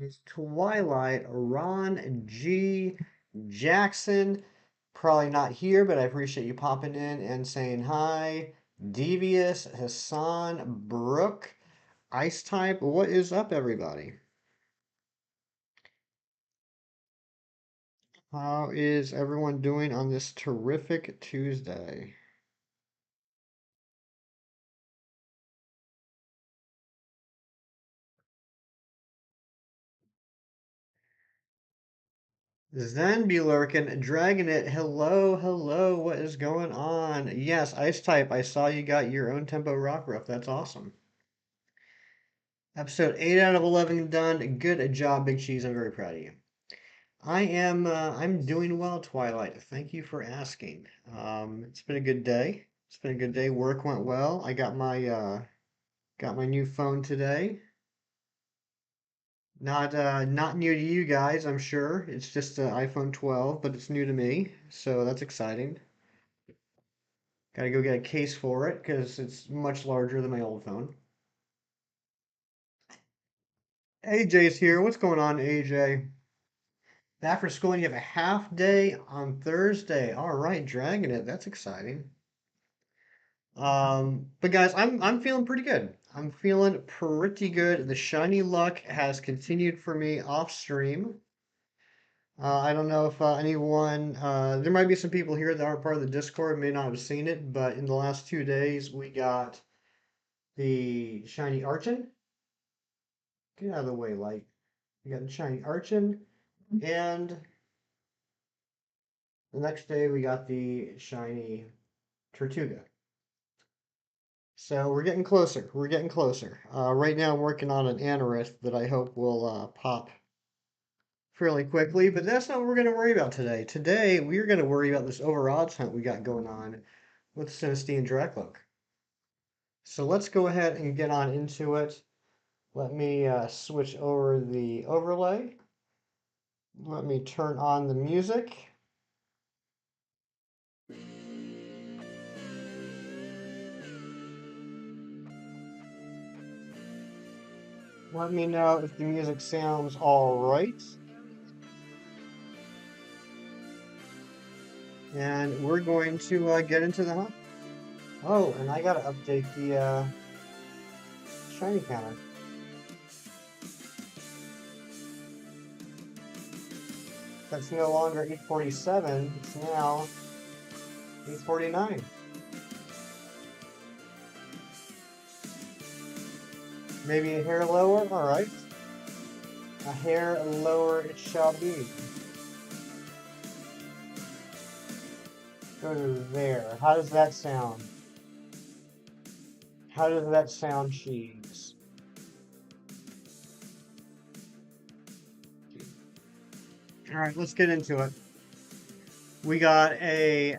is Twilight, Ron G. Jackson. Probably not here, but I appreciate you popping in and saying hi. Devious, Hassan, Brooke, Ice Type. What is up, everybody? How is everyone doing on this terrific Tuesday? Zen be lurking, Dragon It. Hello, hello. What is going on? Yes, Ice Type. I saw you got your own tempo rock riff. That's awesome. Episode 8 out of 11 done. Good job, Big Cheese. I'm very proud of you. I'm doing well, Twilight. Thank you for asking. It's been a good day. It's been a good day. Work went well. I got my new phone today. Not new to you guys, I'm sure. It's just an iPhone 12, but it's new to me, so that's exciting. Gotta go get a case for it because it's much larger than my old phone. AJ's here. What's going on, AJ? Back for school and you have a half day on Thursday. All right, dragging it. That's exciting. But guys, I'm feeling pretty good. I'm feeling pretty good. The shiny luck has continued for me off stream. I don't know if anyone, there might be some people here that aren't part of the Discord, may not have seen it, but in the last 2 days we got the shiny Archon. Get out of the way, light. We got the shiny Archon, and the next day we got the shiny Tortuga. So we're getting closer. We're getting closer. Right now I'm working on an Anorith that I hope will pop fairly quickly, but that's not what we're going to worry about today. Today we're going to worry about this over odds hunt we got going on with Sinistea and Drakloak. So let's go ahead and get on into it. Let me switch over the overlay. Let me turn on the music. Let me know if the music sounds all right. And we're going to get into the hunt. Oh, and I gotta update the shiny counter. That's no longer 847, it's now 849. Maybe a hair lower? Alright. A hair lower it shall be. Go to there. How does that sound? How does that sound, cheese? Alright, let's get into it. We got a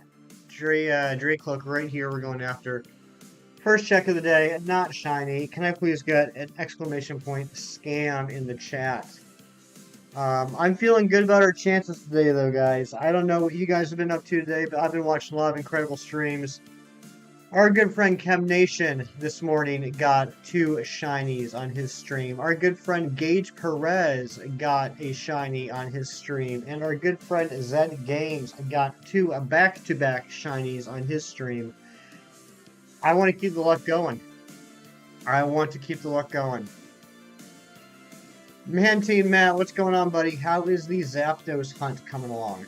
Drakloak right here we're going after. First check of the day, not shiny. Can I please get an exclamation point scam in the chat? I'm feeling good about our chances today, though, guys. I don't know what you guys have been up to today, but I've been watching a lot of incredible streams. Our good friend Chem Nation this morning got 2 shinies on his stream. Our good friend Gage Perez got a shiny on his stream. And our good friend Zed Games got 2 back-to-back shinies on his stream. I want to keep the luck going. I want to keep the luck going. Team Matt, what's going on, buddy? How is the Zapdos hunt coming along?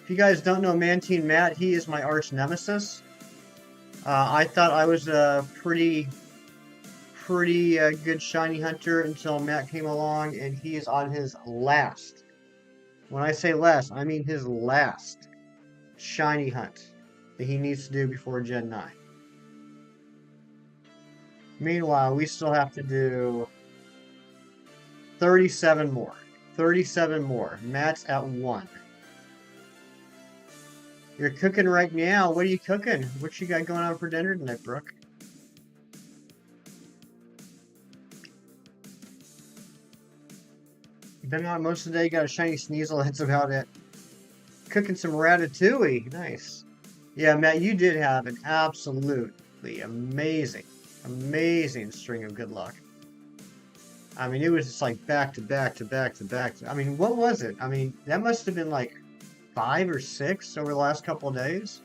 If you guys don't know Team Matt, he is my arch nemesis. I thought I was a pretty good shiny hunter until Matt came along, and he is on his last. When I say last, I mean his last shiny hunt that he needs to do before Gen 9. Meanwhile, we still have to do 37 more. 37 more. Matt's at 1. You're cooking right now. What are you cooking? What you got going on for dinner tonight, Brooke? Been out most of the day, got a shiny Sneasel, that's about it. Cooking some ratatouille. Nice. Yeah, Matt, you did have an absolutely amazing Amazing string of good luck. I mean, it was just like back to back to back to back. I mean, what was it? I mean, that must have been like 5 or 6 over the last couple of days.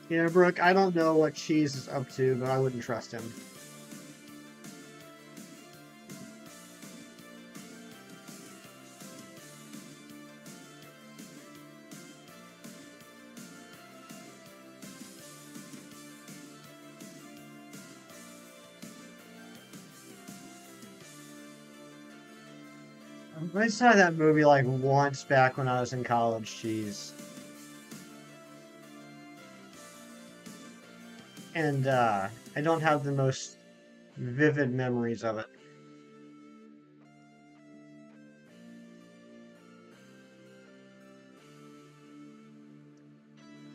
Yeah, Brooke, I don't know what Cheese is up to, but I wouldn't trust him. I saw that movie like once back when I was in college, Cheese. And I don't have the most vivid memories of it.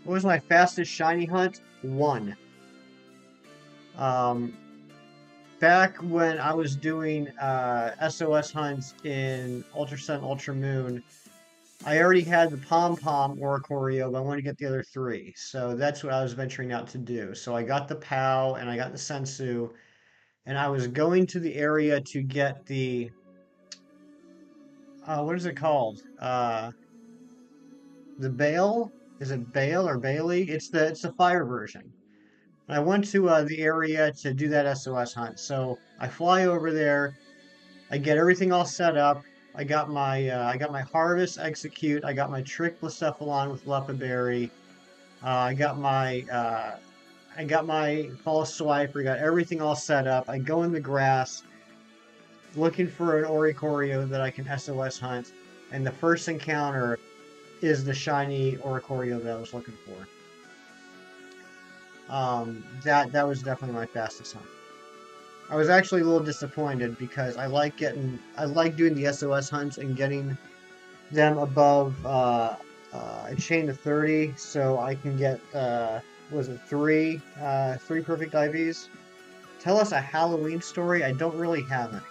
What was my fastest shiny hunt? One. Um, Back when I was doing SOS hunts in Ultra Sun, Ultra Moon, I already had the Pom Pom Oricorio, but I wanted to get the other three. So that's what I was venturing out to do. So I got the POW and I got the Sensu, and I was going to the area to get the what is it called? The Bale? Is it Bale or Bailey? It's the fire version. And I went to the area to do that SOS hunt. So I fly over there. I get everything all set up. I got my harvest execute. I got my trick Blacephalon with Lepaberry. I got my false swiper. Got everything all set up. I go in the grass looking for an Oricorio that I can SOS hunt, and the first encounter is the shiny Oricorio that I was looking for. That was definitely my fastest hunt. I was actually a little disappointed because I like doing the SOS hunts and getting them above a chain of 30, so I can get was it three perfect IVs? Tell us a Halloween story. I don't really have any.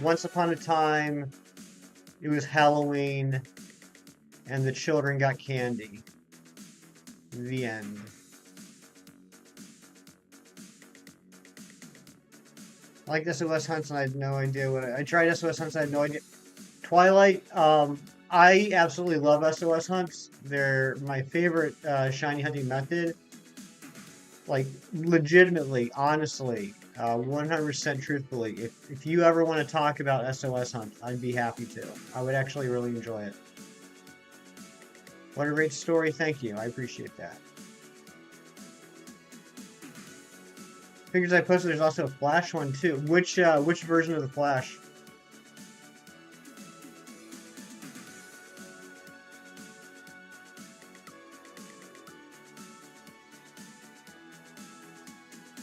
Once upon a time, it was Halloween, and the children got candy. The end. I like SOS hunts, and I had no idea I tried SOS hunts. I had no idea. Twilight. I absolutely love SOS hunts. They're my favorite shiny hunting method. Like legitimately, honestly, 100% truthfully. If you ever want to talk about SOS hunts, I'd be happy to. I would actually really enjoy it. What a great story. Thank you. I appreciate that. Figures I posted. There's also a Flash one too. Which version of the Flash?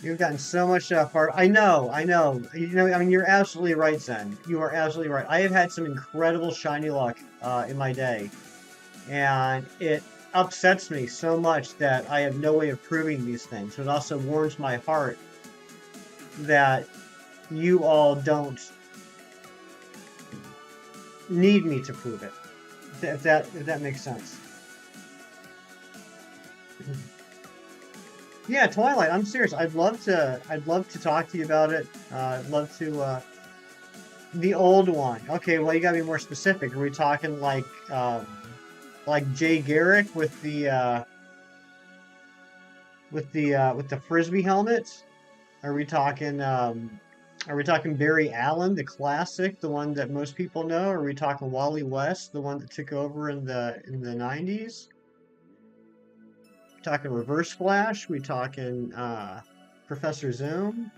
You've gotten so much far. I know, I know. You know, I mean, you're absolutely right, Zen. You are absolutely right. I have had some incredible shiny luck in my day, and it upsets me so much that I have no way of proving these things. It also warms my heart that you all don't need me to prove it. If that makes sense. Yeah, Twilight. I'm serious. I'd love to talk to you about it. I'd love to. The old one. Okay, well you gotta be more specific. Are we talking like Jay Garrick with the frisbee helmet? Are we talking Barry Allen, the classic, the one that most people know? Are we talking Wally West, the one that took over in the 90s? Talking Reverse Flash? We talking Professor Zoom?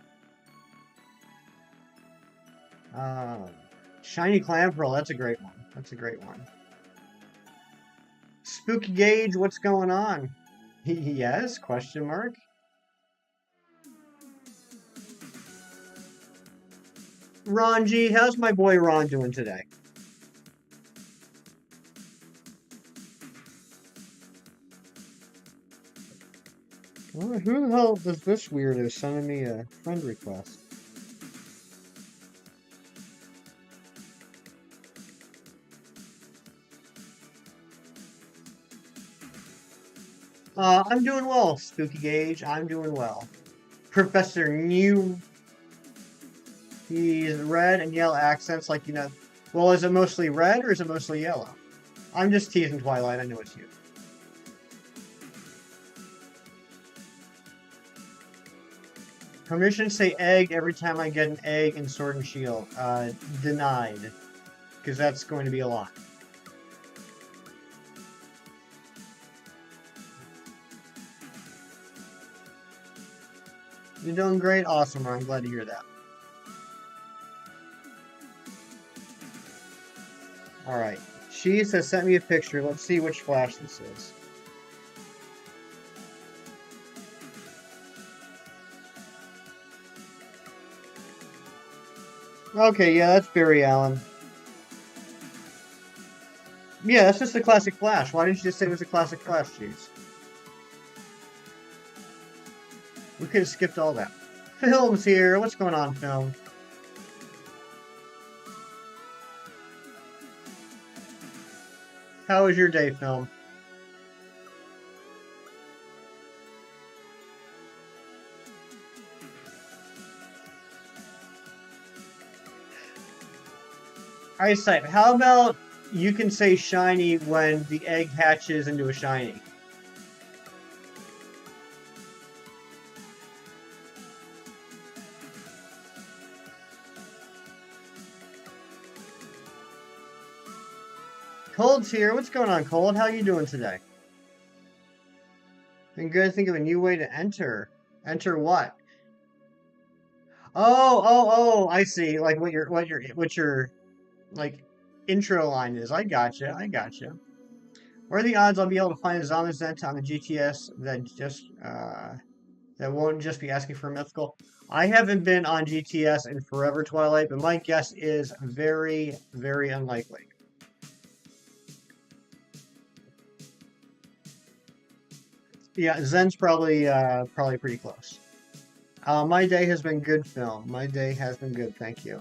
Uh, Shiny Clam Pearl, that's a great one. That's a great one. Spooky Gauge, what's going on? Yes? Question mark. Ron G, how's my boy Ron doing today? Who the hell does this weirdo sending me a friend request? I'm doing well, Spooky Gauge. I'm doing well. Professor New, he's red and yellow accents, like, you know. Well, is it mostly red or is it mostly yellow? I'm just teasing Twilight. I know it's you. Permission to say egg every time I get an egg in Sword and Shield. Denied. Because that's going to be a lot. You're doing great. Awesome. I'm glad to hear that. Alright. Cheese has sent me a picture. Let's see which flash this is. Okay, yeah, that's Barry Allen. Yeah, that's just a classic Flash. Why didn't you just say it was a classic Flash, Cheese? We could have skipped all that. Film's here. What's going on, Film? How was your day, Film? Eyesight. How about you can say shiny when the egg hatches into a shiny? Cold's here. What's going on, Cold? How you doing today? Been good. Think of a new way to enter. Enter what? Oh, I see. Like what your like intro line is. I gotcha. I gotcha. What are the odds I'll be able to find a Zamazenta on the GTS that won't just be asking for a mythical? I haven't been on GTS in forever, Twilight, but my guess is very, very unlikely. Yeah, Zen's probably pretty close. My day has been good, Film. My day has been good, thank you.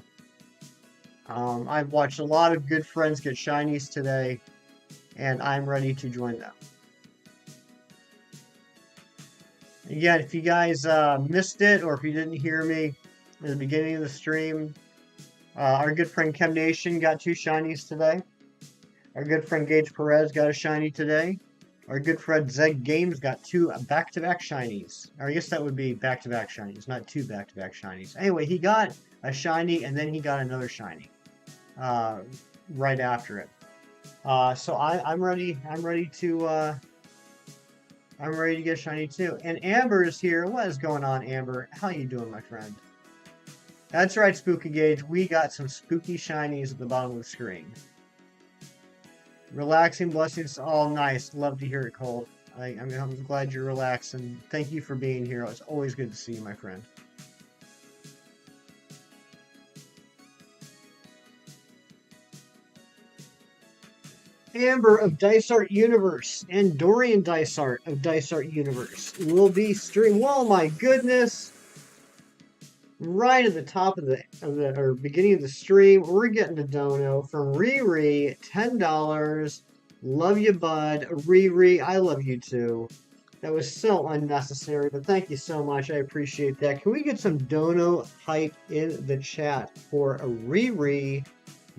I've watched a lot of good friends get shinies today, and I'm ready to join them. Again, if you guys missed it or if you didn't hear me at the beginning of the stream, our good friend Chem Nation got 2 shinies today. Our good friend Gage Perez got a shiny today. Our good friend Zeg Games got 2 back-to-back shinies. Or I guess that would be back-to-back shinies, not 2 back-to-back shinies. Anyway, he got a shiny and then he got another shiny right after it. So I'm ready. I'm ready to get shiny too. And Amber is here. What is going on, Amber? How you doing, my friend? That's right, Spooky Gauge. We got some spooky shinies at the bottom of the screen. Relaxing blessings. All nice. Love to hear it, Cole. I'm glad you're relaxing. Thank you for being here. It's always good to see you, my friend. Amber of Dice Art Universe and Dorian Dice Art of Dice Art Universe will be streaming. Oh my goodness! Right at the top of the or beginning of the stream, we're getting a dono from Riri, $10. Love you, bud. Riri, I love you too. That was so unnecessary, but thank you so much. I appreciate that. Can we get some dono hype in the chat for a Riri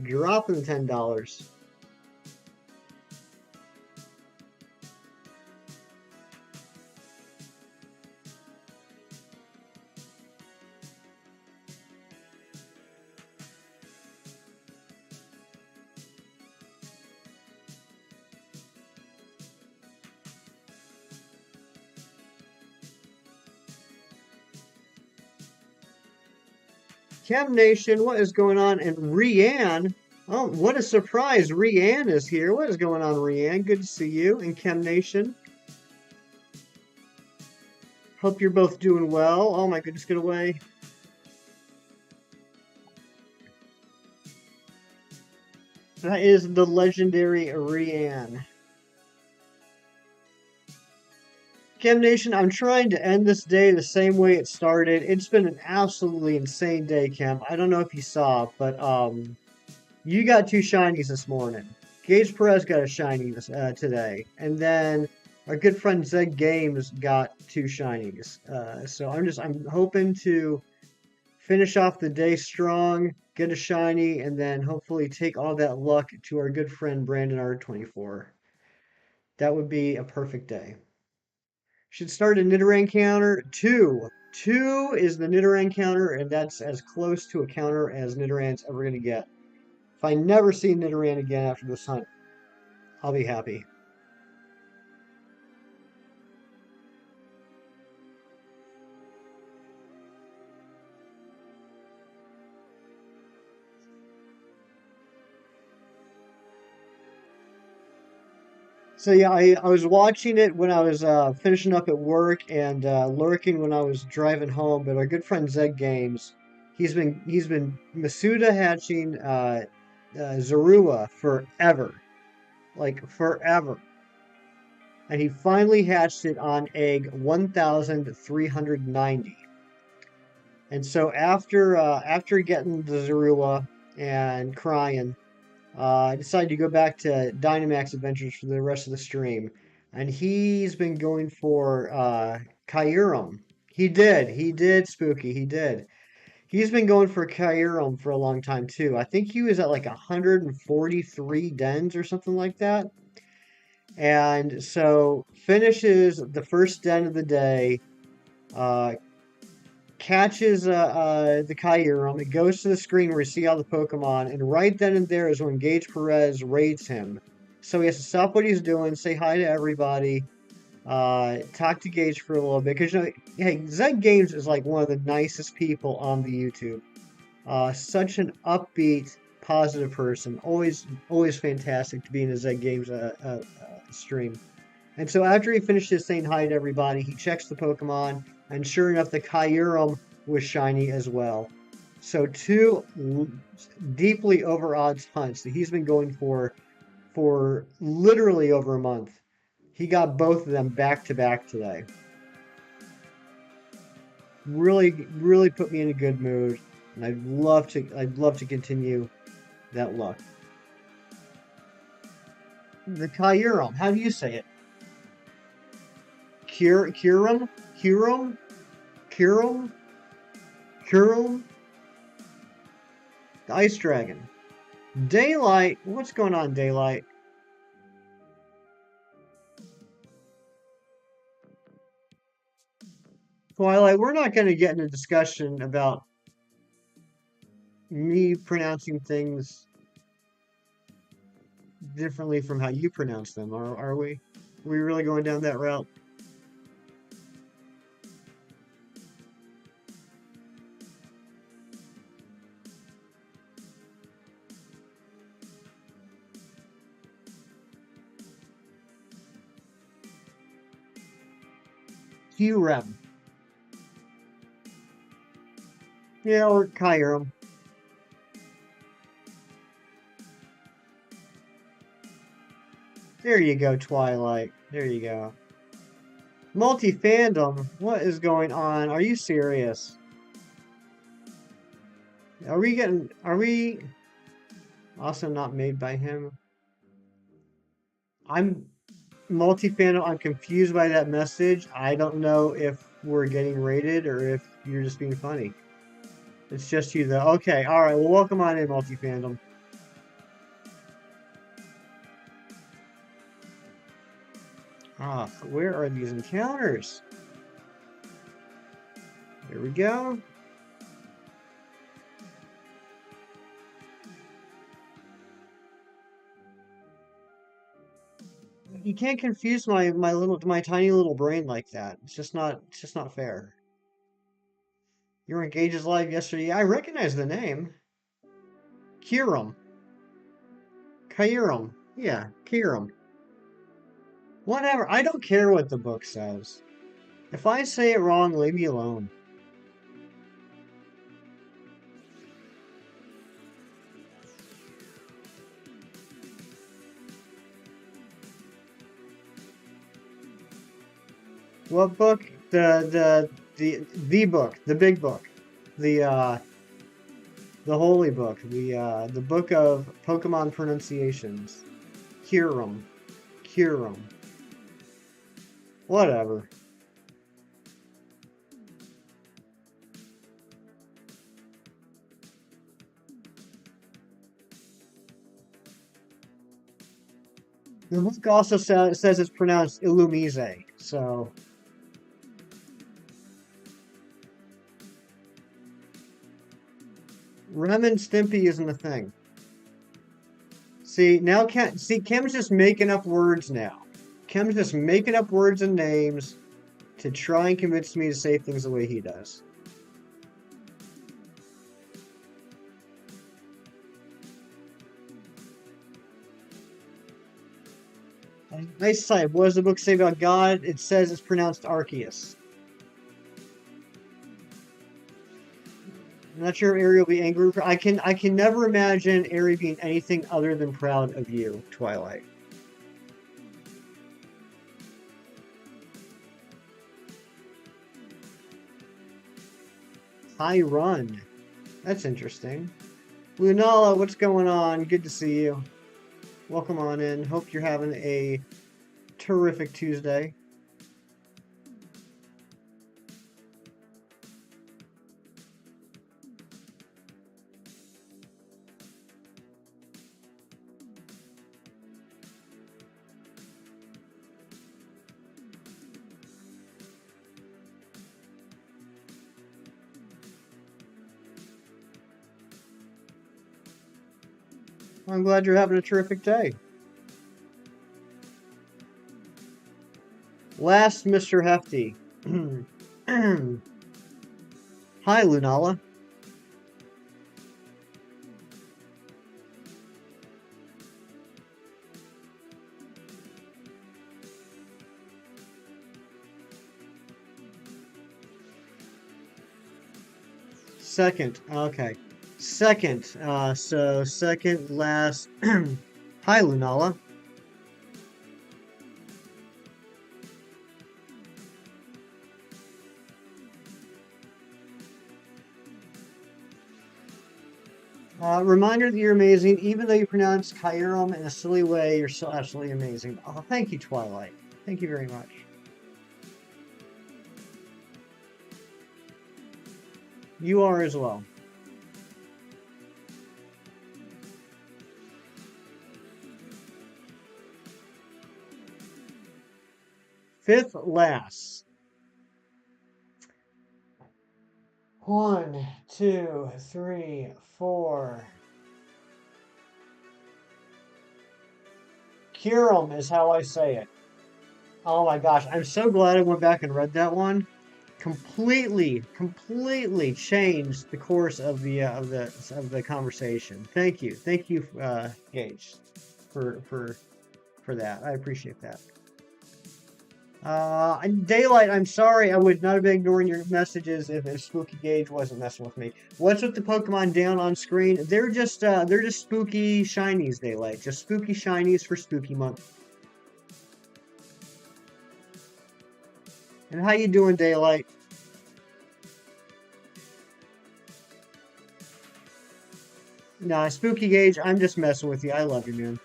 dropping $10? Chem Nation, what is going on? And Rianne, oh, what a surprise! Rianne is here. What is going on, Rianne? Good to see you. And Chem Nation, hope you're both doing well. Oh my goodness, get away! That is the legendary Rianne. Cam Nation, I'm trying to end this day the same way it started. It's been an absolutely insane day, Cam. I don't know if you saw, but you got two shinies this morning. Gage Perez got a shiny today, and then our good friend Zed Games got two shinies. So I'm hoping to finish off the day strong, get a shiny, and then hopefully take all that luck to our good friend Brandon R24. That would be a perfect day. Should start a Nidoran counter. Two. Two is the Nidoran counter, and that's as close to a counter as Nidoran's ever going to get. If I never see Nidoran again after this hunt, I'll be happy. So yeah, I was watching it when I was finishing up at work and lurking when I was driving home. But our good friend Zeg Games, he's been Masuda hatching Zorua forever, like forever, and he finally hatched it on egg 1,390. And so after getting the Zorua and crying, I decided to go back to Dynamax Adventures for the rest of the stream, and he's been going for Kyurem. He did, Spooky, he did. He's been going for Kyurem for a long time too. I think he was at like 143 dens or something like that. And so finishes the first den of the day, uh, catches the Kyurem. It goes to the screen where you see all the Pokemon, and right then and there is when Gage Perez raids him. So he has to stop what he's doing, say hi to everybody, talk to Gage for a little bit. Because, hey, Zed Games is like one of the nicest people on the YouTube. Such an upbeat, positive person. Always fantastic to be in a Zed Games stream. And so after he finishes saying hi to everybody, he checks the Pokemon, and sure enough, the Kyurem was shiny as well. So two deeply over odds hunts that he's been going for literally over a month. He got both of them back to back today. Really put me in a good mood, and I'd love to continue that luck. The Kyurem, how do you say it? Kyurem? Kyurem? Kyurem? Kyurem? The Ice Dragon. Daylight? What's going on, Daylight? Twilight, we're not going to get in a discussion about me pronouncing things differently from how you pronounce them, are we? Are we really going down that route? Kyurem. Yeah, or Kyurem. There you go, Twilight. There you go. Multi-fandom? What is going on? Are you serious? Are we also not made by him? I'm multi-fandom. I'm confused by that message. I don't know if we're getting rated or if you're just being funny. It's just you though. Okay, alright, well welcome on in, multi-fandom. Ah, where are these encounters? Here we go. You can't confuse my tiny little brain like that. It's just not fair. You were engaged as live yesterday. I recognize the name. Kyurem. Kyurem. Yeah, Kyurem. Whatever. I don't care what the book says. If I say it wrong, leave me alone. What book? The book, the big book, the the holy book, the book of Pokemon pronunciations. Kyurem, Kyurem, whatever. The book also says it's pronounced Illumise, so Rem and Stimpy isn't a thing. See, now Kim's just making up words now. Kim's just making up words and names to try and convince me to say things the way he does. Nice type. What does the book say about God? It says it's pronounced Arceus. I'm not sure if Ari will be angry. I can never imagine Ari being anything other than proud of you, Twilight. High run. That's interesting. Lunala, what's going on? Good to see you. Welcome on in. Hope you're having a terrific Tuesday. I'm glad you're having a terrific day. Last Mr. Hefty. Hi, Lunala. Second. Okay. Second. So second last. Hi, Lunala. Reminder that you're amazing. Even though you pronounce Kyurem in a silly way, you're still absolutely amazing. Oh, thank you, Twilight. Thank you very much. You are as well. Fifth last. 1, 2, 3, 4. Kyurem is how I say it. Oh my gosh, I'm so glad I went back and read that one. Completely changed the course of the conversation. Thank you, Gage, for that. I appreciate that. Daylight, I'm sorry, I would not have been ignoring your messages if Spooky Gage wasn't messing with me. What's with the Pokemon down on screen? They're just spooky shinies, Daylight. Just spooky shinies for Spooky Month. And how you doing, Daylight? Nah, Spooky Gage, I'm just messing with you. I love you, man.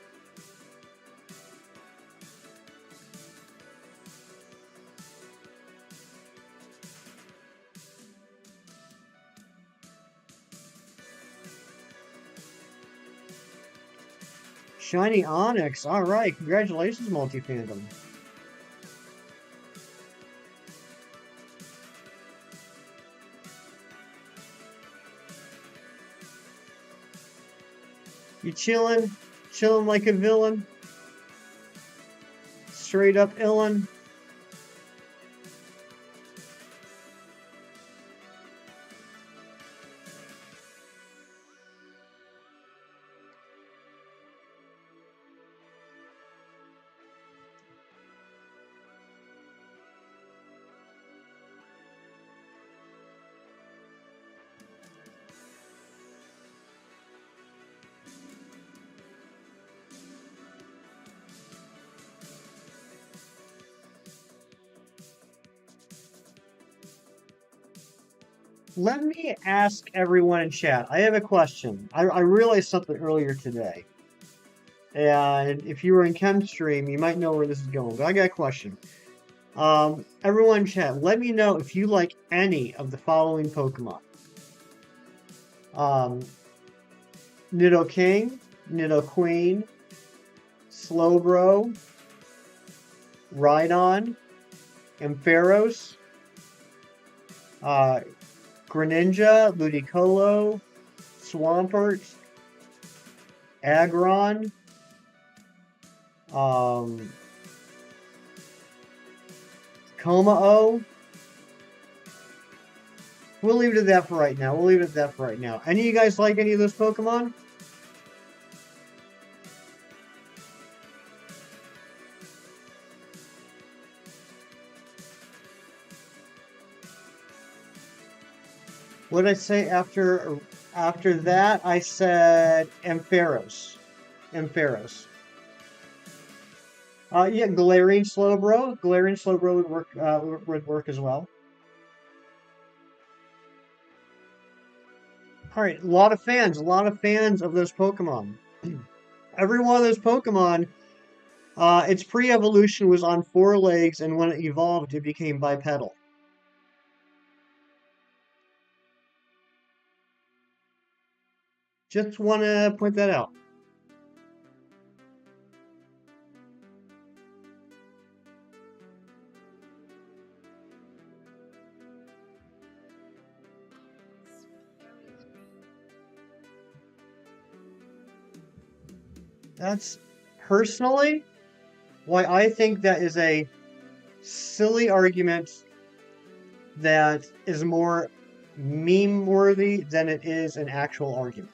Shiny Onyx. All right, congratulations, Multi-Fandom. You chilling like a villain. Straight up illin'. Let me ask everyone in chat. I have a question. I realized something earlier today. And if you were in Chem Stream, you might know where this is going. But I got a question. Everyone in chat, let me know if you like any of the following Pokemon. Nidoking, Nidoqueen, Slowbro, Rhydon, Ampharos, Greninja, Ludicolo, Swampert, Aggron, Komao. We'll leave it at that for right now. Any of you guys like any of those Pokemon? What did I say after that? I said Ampharos. Yeah, Galarian Slowbro. Galarian Slowbro would work as well. All right, a lot of fans of those Pokemon. Every one of those Pokemon, its pre-evolution was on 4 legs, and when it evolved, it became bipedal. Just want to point that out. That's personally why I think that is a silly argument that is more meme worthy than it is an actual argument.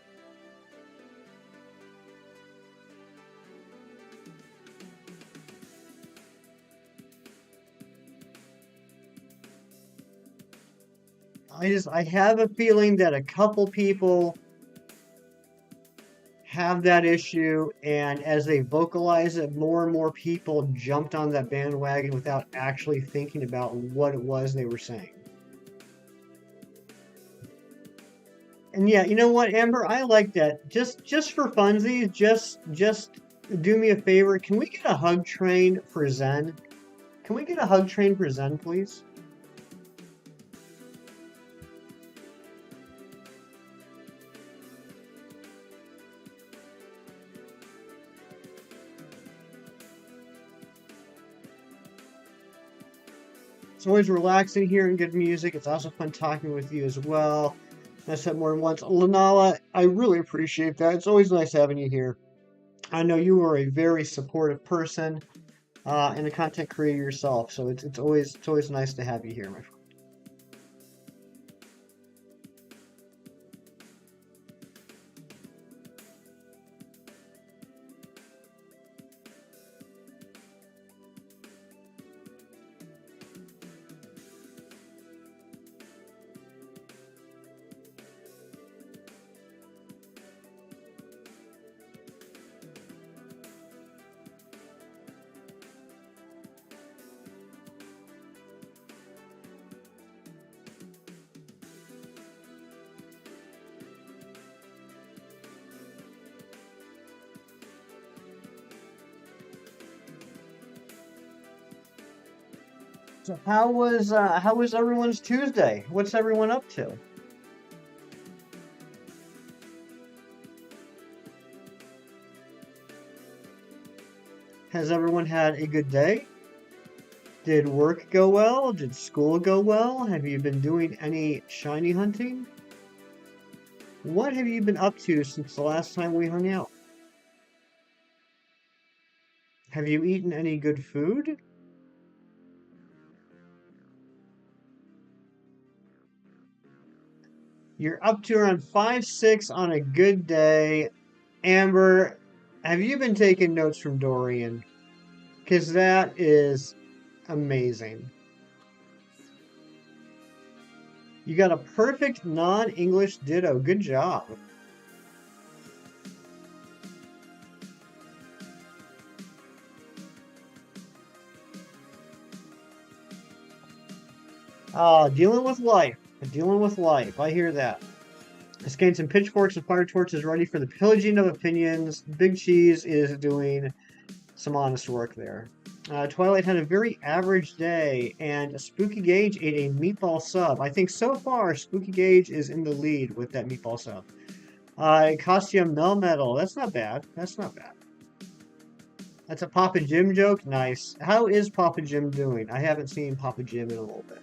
I have a feeling that a couple people have that issue, and as they vocalize it, more and more people jumped on that bandwagon without actually thinking about what it was they were saying. And yeah, you know what, Amber? I like that. Just for funsies, just do me a favor. Can we get a hug train for Zen? Can we get a hug train for Zen, please? It's always relaxing hearing good music. It's also fun talking with you as well. I said more than once, Lanala, I really appreciate that. It's always nice having you here. I know you are a very supportive person and a content creator yourself, so it's always nice to have you here, my friend. So how was everyone's Tuesday? What's everyone up to? Has everyone had a good day? Did work go well? Did school go well? Have you been doing any shiny hunting? What have you been up to since the last time we hung out? Have you eaten any good food? You're up to around 5-6 on a good day. Amber, have you been taking notes from Dorian? Because that is amazing. You got a perfect non-English ditto. Good job. Dealing with life. Dealing with life. I hear that. Let's gain some pitchforks and fire torches ready for the pillaging of opinions. Big Cheese is doing some honest work there. Twilight had a very average day, and Spooky Gage ate a meatball sub. I think so far Spooky Gage is in the lead with that meatball sub. Costume Melmetal. That's not bad. That's not bad. That's a Papa Jim joke? Nice. How is Papa Jim doing? I haven't seen Papa Jim in a little bit.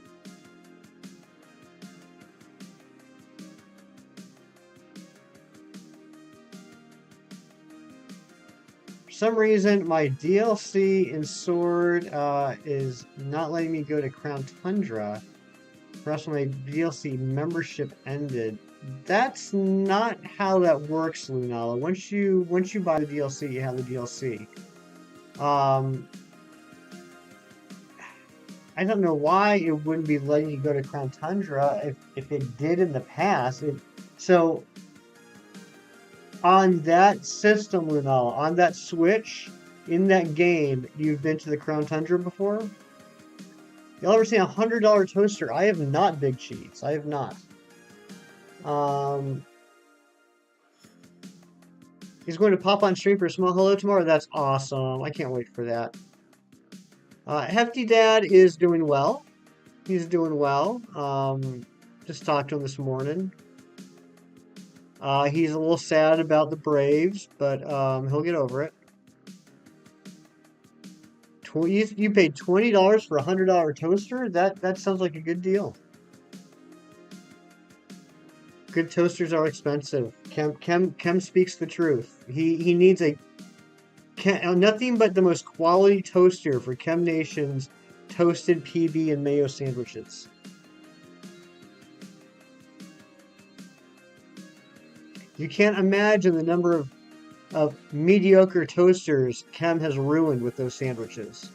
For some reason, my DLC in Sword is not letting me go to Crown Tundra. Perhaps my DLC membership ended. That's not how that works, Lunala. Once you buy the DLC, you have the DLC. I don't know why it wouldn't be letting you go to Crown Tundra if it did in the past. So on that system, Lunala, on that Switch, in that game, you've been to the Crown Tundra before? Y'all ever seen a $100 toaster? I have not, Big Cheese. I have not. He's going to pop on stream for a small hello tomorrow. That's awesome. I can't wait for that. Hefty Dad is doing well. He's doing well. Just talked to him this morning. He's a little sad about the Braves, but he'll get over it. You paid $20 for a $100 toaster? That sounds like a good deal. Good toasters are expensive. Kem speaks the truth. He needs nothing but the most quality toaster for Kem Nation's toasted PB and mayo sandwiches. You can't imagine the number of mediocre toasters Kem has ruined with those sandwiches.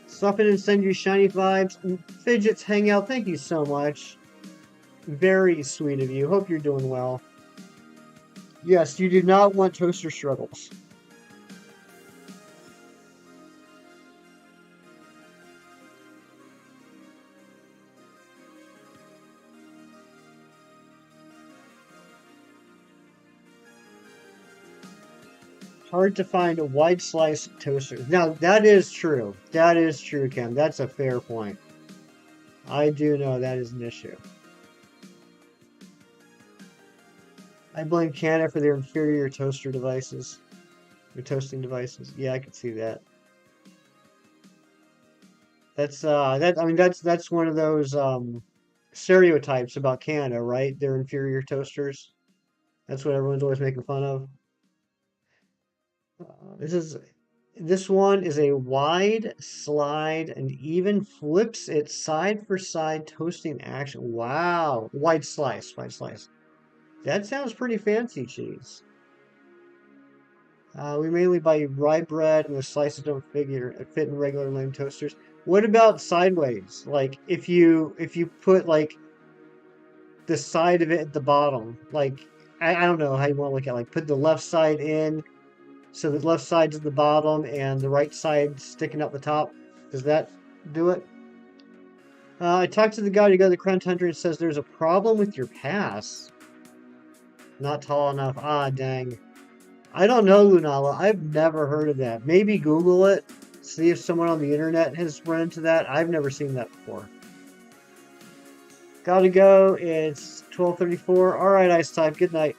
Stop in and send you shiny vibes. Fidgets Hangout, thank you so much. Very sweet of you. Hope you're doing well. Yes, you do not want toaster struggles. Hard to find a wide slice toaster. Now, that is true. That is true, Ken. That's a fair point. I do know that is an issue. I blame Canada for their inferior toaster devices. Their toasting devices. Yeah, I could see that. That's that's one of those stereotypes about Canada, right? They're inferior toasters. That's what everyone's always making fun of. This one is a wide slide and even flips it side for side toasting action. Wow. Wide slice, wide slice. That sounds pretty fancy, Cheese. We mainly buy rye bread and the slices don't fit in regular lame toasters. What about sideways? Like if you put like the side of it at the bottom, like I don't know how you want to look at it. Like put the left side in, so the left side's at the bottom and the right side sticking up the top. Does that do it? I talked to the guy to go to the Crown Tundra and says there's a problem with your pass. Not tall enough. Ah, dang. I don't know, Lunala. I've never heard of that. Maybe Google it. See if someone on the internet has run into that. I've never seen that before. Gotta go. It's 12:34. All right, Ice Type. Good night.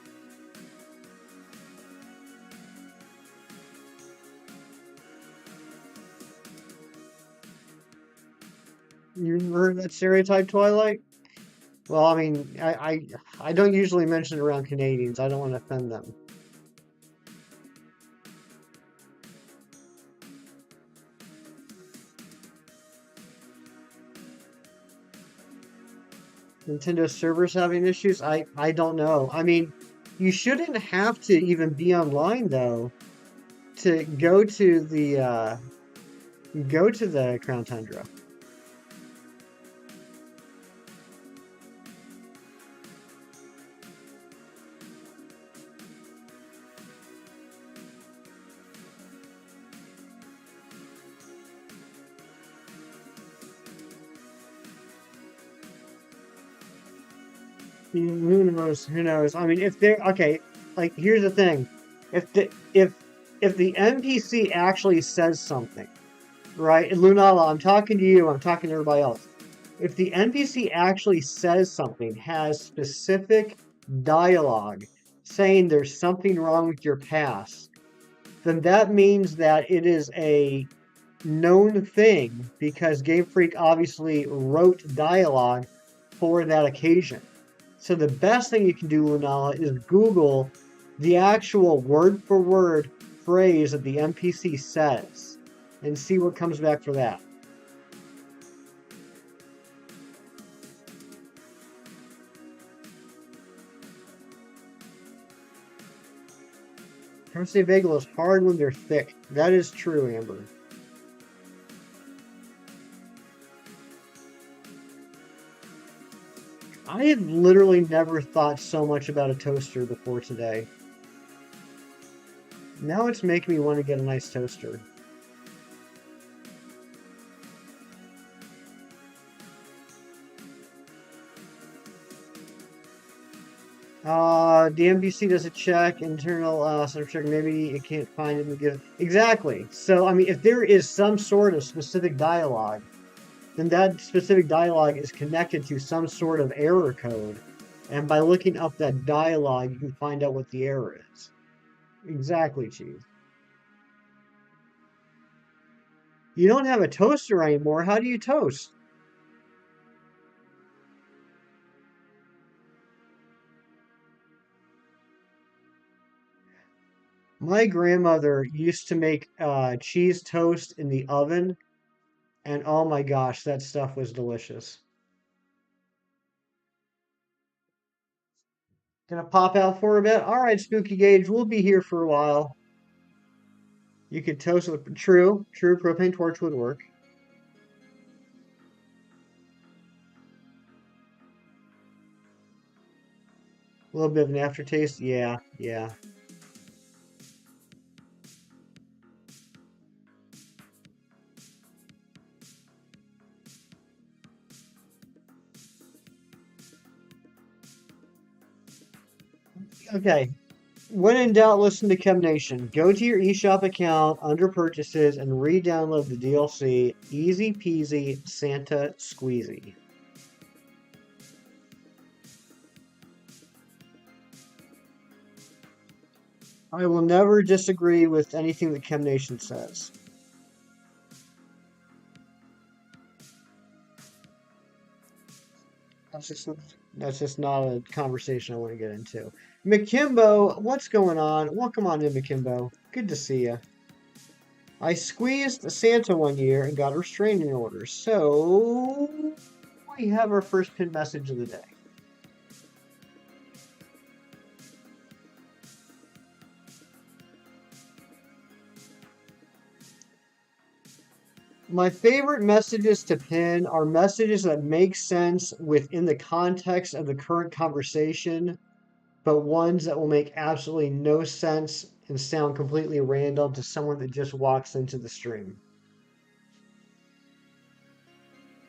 You heard that stereotype, Twilight? Well, I mean, I don't usually mention it around Canadians. I don't want to offend them. Nintendo servers having issues? I don't know. I mean, you shouldn't have to even be online though to go to the Crown Tundra. Who knows? Who knows? I mean, if they're okay, like here's the thing: if the NPC actually says something, right? And Lunala, I'm talking to you. I'm talking to everybody else. If the NPC actually says something, has specific dialogue saying there's something wrong with your past, then that means that it is a known thing because Game Freak obviously wrote dialogue for that occasion. So the best thing you can do, Lunala, is Google the actual word for word phrase that the NPC says and see what comes back for that. Tennessee bagel is hard when they're thick. That is true, Amber. I have literally never thought so much about a toaster before today. Now it's making me want to get a nice toaster. The NBC does a check, internal sort of check. Maybe it can't find it and give. Exactly. So, I mean, if there is some sort of specific dialogue, then that specific dialogue is connected to some sort of error code. And by looking up that dialogue, you can find out what the error is. Exactly, Chief. You don't have a toaster anymore. How do you toast? My grandmother used to make cheese toast in the oven, and oh my gosh, that stuff was delicious. Gonna pop out for a bit? All right, Spooky Gauge, we'll be here for a while. You could toast with true propane torch would work. A little bit of an aftertaste, yeah, yeah. Okay, when in doubt, listen to Chem Nation. Go to your eShop account under purchases and re-download the DLC. Easy peasy Santa Squeezy. I will never disagree with anything that Chem Nation says. That's just that's just not a conversation I want to get into. McKimbo, what's going on? Welcome on in, McKimbo. Good to see you. I squeezed Santa one year and got a restraining order. So we have our first pin message of the day. My favorite messages to pin are messages that make sense within the context of the current conversation, but ones that will make absolutely no sense and sound completely random to someone that just walks into the stream.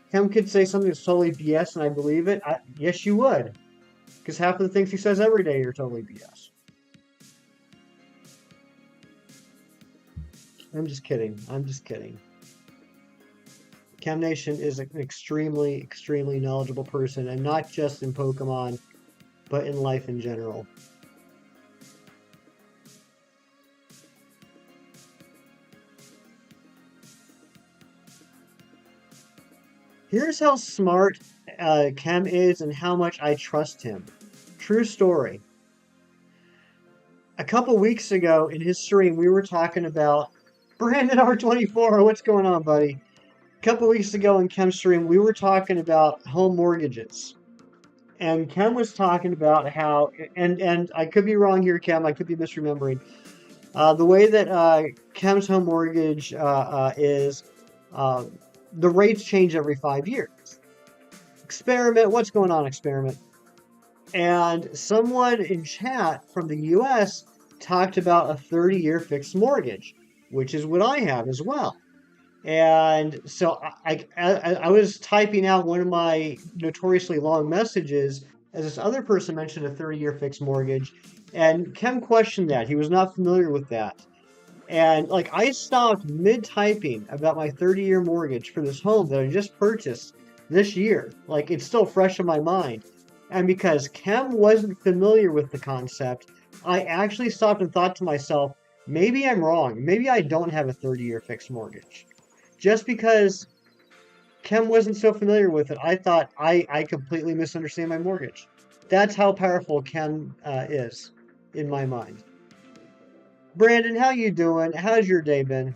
Him could say something that's totally BS and I believe it. Yes, you would. Because half of the things he says every day are totally BS. I'm just kidding. I'm just kidding. Chem Nation is an extremely, extremely knowledgeable person, and not just in Pokemon, but in life in general. Here's how smart Chem is and how much I trust him. True story. A couple weeks ago in his stream, we were talking about Brandon R24. What's going on, buddy? A couple weeks ago in Chem's stream, we were talking about home mortgages. And Chem was talking about how, and I could be wrong here, Chem, I could be misremembering. The way that Chem's home mortgage is, uh, the rates change every 5 years. Experiment, what's going on, Experiment? And someone in chat from the US talked about a 30-year fixed mortgage, which is what I have as well. And so I was typing out one of my notoriously long messages as this other person mentioned, a 30-year fixed mortgage, and Kem questioned that. He was not familiar with that. And like I stopped mid-typing about my 30-year mortgage for this home that I just purchased this year. Like it's still fresh in my mind. And because Kem wasn't familiar with the concept, I actually stopped and thought to myself, maybe I'm wrong. Maybe I don't have a 30-year fixed mortgage. Just because Kem wasn't so familiar with it, I thought I completely misunderstand my mortgage. That's how powerful Kem is in my mind. Brandon, how you doing? How's your day been?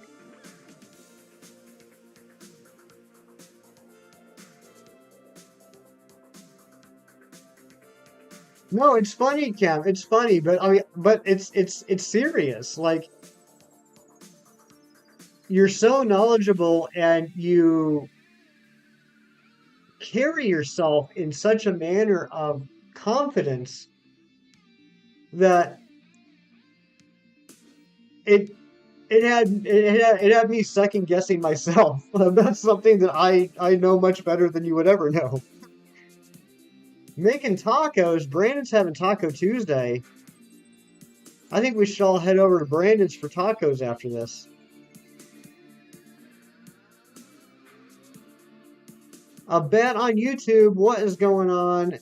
No, it's funny, Cam. It's funny, but I mean, but it's serious. Like you're so knowledgeable and you carry yourself in such a manner of confidence that it it had me second guessing myself. That's something that I know much better than you would ever know. Making tacos. Brandon's having Taco Tuesday. I think we should all head over to Brandon's for tacos after this. A bet on YouTube. What is going on?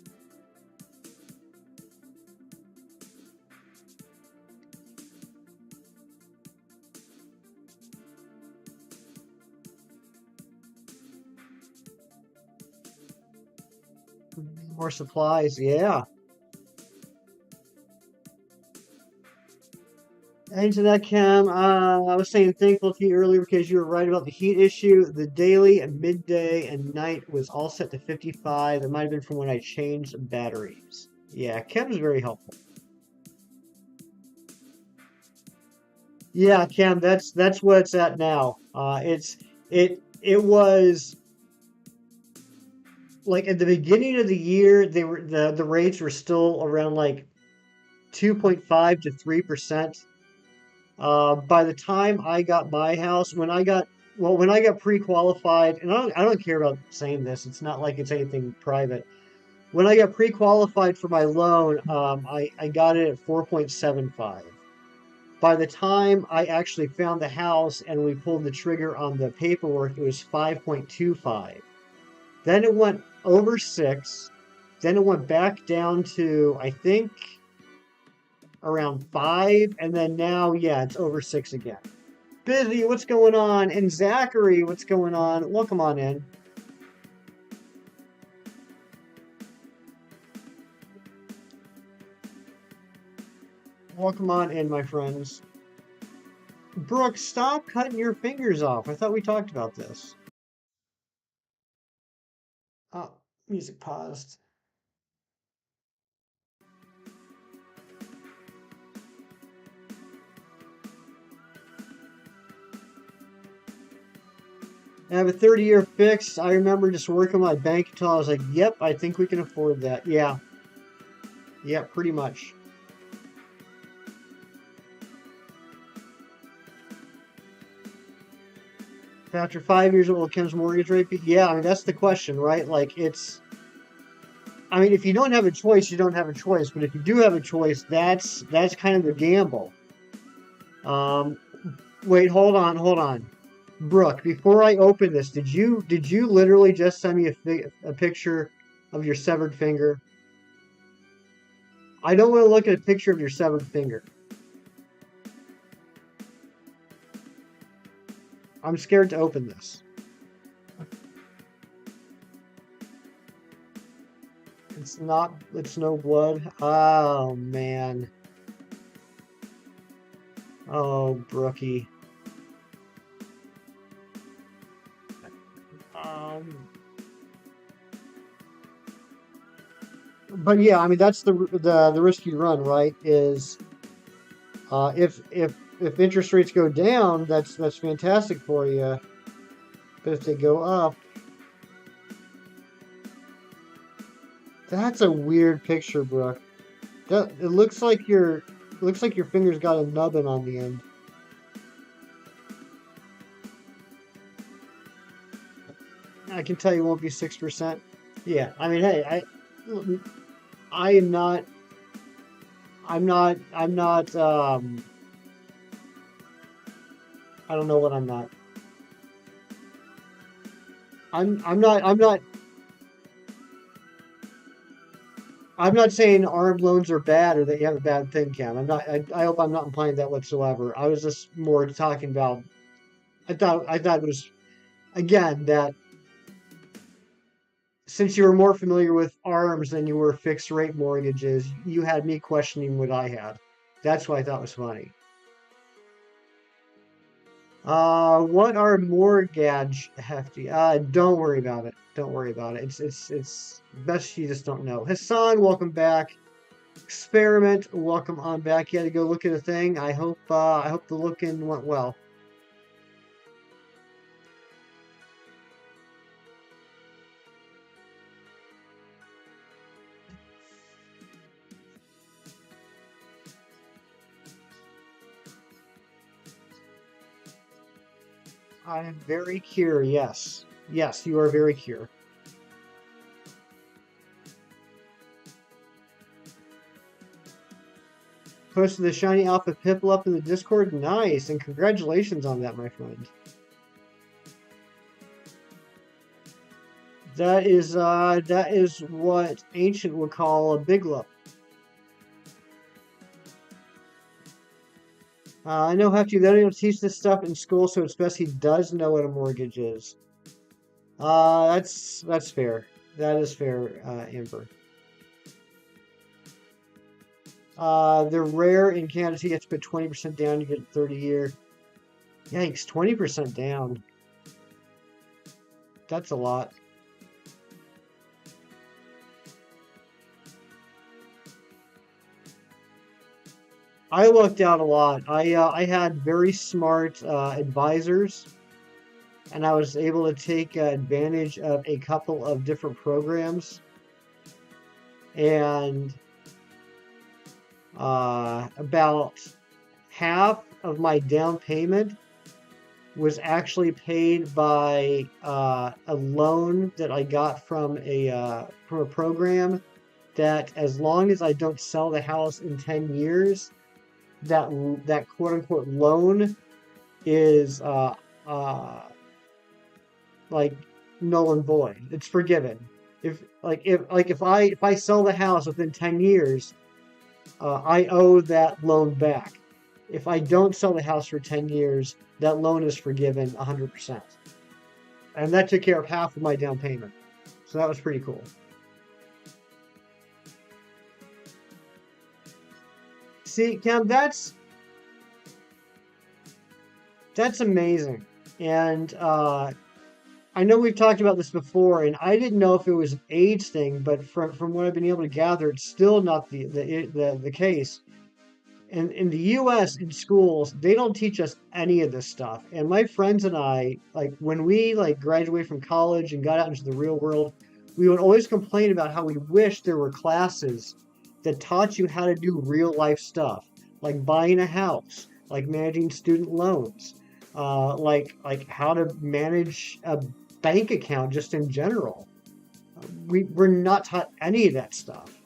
More supplies. Yeah. Into that, Cam. I was saying thankful to you earlier because you were right about the heat issue. The daily and midday and night was all set to 55. It might have been from when I changed batteries. Yeah, Cam's very helpful. Yeah, Cam, that's what it's at now. It was like at the beginning of the year, they were the rates were still around like 2.5 to 3%. By the time I got my house, when I got pre-qualified, and I don't care about saying this, it's not like it's anything private. When I got pre-qualified for my loan, I got it at 4.75. By the time I actually found the house and we pulled the trigger on the paperwork, it was 5.25. Then it went over 6. Then it went back down to, I think, around 5. And then now, yeah, it's over 6 again. Busy, what's going on? And Zachary, what's going on? Welcome on in. Welcome on in, my friends. Brooke, stop cutting your fingers off. I thought we talked about this. Oh, music paused. I have a 30-year fix. I remember just working my bank until I was like, yep, I think we can afford that. Yeah, yeah, pretty much. After 5 years, what will Kim's mortgage rate be? Yeah, I mean, that's the question, right? Like, I mean, if you don't have a choice, you don't have a choice. But if you do have a choice, that's kind of the gamble. Um, wait, hold on. Brooke, before I open this, did you literally just send me a picture of your severed finger? I don't want to look at a picture of your severed finger. I'm scared to open this. It's no blood. Oh man. Oh, Brookie. Um, but yeah, I mean that's the risk you run, right? Is if interest rates go down, that's fantastic for you. But if they go up, that's a weird picture, Brooke. That it looks like your finger's got a nubbin on the end. I can tell you won't be 6%. Yeah, I mean, hey, I am not. I'm not. I'm not. I don't know what I'm not. I'm not. I'm not. I'm not saying armed loans are bad or that you have a bad thing, Cam. I'm not. I hope I'm not implying that whatsoever. I was just more talking about. I thought it was again that since you were more familiar with arms than you were fixed rate mortgages, you had me questioning what I had. That's what I thought was funny. What are mortgage hefty? Don't worry about it. Don't worry about it. It's best you just don't know. Hassan, welcome back. Experiment, welcome on back. You had to go look at a thing. I hope the look-in went well. I am very curious. Yes, you are very curious. Posted the shiny alpha pipple up in the Discord. Nice, and congratulations on that, my friend. That is what Ancient would call a big look. I know Hefty, they don't teach this stuff in school, so it's best he does know what a mortgage is. That's fair. That is fair, Amber. They're rare in Canada. You have to put 20% down. You get 30-year. Yikes, 20% down. That's a lot. I lucked out a lot. I had very smart advisors, and I was able to take advantage of a couple of different programs. And about half of my down payment was actually paid by a loan that I got from a program that as long as I don't sell the house in 10 years, that quote unquote loan is like null and void. It's forgiven. If I sell the house within 10 years, I owe that loan back. If I don't sell the house for 10 years, that loan is forgiven 100%. And that took care of half of my down payment. So that was pretty cool. See, Cam, that's amazing. And I know we've talked about this before, and I didn't know if it was an age thing, but from what I've been able to gather, it's still not the case. And in the U.S. in schools, they don't teach us any of this stuff. And my friends and I, like when we like graduated from college and got out into the real world, we would always complain about how we wish there were classes that taught you how to do real life stuff, like buying a house, like managing student loans, like how to manage a bank account just in general. We're not taught any of that stuff.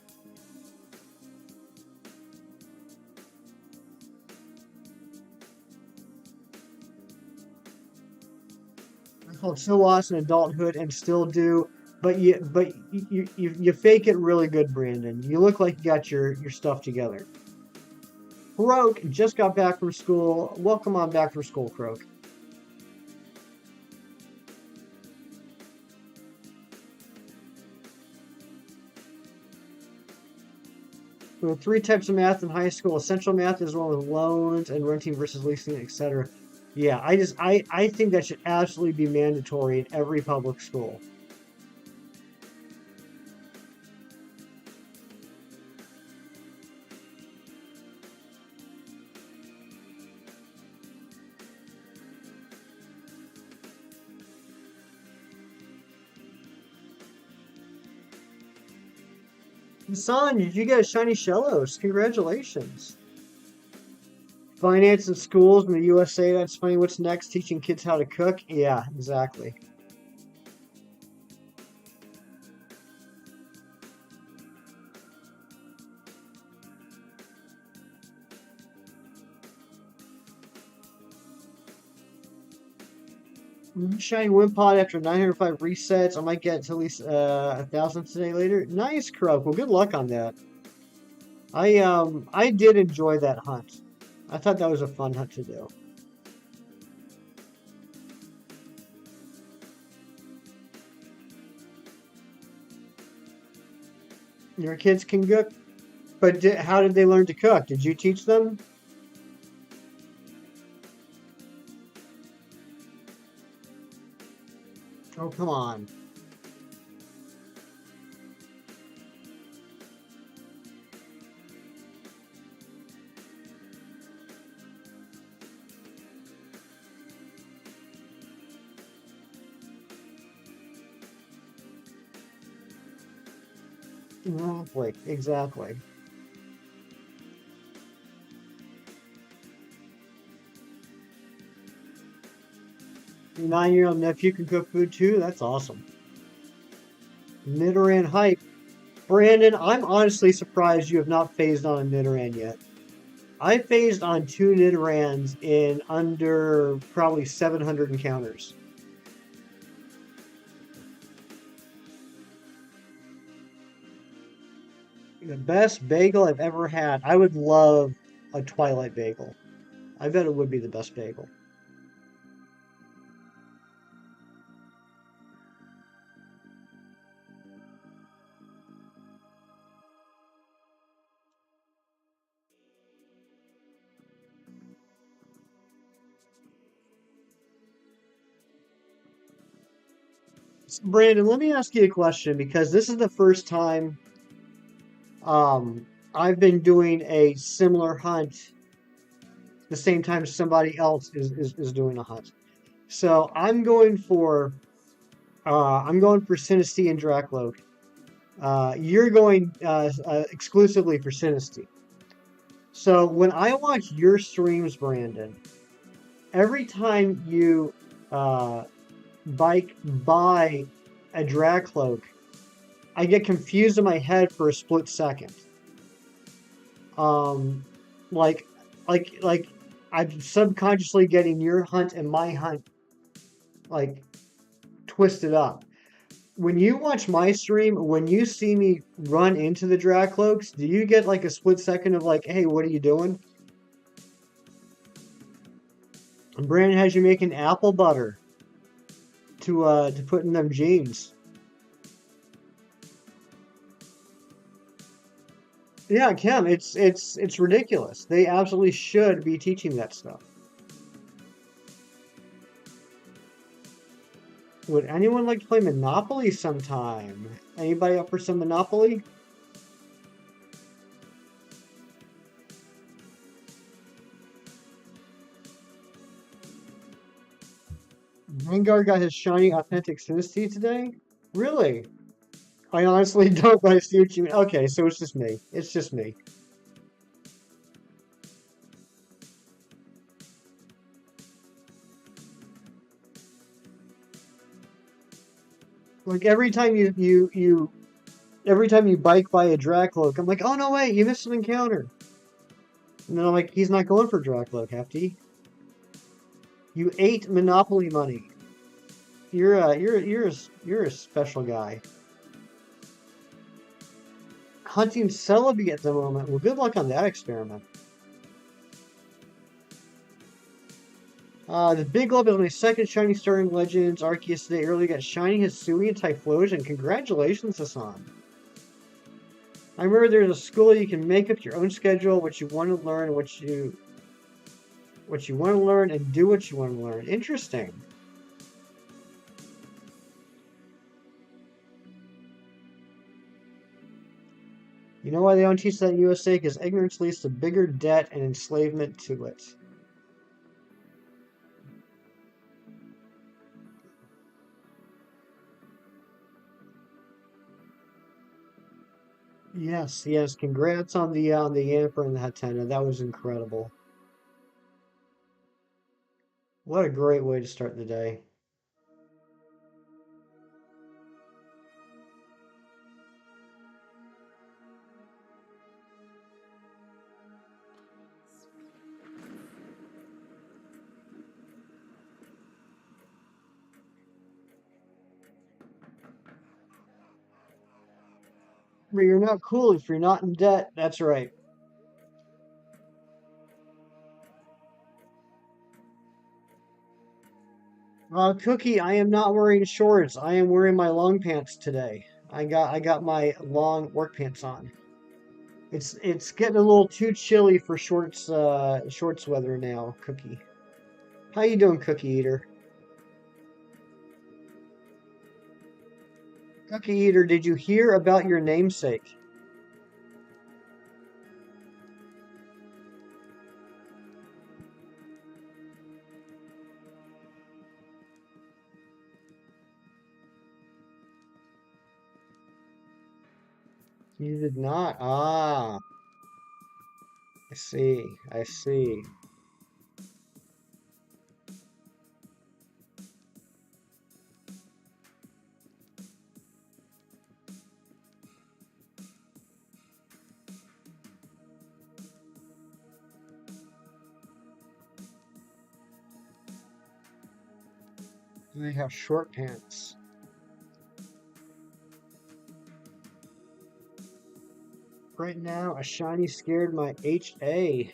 I felt so lost in adulthood and still do. But you fake it really good, Brandon. You look like you got your stuff together. Croak just got back from school. Welcome on back from school, Croak. There were three types of math in high school. Essential math is one with loans and renting versus leasing, etc. Yeah, I think that should absolutely be mandatory in every public school. Son, did you get a shiny Shellos? Congratulations. Finance and schools in the USA, that's funny. What's next? Teaching kids how to cook? Yeah, exactly. Shiny Wimpod after 905 resets. I might get to at least 1,000 today later. Nice, Croak. Well, good luck on that. I did enjoy that hunt. I thought that was a fun hunt to do. Your kids can cook, but how did they learn to cook? Did you teach them? Oh, come on. Exactly, exactly. Your 9-year-old nephew can cook food too? That's awesome. Nidoran hype. Brandon, I'm honestly surprised you have not phased on a Nidoran yet. I phased on 2 Nidorans in under probably 700 encounters. The best bagel I've ever had. I would love a Twilight bagel. I bet it would be the best bagel. So, Brandon, let me ask you a question because this is the first time I've been doing a similar hunt the same time somebody else is doing a hunt. So I'm going for Sinistea and Drakloak. You're going exclusively for Sinistea. So when I watch your streams, Brandon, every time you uh, bike by a Drakloak, I get confused in my head for a split second. Um, like, like I'm subconsciously getting your hunt and my hunt like twisted up. When you watch my stream, when you see me run into the Drakloaks, do you get like a split second of like, hey, what are you doing? And Brandon has you making apple butter to put in them jeans. Yeah, Kim, it's ridiculous. They absolutely should be teaching that stuff. Would anyone like to play Monopoly sometime? Anybody up for some Monopoly? Vanguard got his shiny authentic Sinistea today? Really? I honestly don't, but I see what you mean. Okay, so it's just me. It's just me. Like every time you bike by a Drakloak, I'm like, oh no wait, you missed an encounter. And then I'm like, he's not going for Drakloak, Hefty. You ate Monopoly money. You're a special guy. Hunting Celebi at the moment. Well, good luck on that experiment. The Big Love is my second shiny starting Legends Arceus today. Earlier got shiny Hisui and Typhlosion. Congratulations, Hassan. I remember there's a school you can make up your own schedule, what you want to learn, what you want to learn, and do what you want to learn. Interesting. You know why they don't teach that in USA? Because ignorance leads to bigger debt and enslavement to it. Yes, yes. Congrats on the Yamper and the Hatena. That was incredible. What a great way to start the day. But you're not cool if you're not in debt. That's right. Cookie, I am not wearing shorts. I am wearing my long pants today. I got my long work pants on. It's getting a little too chilly for shorts weather now, Cookie. How you doing, Cookie Eater? Cookie Eater, did you hear about your namesake? You did not. Ah, I see. I see. They have short pants. Right now, a shiny scared my HA.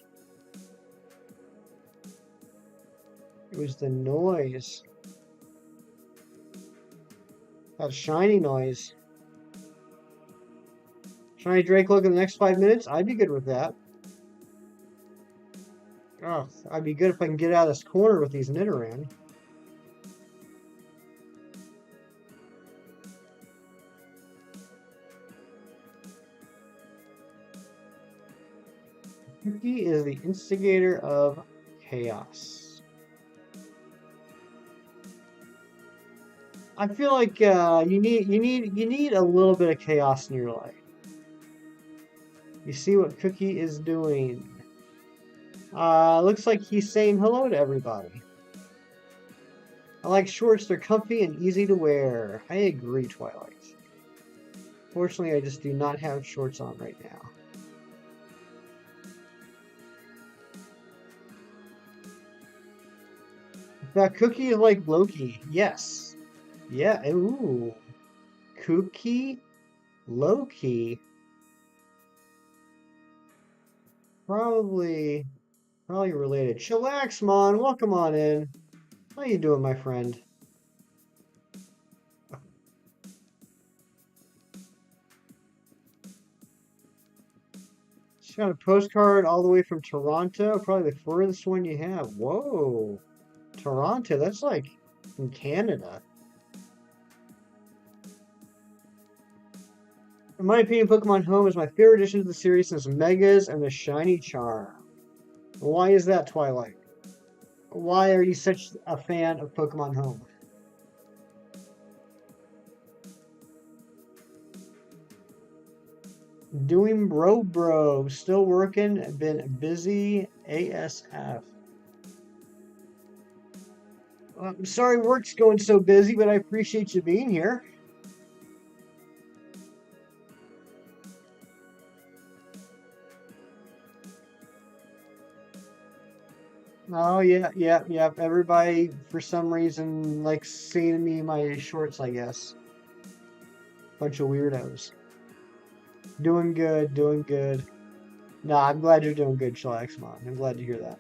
It was the noise. That shiny noise. Shiny Drakloak in the next 5 minutes? I'd be good with that. Oh, I'd be good if I can get out of this corner with these Nidoran. Cookie is the instigator of chaos. I feel like you need a little bit of chaos in your life. You see what Cookie is doing. Looks like he's saying hello to everybody. I like shorts, they're comfy and easy to wear. I agree, Twilight. Fortunately, I just do not have shorts on right now. That Cookie is like Loki. Yes. Yeah, ooh. Cookie? Loki? Probably related. Chillax, Mon. Welcome on in. How you doing, my friend? She got a postcard all the way from Toronto. Probably the furthest one you have. Whoa. Toronto, that's like in Canada. In my opinion, Pokemon Home is my favorite addition to the series since Megas and the Shiny Charm. Why is that, Twilight? Why are you such a fan of Pokemon Home? Doing bro. Still working. Been busy ASF. I'm sorry work's going so busy, but I appreciate you being here. Oh yeah. Everybody for some reason likes seeing me in my shorts, I guess. Bunch of weirdos. Doing good. Nah, I'm glad you're doing good, Chillaxmon. I'm glad to hear that.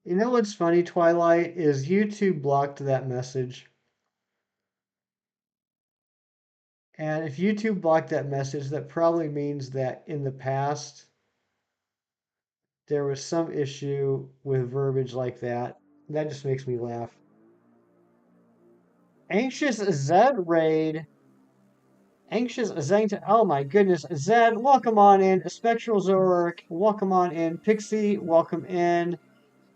You know what's funny, Twilight, is YouTube blocked that message. And if YouTube blocked that message, that probably means that in the past there was some issue with verbiage like that. That just makes me laugh. Anxious Zed raid. Anxious Zed. Oh my goodness. Zed, welcome on in. Spectral Zork, welcome on in. Pixie, welcome in.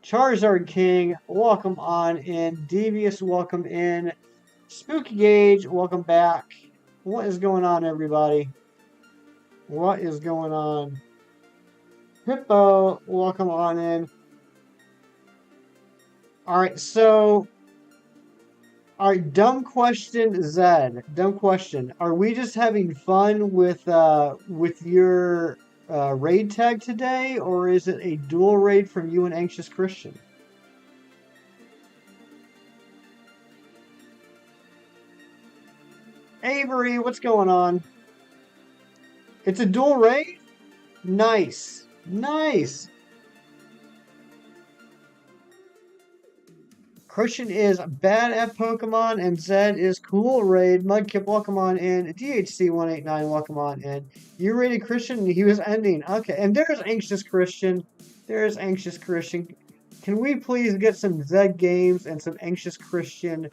Charizard King, welcome on in. Devious, welcome in. Spooky Gauge, welcome back. What is going on, everybody? What is going on? Hippo, welcome on in. All right, so, all right, dumb question, Zed. Dumb question. Are we just having fun with your raid tag today, or is it a dual raid from you and Anxious Christian? Avery, what's going on? It's a dual raid? Nice. Nice. Christian is bad at Pokemon, and Zed is cool. Raid Mudkip, welcome on in. DHC189, welcome on in. You raided Christian, and he was ending. Okay, and there's Anxious Christian. There's Anxious Christian. Can we please get some Zed games and some Anxious Christian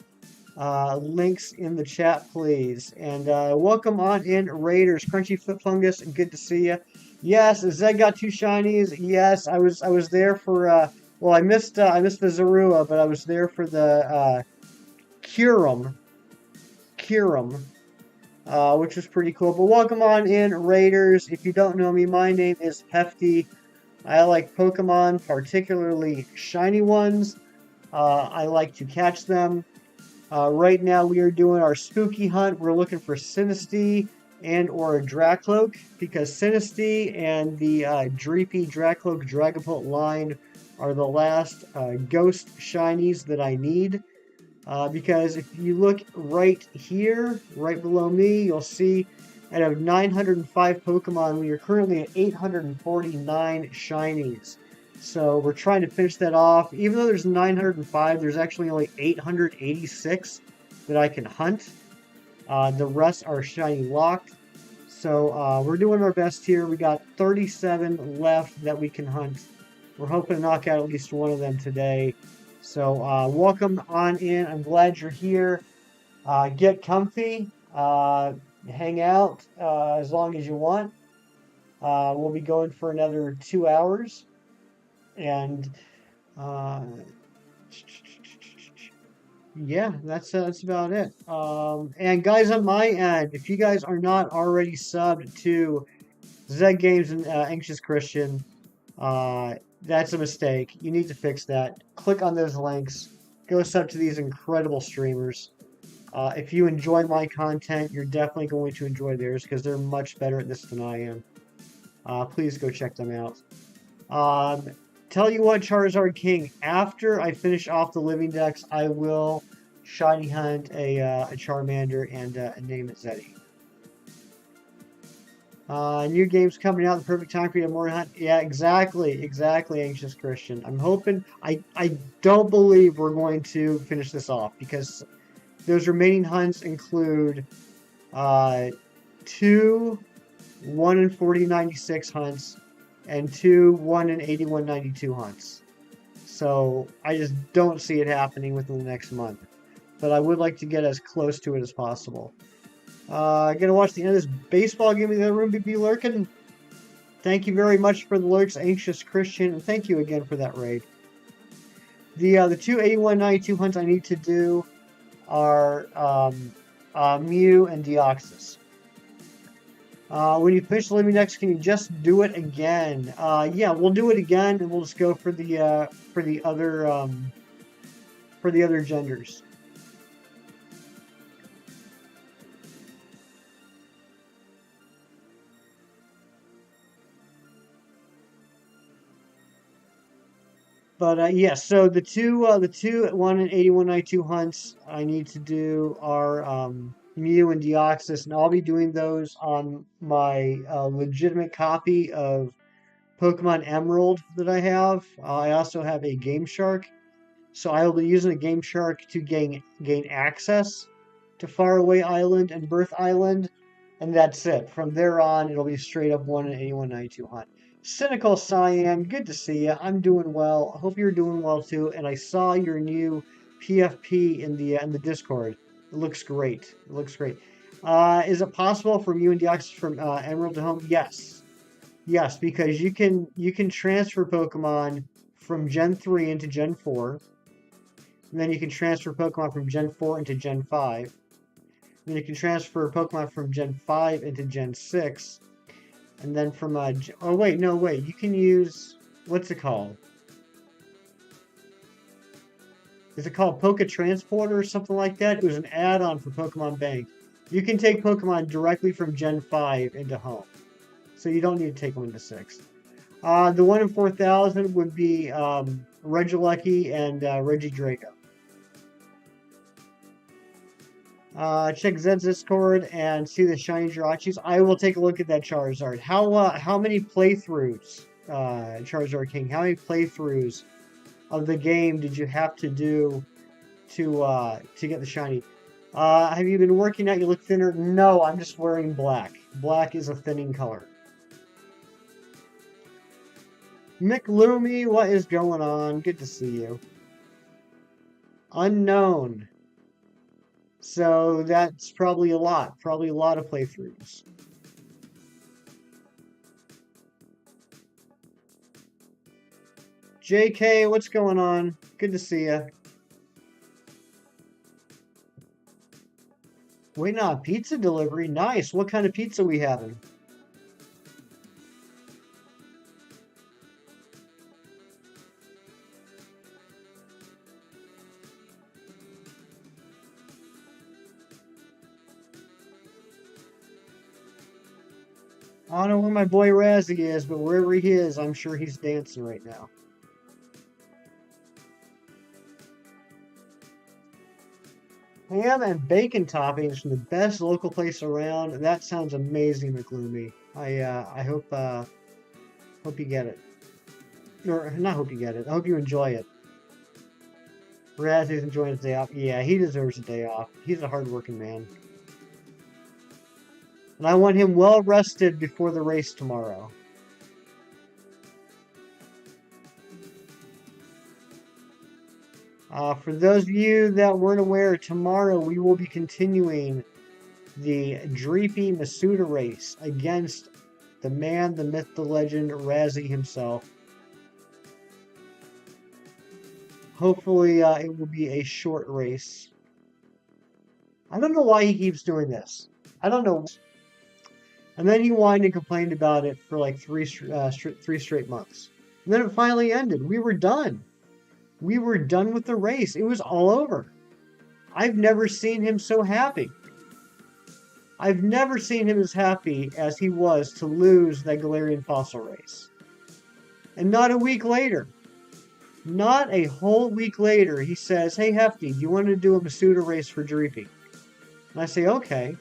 links in the chat, please? And welcome on in, Raiders. Crunchy Foot Fungus, good to see you. Yes, Zed got 2 shinies. Yes, I was there for. Well, I missed the Zorua, but I was there for the Kyurem, which was pretty cool. But welcome on in, Raiders. If you don't know me, my name is Hefty. I like Pokemon, particularly shiny ones. I like to catch them. Right now we are doing our spooky hunt. We're looking for Sinistea and or a Drakloak, because Sinistea and the Dreepy Drakloak Dragapult line are the last ghost shinies that I need. Because if you look right here, right below me, you'll see out of 905 Pokemon, we are currently at 849 shinies. So we're trying to finish that off. Even though there's 905, there's actually only 886 that I can hunt. The rest are shiny locked. So we're doing our best here. We got 37 left that we can hunt. We're hoping to knock out at least one of them today. So welcome on in. I'm glad you're here. Get comfy. Hang out as long as you want. We'll be going for another 2 hours. And yeah, that's about it. And guys, on my end, if you guys are not already subbed to Zed Games and Anxious Christian, that's a mistake. You need to fix that. Click on those links. Go sub to these incredible streamers. If you enjoy my content, you're definitely going to enjoy theirs, because they're much better at this than I am. Please go check them out. Tell you what, Charizard King, after I finish off the living decks, I will shiny hunt a Charmander and name it Zeddy. New games coming out, the perfect time for you to more hunt. Yeah, exactly, Anxious Christian. I'm hoping, I don't believe we're going to finish this off, because those remaining hunts include 2 1 in 4096 hunts and 2 1 in 8192 hunts. So I just don't see it happening within the next month. But I would like to get as close to it as possible. Gonna watch the end of this baseball game in the other room, be lurking. Thank you very much for the lurks, Anxious Christian, and thank you again for that raid. The 2 8192 hunts I need to do are Mew and Deoxys. When you finish the living decks, can you just do it again? Yeah, we'll do it again, and we'll just go for the other genders. But yeah, so the two 1 in 8192 hunts I need to do are Mew and Deoxys, and I'll be doing those on my legitimate copy of Pokemon Emerald that I have. I also have a Game Shark, so I will be using a Game Shark to gain access to Faraway Island and Birth Island, and that's it. From there on, it'll be straight up 1 in 8192 hunt. Cynical Cyan, good to see you. I'm doing well. I hope you're doing well too. And I saw your new PFP in the Discord. It looks great. It looks great. Is it possible for you and Deoxys from Emerald to Home? Yes. Yes, because you can transfer Pokemon from Gen 3 into Gen 4. And then you can transfer Pokemon from Gen 4 into Gen 5. And then you can transfer Pokemon from Gen 5 into Gen 6. And then from oh wait, no wait, you can use, what's it called? Is it called Poke Transporter or something like that? It was an add-on for Pokemon Bank. You can take Pokemon directly from Gen 5 into home. So you don't need to take them into 6. The one in 4,000 would be Regilucky and Regidrago. Check Zed's Discord and see the shiny Jirachis. I will take a look at that Charizard. How many playthroughs, Charizard King? How many playthroughs of the game did you have to do to get the shiny? Have you been working out? You look thinner. No, I'm just wearing black. Black is a thinning color. McLoomy, what is going on? Good to see you. Unknown. So that's probably a lot. Probably a lot of playthroughs. JK, what's going on? Good to see you. Waiting on pizza delivery. Nice. What kind of pizza we having? I don't know where my boy Razzie is, but wherever he is, I'm sure he's dancing right now. Ham and bacon toppings from the best local place around. That sounds amazing, McLoomy. I hope you get it. Or not hope you get it. I hope you enjoy it. Razzie's enjoying his day off. Yeah, he deserves a day off. He's a hardworking man. And I want him well rested before the race tomorrow. For those of you that weren't aware, tomorrow we will be continuing the Dreepy Masuda race against the man, the myth, the legend, Razzie himself. Hopefully it will be a short race. I don't know why he keeps doing this. I don't know. And then he whined and complained about it for like three straight months. And then it finally ended. We were done. We were done with the race. It was all over. I've never seen him so happy. I've never seen him as happy as he was to lose that Galarian Fossil race. And not a week later, not a whole week later, he says, "Hey, Hefty, do you want to do a Masuda race for Dreepy?" And I say, okay.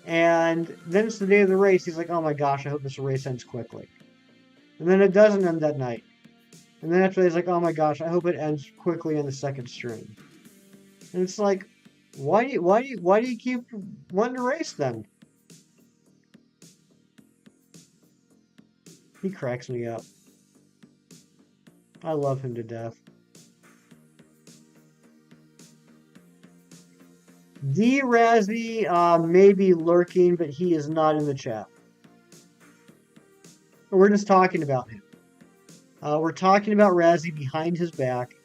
And then it's the day of the race. He's like, "Oh my gosh, I hope this race ends quickly." And then it doesn't end that night. And then after that, he's like, "Oh my gosh, I hope it ends quickly on the second string." And it's like, why do you keep wanting to race then? He cracks me up. I love him to death. D Razzie may be lurking, but he is not in the chat. We're just talking about him. We're talking about Razzie behind his back,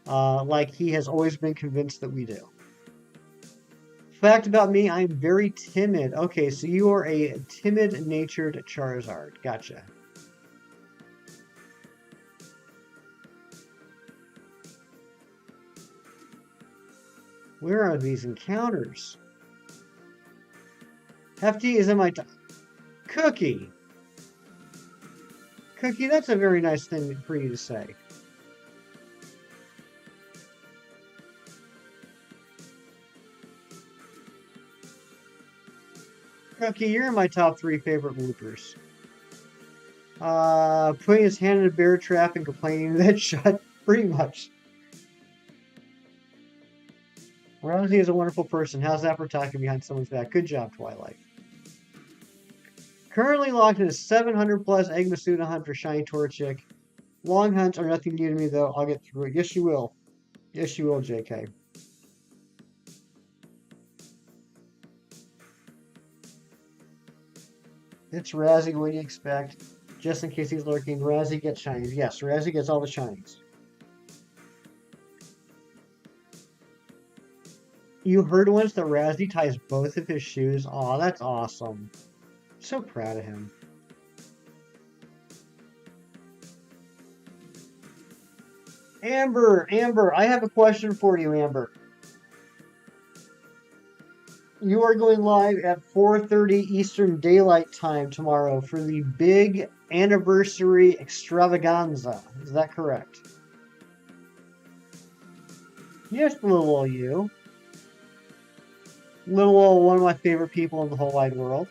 like he has always been convinced that we do. Fact about me, I'm very timid. Okay, so you are a timid-natured Charizard. Gotcha. Where are these encounters? Hefty is in my Cookie. Cookie, that's a very nice thing for you to say. Cookie, you're in my top 3 favorite bloopers. Putting his hand in a bear trap and complaining that shut, pretty much. Rosie is a wonderful person. How's that for talking behind someone's back? Good job, Twilight. Currently locked in a 700 plus Egg Masuda hunt for Shiny Torchic. Long hunts are nothing new to me, though. I'll get through it. Yes, you will. Yes, you will, JK. It's Razzie. What do you expect? Just in case he's lurking, Razzie gets shinies. Yes, Razzie gets all the shinies. You heard once that Razzie ties both of his shoes? Aw, that's awesome. So proud of him. Amber, I have a question for you, Amber. You are going live at 4:30 Eastern Daylight Time tomorrow for the big anniversary extravaganza. Is that correct? Yes, little old you. Little old one of my favorite people in the whole wide world.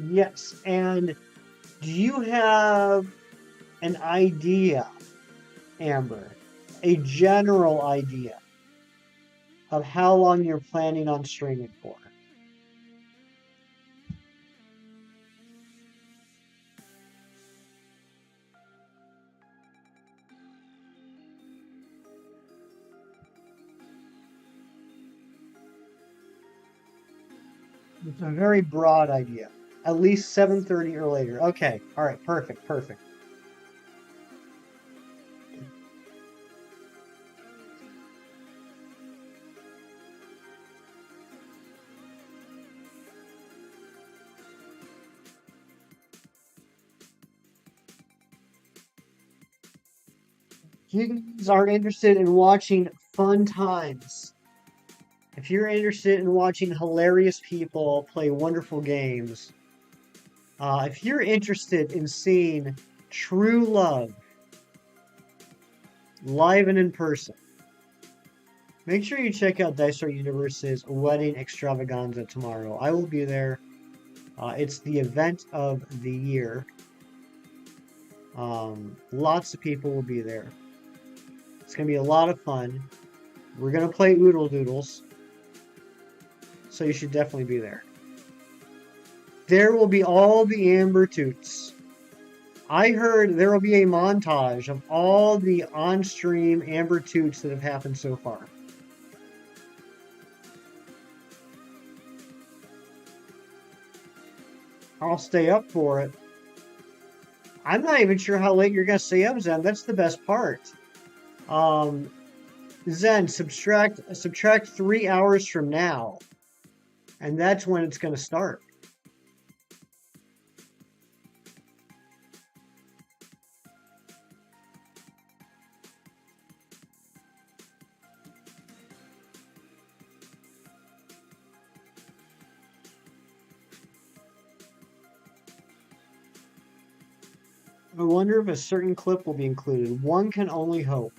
Yes, and do you have an idea, Amber? A general idea of how long you're planning on streaming for? It's a very broad idea. At least 7:30 or later. Okay. All right. Perfect. Perfect. If you guys are interested in watching fun times, if you're interested in watching hilarious people play wonderful games, if you're interested in seeing true love live and in person, make sure you check out Dice Art Universe's Wedding Extravaganza tomorrow. I will be there. It's the event of the year. Lots of people will be there. It's going to be a lot of fun. We're going to play Oodle Doodles. So you should definitely be there. There will be all the Amber Toots. I heard there will be a montage of all the on-stream Amber Toots that have happened so far. I'll stay up for it. I'm not even sure how late you're going to stay up, Zen. That's the best part. Zen, subtract 3 hours from now, and that's when it's going to start. I wonder if a certain clip will be included. One can only hope.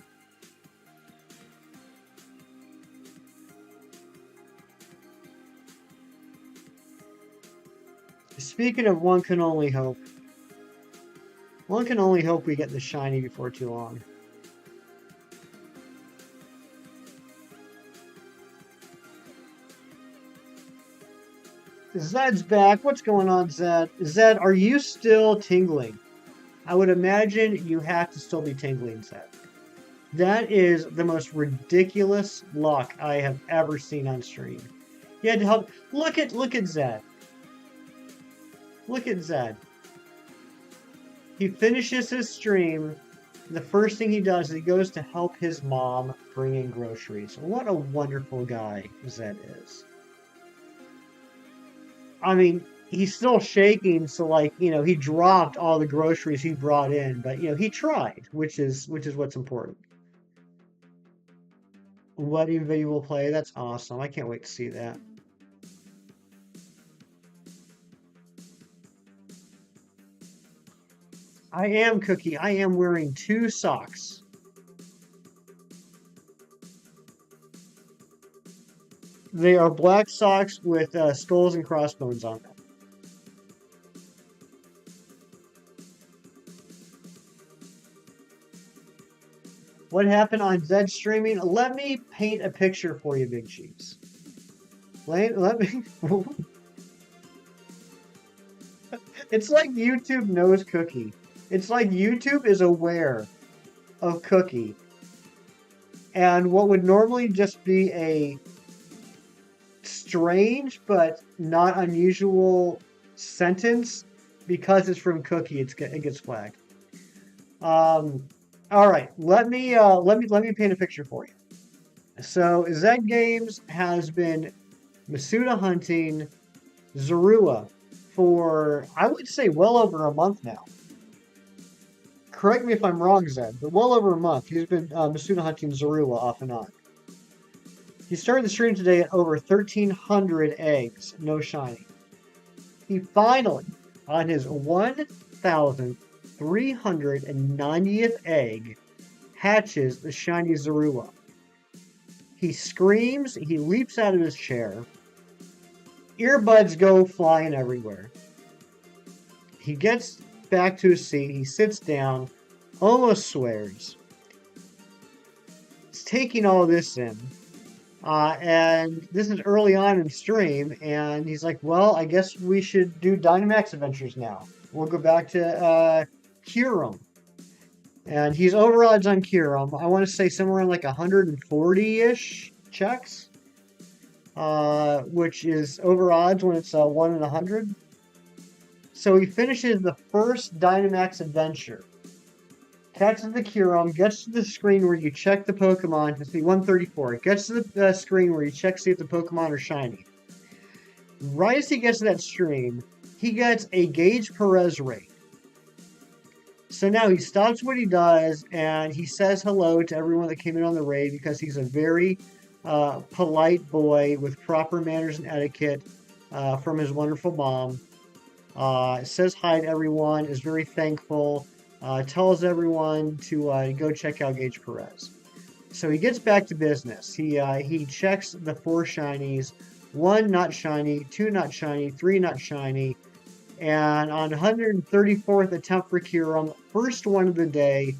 Speaking of one can only hope, one can only hope we get the shiny before too long. Zed's back. What's going on, Zed? Zed, are you still tingling? I would imagine you have to still be tingling, Zed. That is the most ridiculous luck I have ever seen on stream. You had to help. Look at Zed. Look at Zed. He finishes his stream. The first thing he does is he goes to help his mom bring in groceries. What a wonderful guy Zed is. I mean, he's still shaking, so like, he dropped all the groceries he brought in, but he tried, which is what's important. Wedding video will play. That's awesome. I can't wait to see that. I am Cookie. I am wearing 2 socks. They are black socks with skulls and crossbones on them. What happened on Zed streaming? Let me paint a picture for you, Big Cheese. Let me... It's like YouTube knows Cookie. It's like YouTube is aware of Cookie. And what would normally just be a strange but not unusual sentence, because it's from Cookie, it gets flagged. All right, let me paint a picture for you. So Zed Games has been Masuda hunting Zorua for, I would say, well over a month now. Correct me if I'm wrong, Zed, but well over a month. He's been Masuda hunting Zorua off and on. He started the stream today at over 1,300 eggs, no shiny. He finally, on his 1,390th egg, hatches the shiny Zorua. He screams, he leaps out of his chair, earbuds go flying everywhere. He gets back to his seat, he sits down, almost swears. He's taking all this in. And this is early on in stream, and he's like, well, I guess we should do Dynamax Adventures now. We'll go back to Kyurem. And he's over odds on Kyurem. I want to say somewhere around like 140-ish checks, which is over odds when it's 1 in 100. So he finishes the first Dynamax Adventure. Catches the Kyurem, gets to the screen where you check the Pokemon. It's the 134. It gets to the screen where you check to see if the Pokemon are shiny. Right as he gets to that screen, he gets a Gage Perez raid. So now he stops what he does and he says hello to everyone that came in on the raid because he's a very polite boy with proper manners and etiquette from his wonderful mom. Says hi to everyone, is very thankful. Tells everyone to go check out Gage Perez. So he gets back to business. He checks the 4 shinies, 1 not shiny, 2 not shiny, 3 not shiny, and on 134th attempt for Kyurem, first one of the day,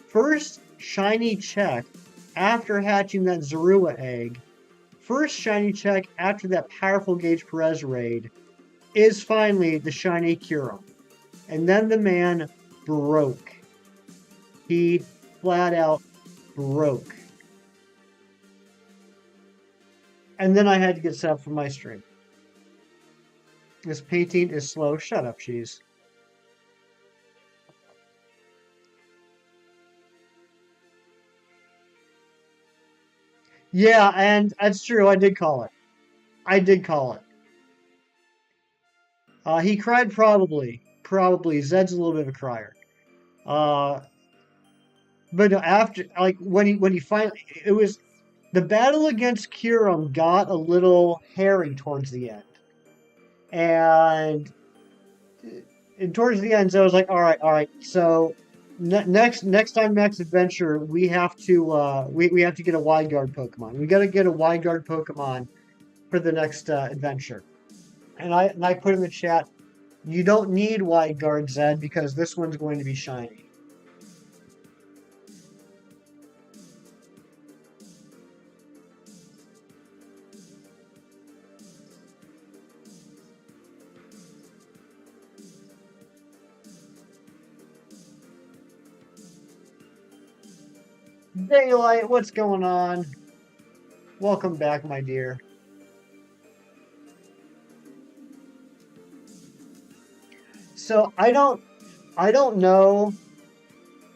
first shiny check after hatching that Zorua egg, first shiny check after that powerful Gage Perez raid, is finally the shiny Kyurem. And then the man broke. He flat out broke. And then I had to get set up for my stream. This painting is slow. Shut up, cheese. Yeah, and that's true. I did call it. I did call it. He cried probably. Probably. Zed's a little bit of a crier. Uh, but no, after, like, when he finally, it was, the battle against Kyurem got a little hairy towards the end. And towards the end, so I was like, all right. So next time Max Adventure, we have to we have to get a wide guard Pokemon. We got to get a wide guard Pokemon for the next adventure. And I put in the chat, you don't need wide guard, Zed, because this one's going to be shiny. Daylight, what's going on? Welcome back, my dear. So I don't know.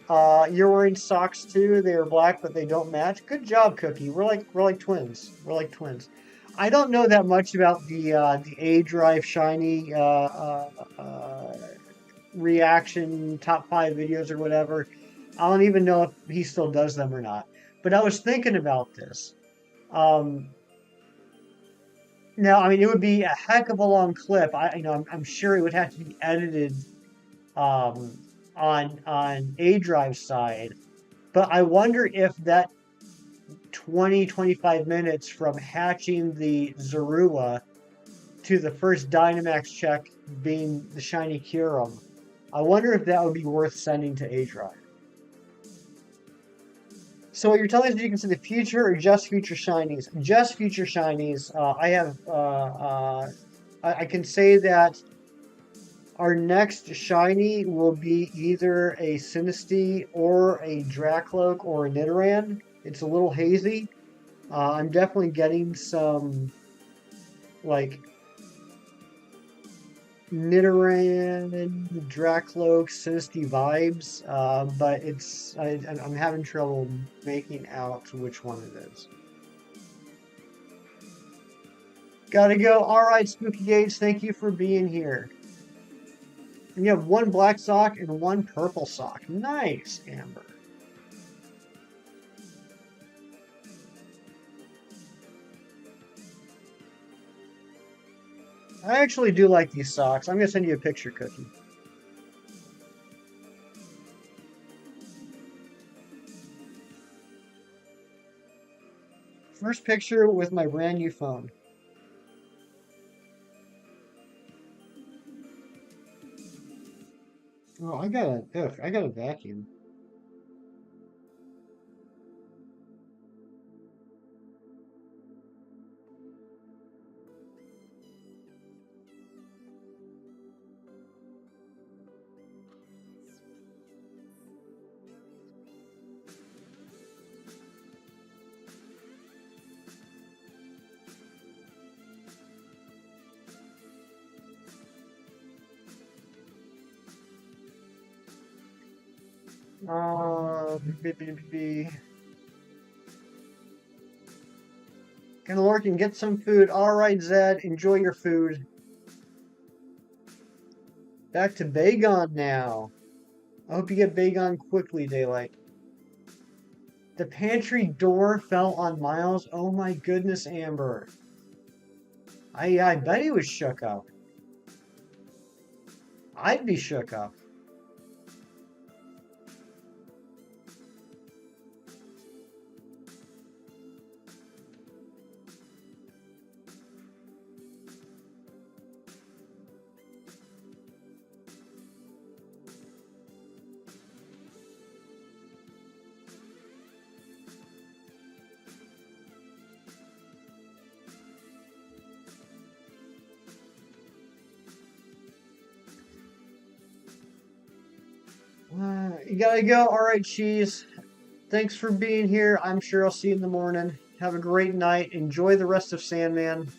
You're wearing socks too. They are black, but they don't match. Good job, Cookie. We're like twins. We're like twins. I don't know that much about the A Drive Shiny reaction top 5 videos or whatever. I don't even know if he still does them or not. But I was thinking about this. Now, I mean, it would be a heck of a long clip. I'm sure it would have to be edited on A Drive's side. But I wonder if that 20-25 minutes from hatching the Zorua to the first Dynamax check being the shiny Kyurem, I wonder if that would be worth sending to A Drive. So what you're telling us is you can see the future or just future shinies? Just future shinies. I can say that our next shiny will be either a Sinistea or a Drakloak or a Nidoran. It's a little hazy. I'm definitely getting some, like, Nidoran, Drakloak, Sinistea vibes, but I'm having trouble making out which one it is. Gotta go. All right, Spooky Gates, thank you for being here. And you have one black sock and one purple sock. Nice, Amber. I actually do like these socks. I'm gonna send you a picture, Cookie. First picture with my brand new phone. Oh, I got a vacuum. Uh, Gonna work and get some food. All right, Zed, enjoy your food. Back to Bagon now. I hope you get Bagon quickly, Daylight. The pantry door fell on Miles. Oh my goodness, Amber. I bet he was shook up. I'd be shook up. You gotta go. All right, Cheese. Thanks for being here. I'm sure I'll see you in the morning. Have a great night. Enjoy the rest of Sandman.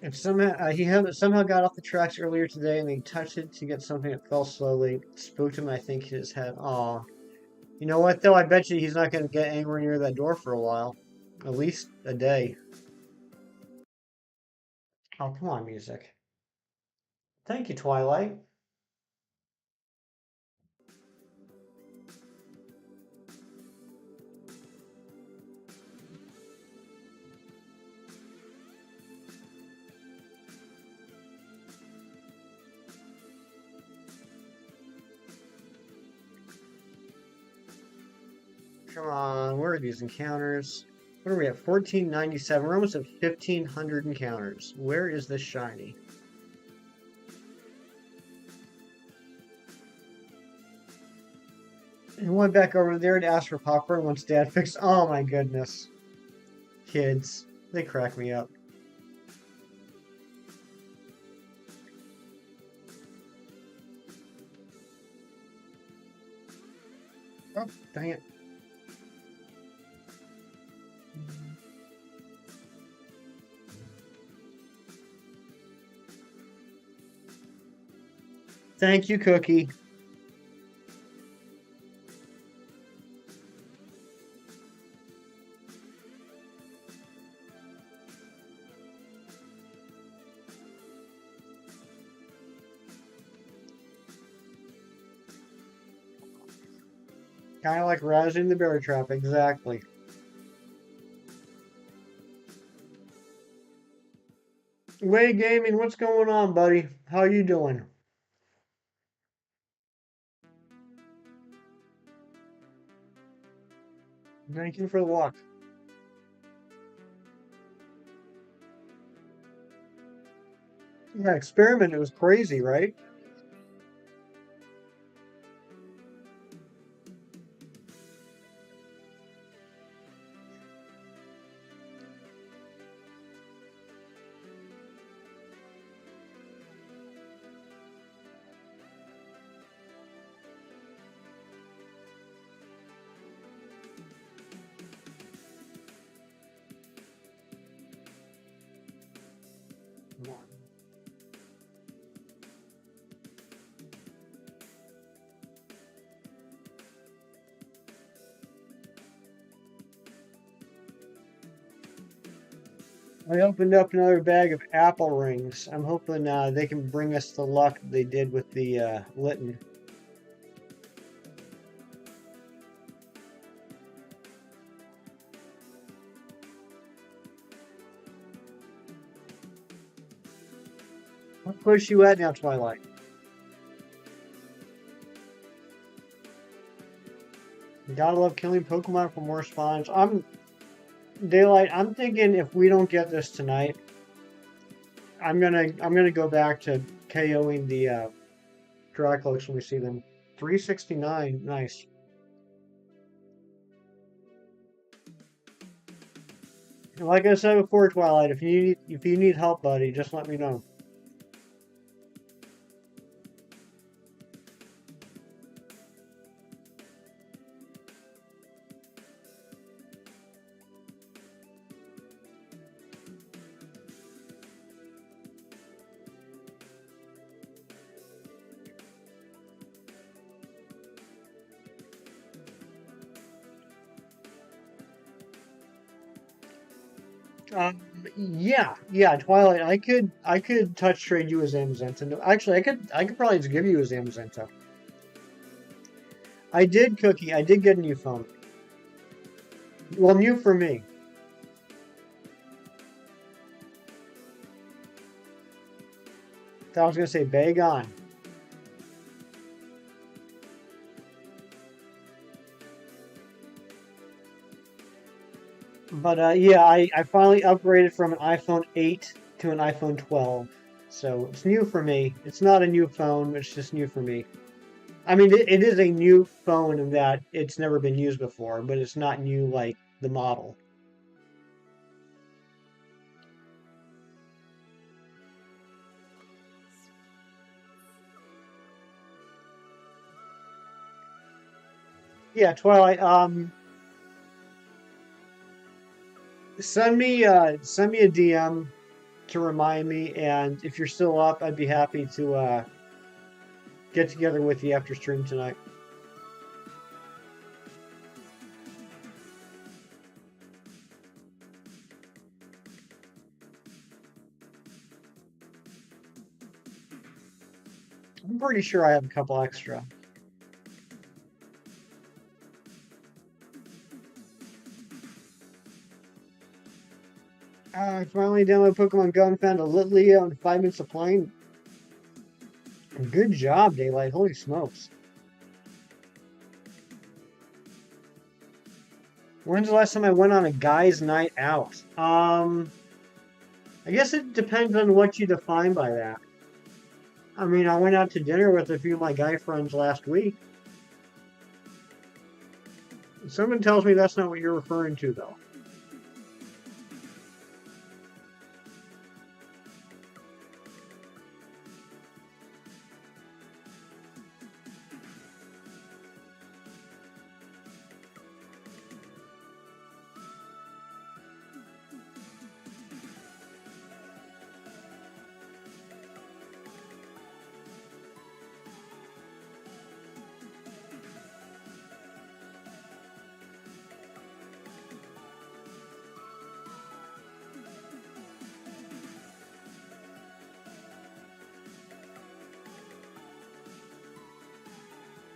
If somehow somehow got off the tracks earlier today and he touched it to get something that fell slowly, it spooked him. I think his head. Aw. You know what though? I bet you he's not going to get anywhere near that door for a while, at least a day. Oh, come on, music. Thank you, Twilight. Come on, where are these encounters? What are we at? 1497. We're almost at 1500 encounters. Where is this shiny? And went back over there to ask for popcorn once Dad fixed. Oh my goodness. Kids. They crack me up. Oh, dang it. Thank you, Cookie. Kind of like rousing the bear trap, exactly. Way Gaming, what's going on, buddy? How you doing? Thank you for the walk. Yeah, experiment. It was crazy, right? I opened up another bag of apple rings. I'm hoping they can bring us the luck they did with the Litten. What push you at now, Twilight? Gotta love killing Pokemon for more spawns. I'm Daylight. I'm thinking if we don't get this tonight, I'm gonna go back to KOing the Drakloaks when we see them. 369, nice. Like I said before, Twilight, if you need help, buddy, just let me know. Um, yeah, Twilight. I could touch trade you as Zamazenta. Actually, I could probably just give you a Zamazenta. I did, Cookie. I did get a new phone. Well, new for me. I was gonna say bag on. But yeah, I finally upgraded from an iPhone 8 to an iPhone 12. So it's new for me. It's not a new phone, it's just new for me. I mean, it is a new phone in that it's never been used before, but it's not new like the model. Yeah, Twilight. Send me a DM to remind me, and if you're still up, I'd be happy to get together with you after stream tonight. I'm pretty sure I have a couple extra. I finally downloaded Pokemon Go and found a Litleo in 5 minutes of playing. Good job, Daylight. Holy smokes. When's the last time I went on a guy's night out? I guess it depends on what you define by that. I mean, I went out to dinner with a few of my guy friends last week. Someone tells me that's not what you're referring to, though.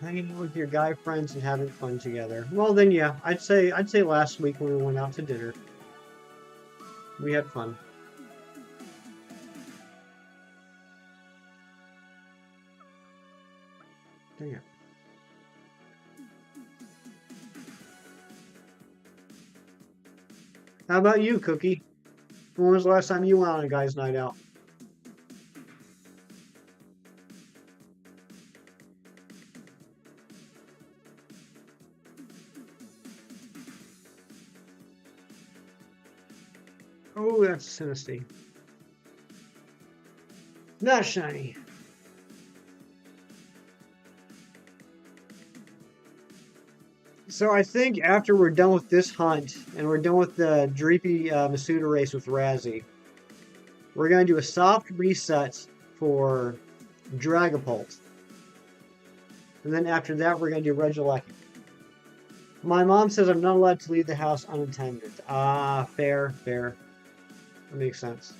Hanging out with your guy friends and having fun together. Well, then, yeah, I'd say last week when we went out to dinner, we had fun. So, yeah. How about you, Cookie? When was the last time you went on a guy's night out? Oh, that's Sinistea. Not shiny. So I think after we're done with this hunt and we're done with the Dreepy Masuda race with Razzie, we're going to do a soft reset for Dragapult. And then after that, we're going to do Regieleki. My mom says I'm not allowed to leave the house unattended. Ah, fair, fair. That makes sense.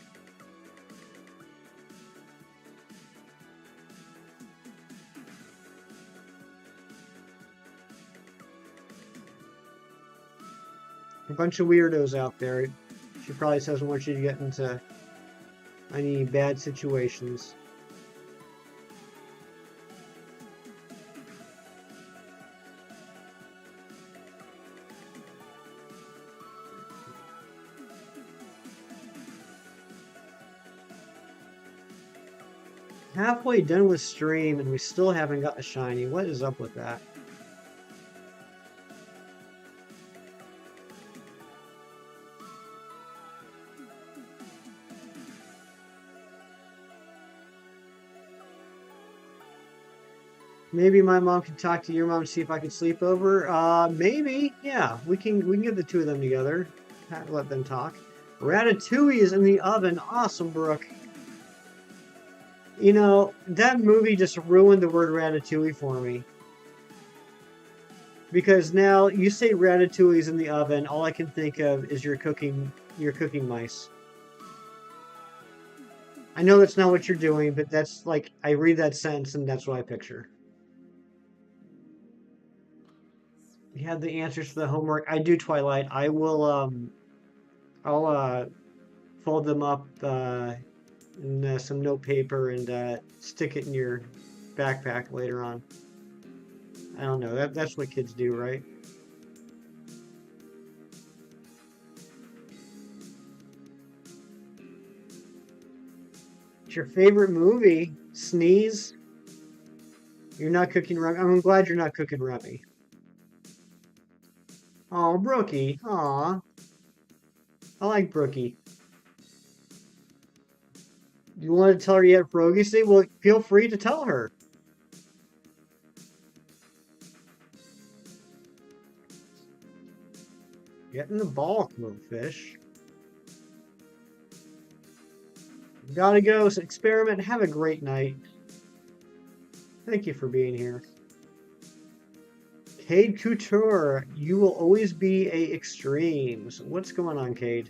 A bunch of weirdos out there. She probably doesn't want you to get into any bad situations. Halfway done with stream and we still haven't got a shiny. What is up with that? Maybe my mom can talk to your mom and see if I can sleep over. Maybe. Yeah, we can get the two of them together. Let them talk. Ratatouille is in the oven. Awesome, Brooke. You know, that movie just ruined the word ratatouille for me. Because now you say ratatouille's in the oven, all I can think of is your cooking mice. I know that's not what you're doing, but that's like I read that sentence and that's what I picture. You have the answers to the homework. I do, Twilight. I'll fold them up in some note paper and stick it in your backpack later on. I don't know. That's what kids do, right? It's your favorite movie? Sneeze? You're not cooking Remy. I'm glad you're not cooking Remy. Oh, Brookie. Aw. I like Brookie. You want to tell her you had Frogacy? Well, feel free to tell her. Get in the ball, Fish. Gotta go. So experiment. Have a great night. Thank you for being here. Cade Couture, you will always be a extremes. What's going on, Cade?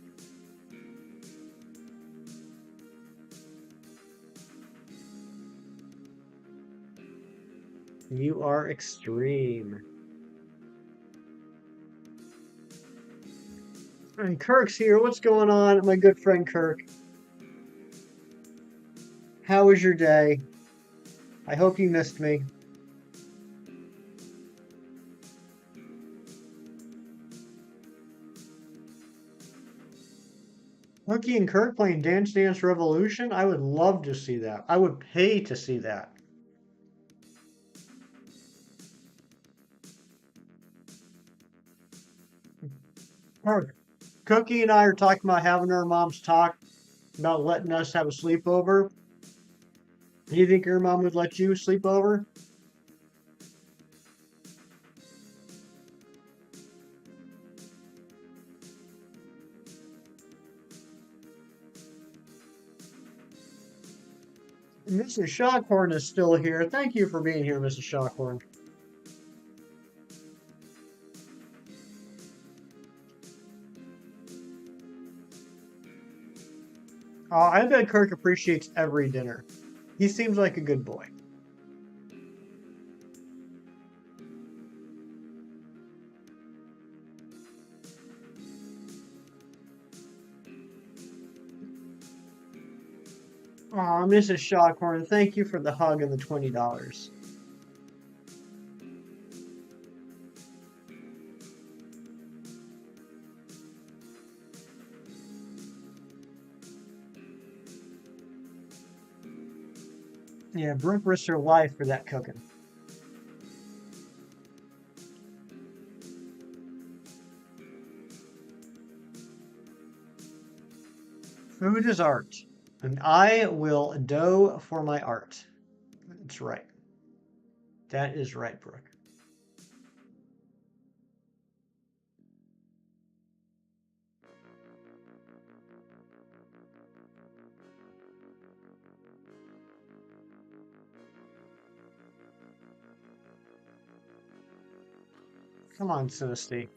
You are extreme. And Kirk's here. What's going on, my good friend Kirk? How was your day? I hope you missed me. Lucky and Kirk playing Dance Dance Revolution? I would love to see that. I would pay to see that. Kirk, Cookie and I are talking about having our moms talk about letting us have a sleepover. Do you think your mom would let you sleep over? Mrs. Shockhorn is still here. Thank you for being here, Mrs. Shockhorn. I bet Kirk appreciates every dinner. He seems like a good boy. Aw, Mrs. Shockhorn, thank you for the hug and the $20. Yeah, Brooke risked her life for that cooking. Food is art, and I will dough for my art. That's right. That is right, Brooke. Come on, Sinistea.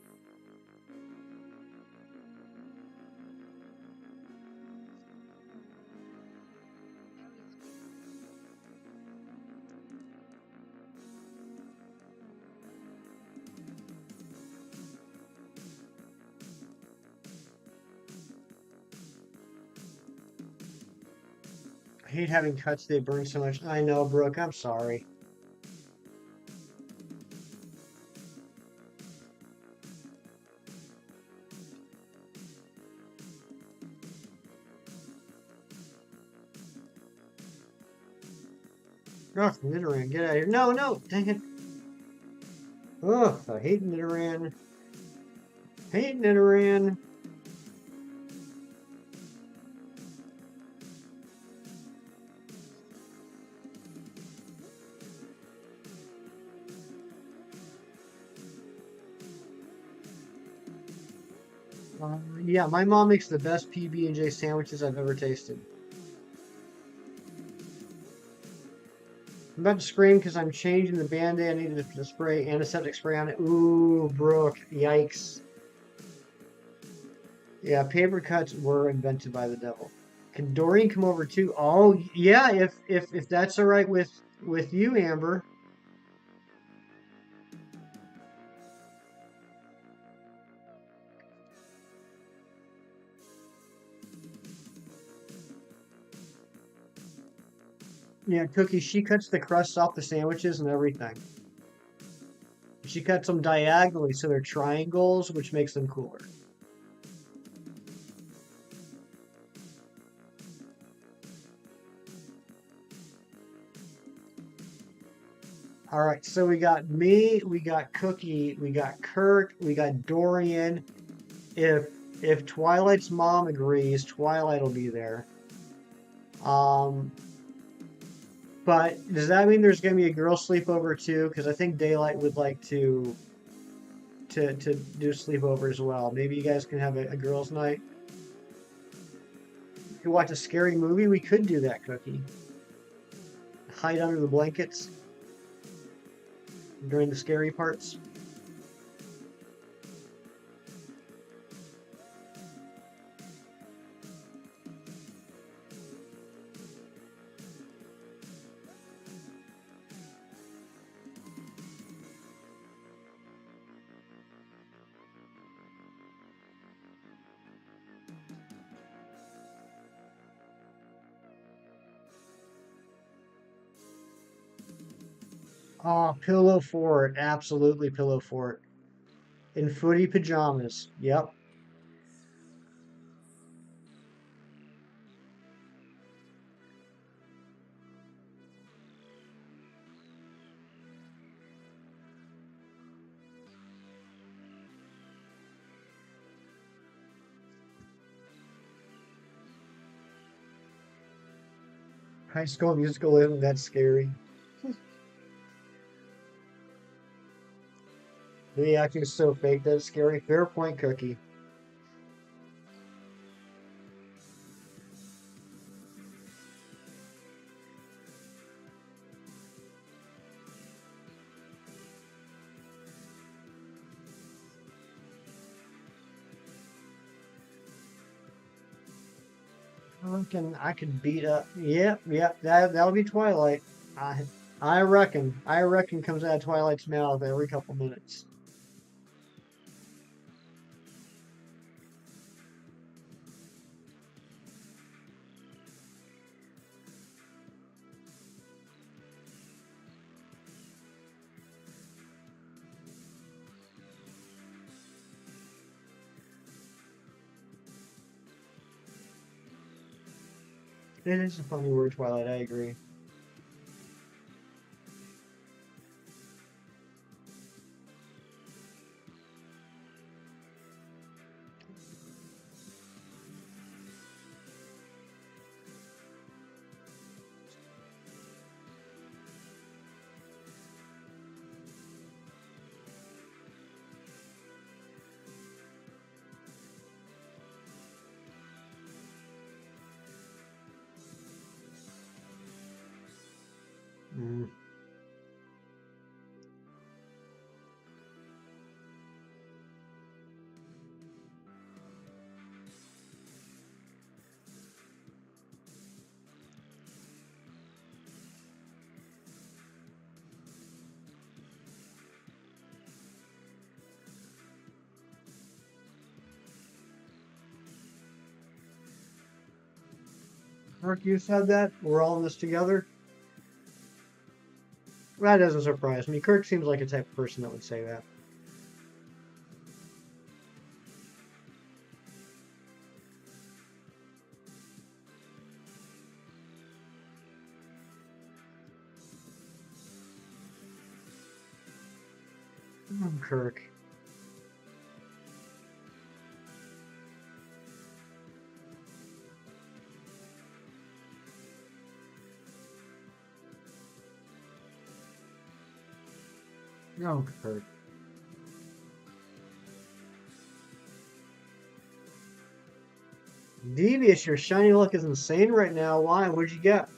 I hate having cuts, they burn so much. I know, Brooke, I'm sorry. Ugh, Nidoran, get out of here. No, no, dang it. Ugh, I hate Nidoran. Hate Nidoran. Yeah, my mom makes the best PB&J sandwiches I've ever tasted. I'm about to scream because I'm changing the Band-Aid. I needed to spray antiseptic spray on it. Ooh, Brooke, yikes. Yeah, paper cuts were invented by the devil. Can Doreen come over too? Oh, yeah, if that's all right with you, Amber. Yeah, Cookie, she cuts the crusts off the sandwiches and everything. She cuts them diagonally so they're triangles, which makes them cooler. All right, so we got me, we got Cookie, we got Kurt, we got Dorian. If if Twilight's mom agrees, Twilight will be there. Um, but does that mean there's gonna be a girl sleepover too? Because I think Daylight would like to do sleepover as well. Maybe you guys can have a girls' night. You could watch a scary movie. We could do that, Cookie. Hide under the blankets during the scary parts. Oh, pillow fort. Absolutely pillow fort. In footy pajamas. Yep. High School Musical isn't that scary. The acting is so fake that it's scary. Fair point, Cookie. I could beat up. Yep, yep. That'll be Twilight. I I reckon comes out of Twilight's mouth every couple minutes. It is a funny word, Twilight. I agree. Mark, you said that? We're all in this together? That doesn't surprise me. Kirk seems like a type of person that would say that. Kirk. No, Kirk. Devious, your shiny luck is insane right now. Why? What'd you get?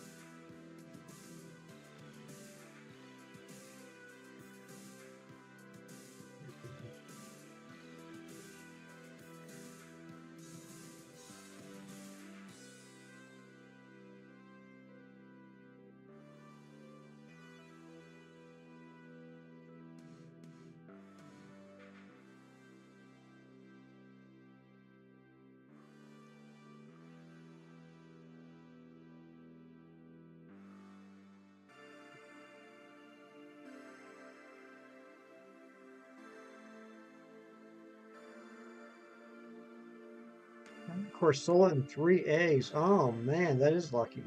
Corsola and 3 A's. Oh man, that is lucky.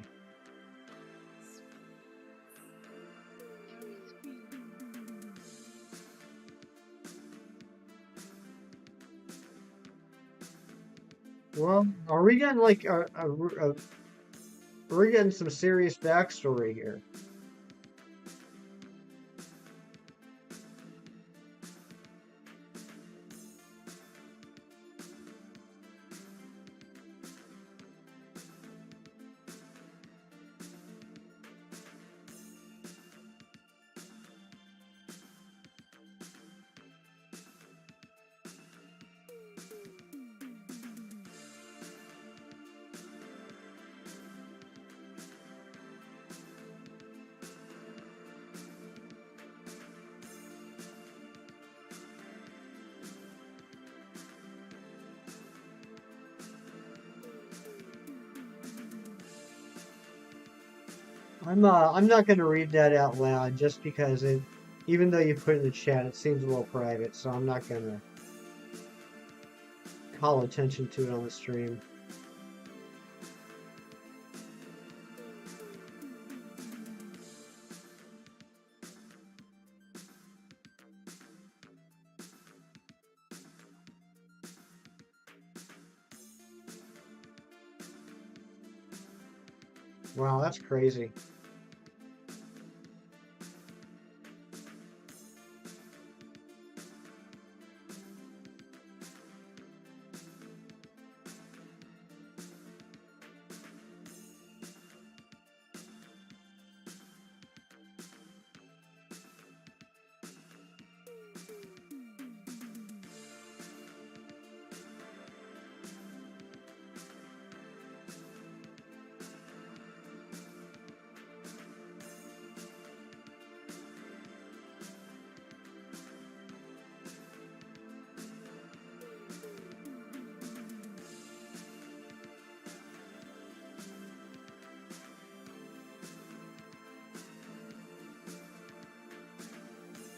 Well, are we getting like we're getting some serious backstory here? I'm not going to read that out loud just because it, even though you put it in the chat, it seems a little private, so I'm not going to call attention to it on the stream. Wow, that's crazy.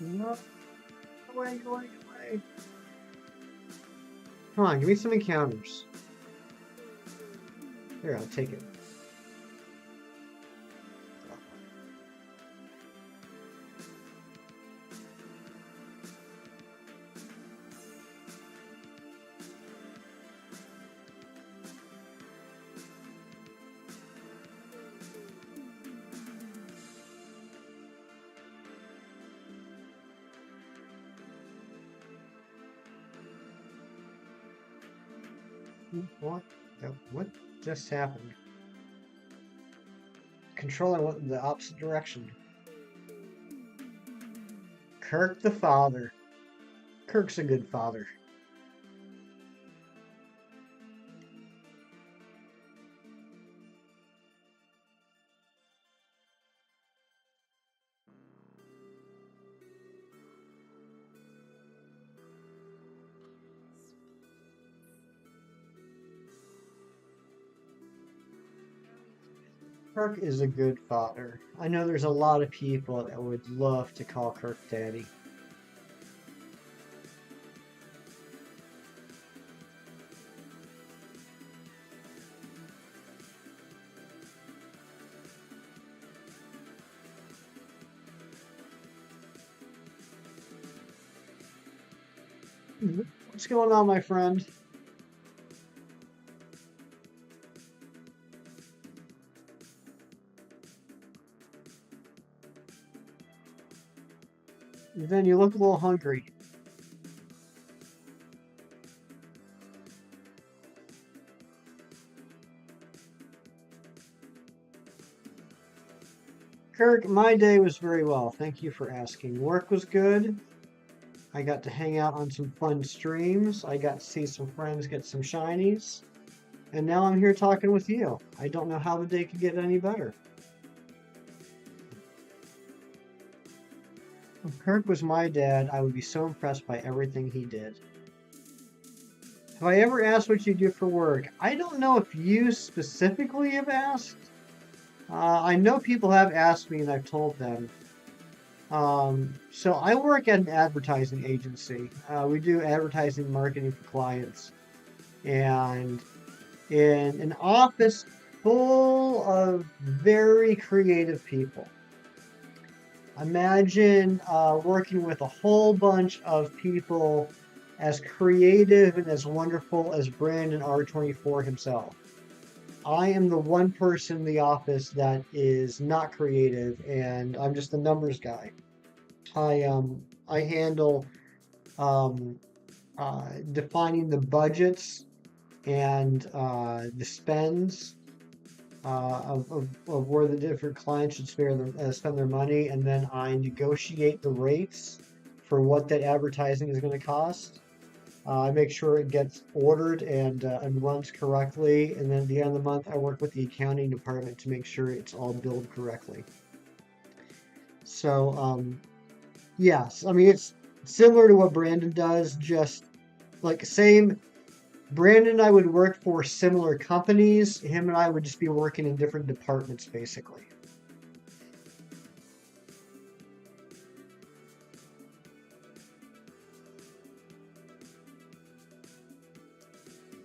No, go away, go away, go away. Come on, give me some encounters. Here, I'll take it. What? What just happened? Controlling what the opposite direction. Kirk the father. Kirk's a good father. Kirk is a good father. I know there's a lot of people that would love to call Kirk daddy. What's going on, my friend? Then you look a little hungry. Kirk, my day was very well. Thank you for asking. Work was good. I got to hang out on some fun streams. I got to see some friends get some shinies. And now I'm here talking with you. I don't know how the day could get any better. If Kirk was my dad, I would be so impressed by everything he did. Have I ever asked what you do for work? I don't know if you specifically have asked. I know people have asked me and I've told them. So I work at an advertising agency. We do advertising marketing for clients. And in an office full of very creative people. Imagine working with a whole bunch of people as creative and as wonderful as Brandon R24 himself. I am the one person in the office that is not creative, and I'm just the numbers guy. I handle um, defining the budgets and the spends of where the different clients should spend their money, and then I negotiate the rates for what that advertising is going to cost. I make sure it gets ordered and runs correctly, and then at the end of the month, I work with the accounting department to make sure it's all billed correctly. So, yes, I mean it's similar to what Brandon does, just like same. Brandon and I would work for similar companies. Him and I would just be working in different departments, basically.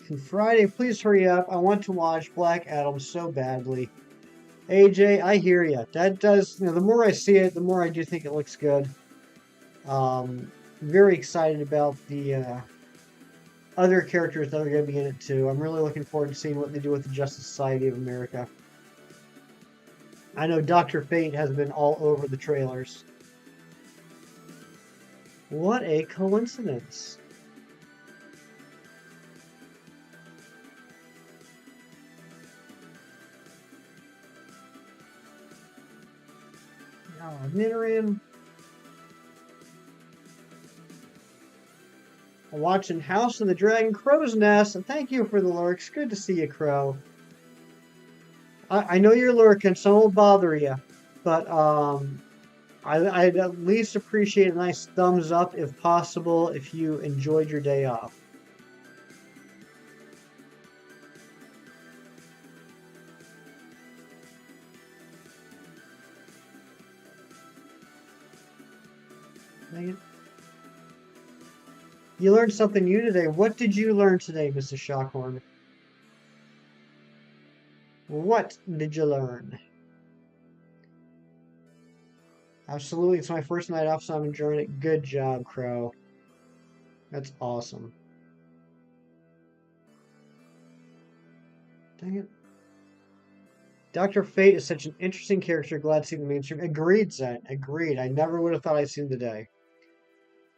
And Friday, please hurry up. I want to watch Black Adam so badly. AJ, I hear you. That does, the more I see it, the more I do think it looks good. Very excited about the other characters that are going to be in it too. I'm really looking forward to seeing what they do with the Justice Society of America. I know Dr. Fate has been all over the trailers. What a coincidence. Minoran. Watching House of the Dragon Crow's Nest, and thank you for the lurks. Good to see you, Crow. I know you're lurking, so I won't bother you, but I'd at least appreciate a nice thumbs up if possible if you enjoyed your day off. You learned something new today. What did you learn today, Mr. Shockhorn? What did you learn? Absolutely, it's my first night off, so I'm enjoying it. Good job, Crow. That's awesome. Dang it. Dr. Fate is such an interesting character. Glad to see the mainstream. Agreed, Zen. Agreed. I never would have thought I'd seen today.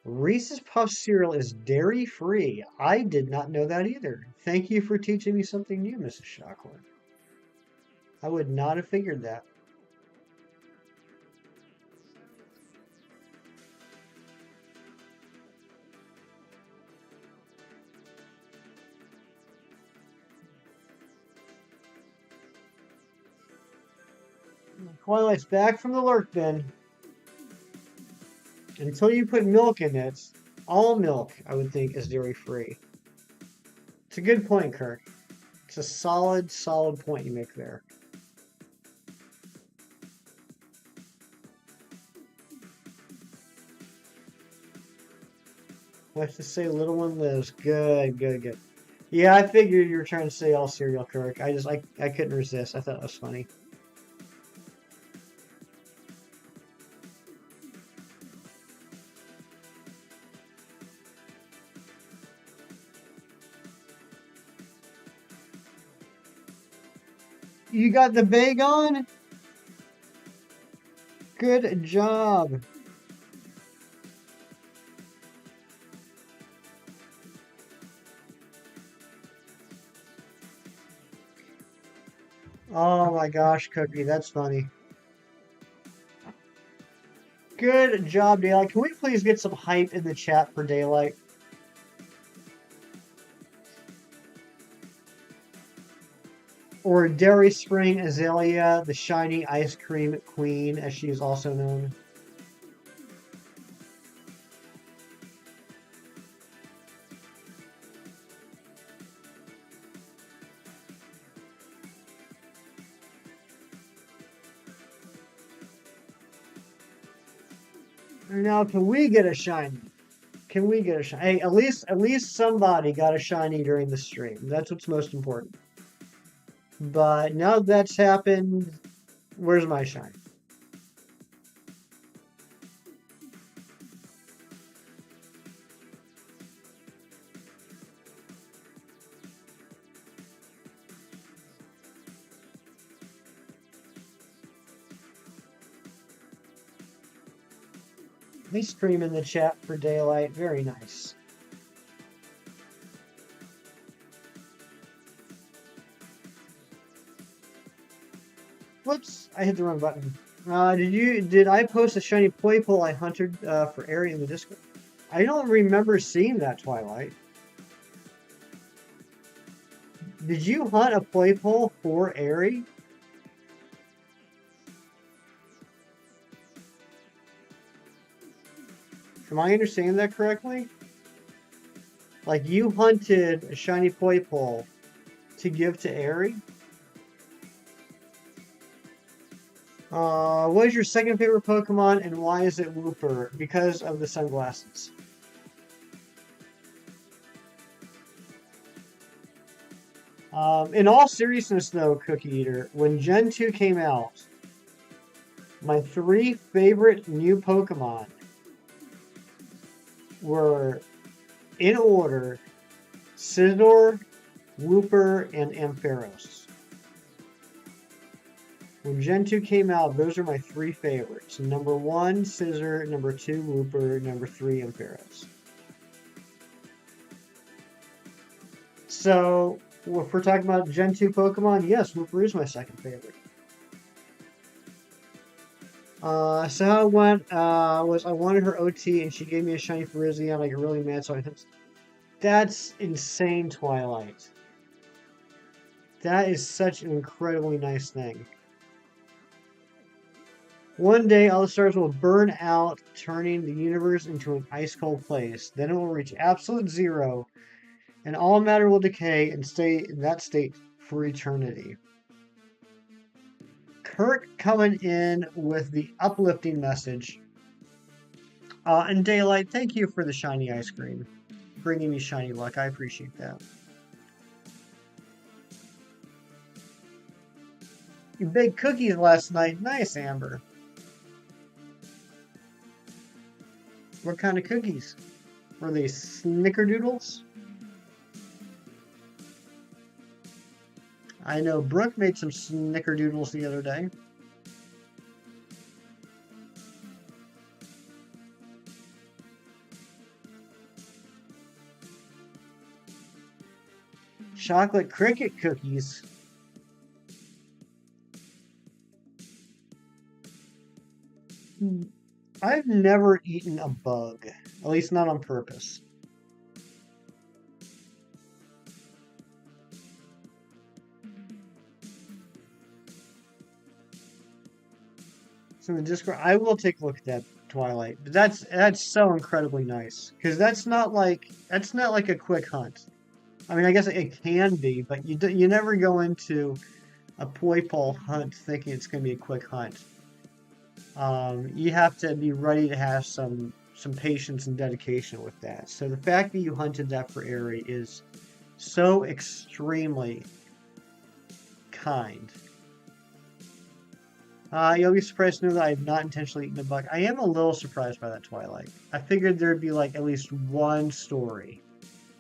Reese's Puff cereal is dairy-free. I did not know that either. Thank you for teaching me something new, Mrs. Shockley. I would not have figured that. Twilight's back from the lurk bin. Until you put milk in it, all milk, I would think, is dairy-free. It's a good point, Kirk. It's a solid point you make there. Let's just say little one lives. Good, good, good. Yeah, I figured you were trying to say all cereal, Kirk. I couldn't resist. I thought it was funny. You got the bag on? Good job. Oh my gosh, Cookie, that's funny. Good job, Daylight. Can we please get some hype in the chat for Daylight? Or Dairy Spring Azalea, the shiny ice cream queen, as she is also known. Now, can we get a shiny? Can we get a shiny? Hey, at least somebody got a shiny during the stream. That's what's most important. But now that's happened, where's my shiny? They stream in the chat for Daylight. Very nice. Whoops, I hit the wrong button. Did I post a shiny Playpool I hunted for Airy in the Discord? I don't remember seeing that, Twilight. Did you hunt a Playpool for Airy? Am I understanding that correctly? Like, you hunted a shiny Playpool to give to Airy? What is your second favorite Pokemon and why is it Wooper? Because of the sunglasses. In all seriousness though, Cookie Eater, when Gen 2 came out, my 3 favorite new Pokemon were, in order, Scizor, Wooper, and Ampharos. When Gen 2 came out, those are my 3 favorites. Number 1, Scizor. Number 2, Wooper. Number 3, Ampharos. So, if we're talking about Gen 2 Pokemon, yes, Wooper is my second favorite. So how it went was I wanted her OT and she gave me a shiny Frizzy and I got really mad, so I hit. That's insane, Twilight. That is such an incredibly nice thing. One day, all the stars will burn out, turning the universe into an ice-cold place. Then it will reach absolute zero, and all matter will decay and stay in that state for eternity. Kirk coming in with the uplifting message. And Daylight, thank you for the shiny ice cream. Bringing me shiny luck. I appreciate that. You baked cookies last night. Nice, Amber. What kind of cookies? Were they snickerdoodles? I know Brooke made some snickerdoodles the other day. Chocolate cricket cookies. I've never eaten a bug, at least not on purpose. So in the Discord, I will take a look at that, Twilight. But that's so incredibly nice because that's not like a quick hunt. I mean, I guess it can be, but you never go into a Playpool hunt thinking it's going to be a quick hunt. You have to be ready to have some some patience and dedication with that. So the fact that you hunted that for Airy is so extremely kind. You'll be surprised to know that I have not intentionally eaten a bug. I am a little surprised by that, Twilight. I figured there'd be like at least one story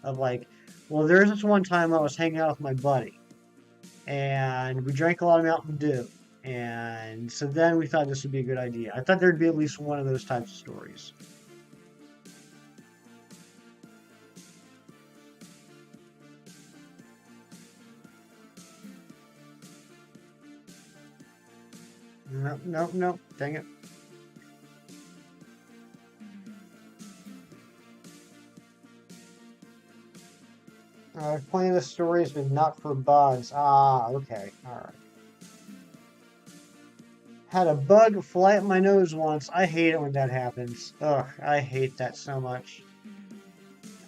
of like, well, there's this one time I was hanging out with my buddy, and we drank a lot of Mountain Dew, and so then we thought this would be a good idea. I thought there'd be at least one of those types of stories. No, no, no, dang it. Plenty of the stories, but not for bugs. Ah, okay, alright. Had a bug fly up my nose once. I hate it when that happens. Ugh, I hate that so much.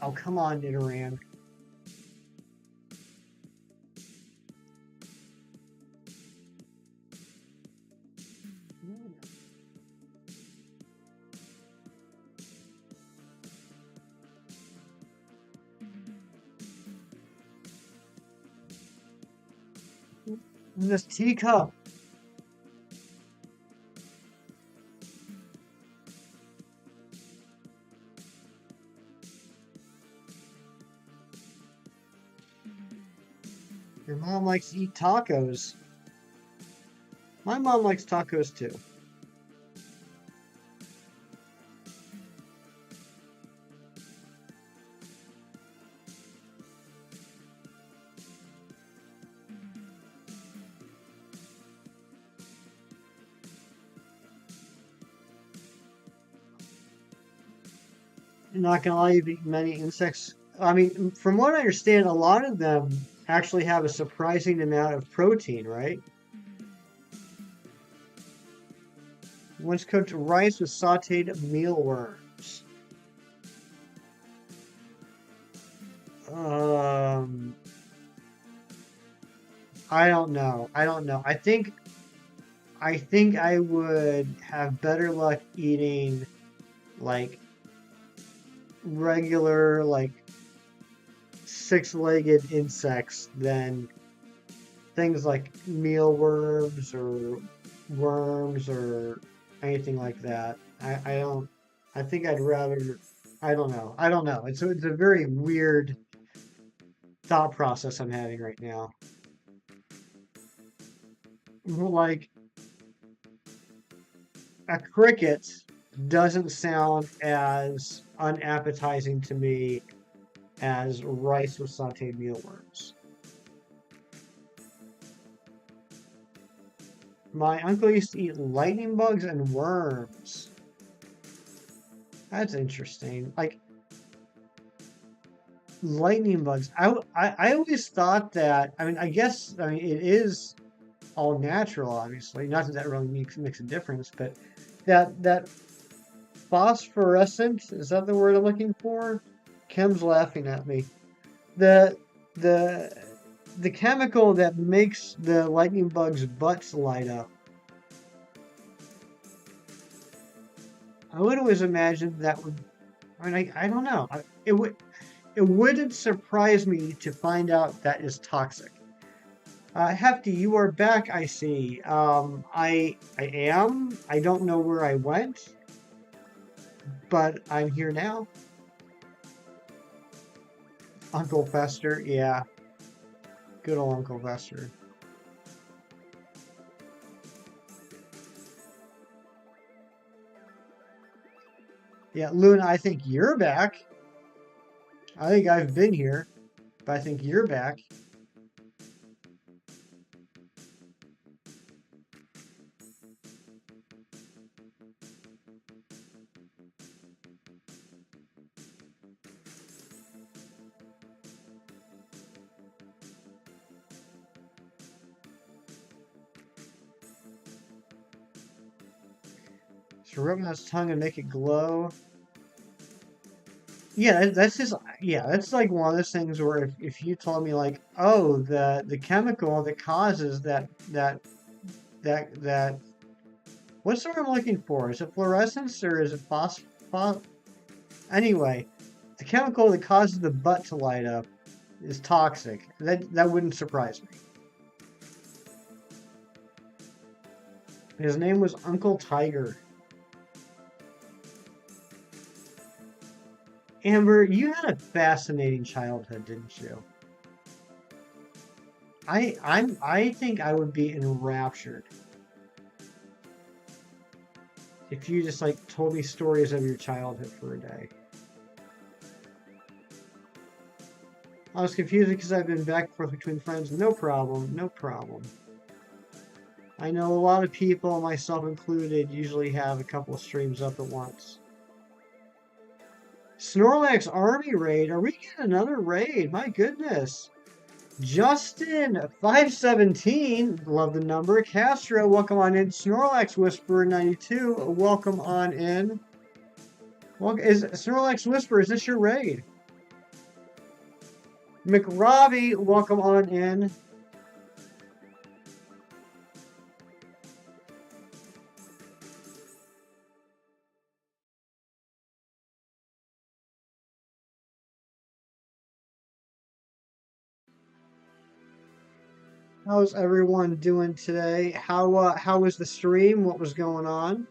Oh, come on, Nidoran. This teacup. Your mom likes to eat tacos. My mom likes tacos too. Not gonna lie, you've eaten many insects. I mean, from what I understand, a lot of them actually have a surprising amount of protein, right? Once cooked rice with sauteed mealworms. Um, I don't know. I don't know. I think I would have better luck eating like regular like six-legged insects than things like mealworms or worms or anything like that. I don't. I think I'd rather. I don't know. I don't know. It's a very weird thought process I'm having right now. Like a cricket doesn't sound as unappetizing to me as rice with sauteed mealworms. My uncle used to eat lightning bugs and worms. That's interesting. Like lightning bugs. I always thought that. I mean, I guess. I mean, it is all natural, obviously. Not that that really makes a difference, but that phosphorescent, is that the word I'm looking for? Kim's laughing at me. The the the chemical that makes the lightning bugs' butts light up. I would always imagine that would. I mean, I don't know. It wouldn't surprise me to find out that is toxic. Hefty, you are back. I see. I am. I don't know where I went, but I'm here now. Uncle Fester, yeah, good old Uncle Fester. Yeah, Luna, I think you're back. I think I've been here, but I think you're back. So rub on his tongue and make it glow. Yeah, that's just yeah, that's like one of those things where if you told me like, oh, the chemical that causes that what's the word I'm looking for? Is it fluorescence or is it Anyway, the chemical that causes the butt to light up is toxic. That wouldn't surprise me. His name was Uncle Tiger. Amber, you had a fascinating childhood, didn't you? I think I would be enraptured if you just like told me stories of your childhood for a day. I was confused because I've been back and forth between friends. No problem, no problem. I know a lot of people, myself included, usually have a couple of streams up at once. Snorlax Army Raid. Are we getting another raid? My goodness. Justin 517, love the number. Castro, welcome on in. Snorlax Whisperer 92, welcome on in. Is Snorlax Whisperer, is this your raid? McRobbie, welcome on in. How's everyone doing today? How was the stream? What was going on?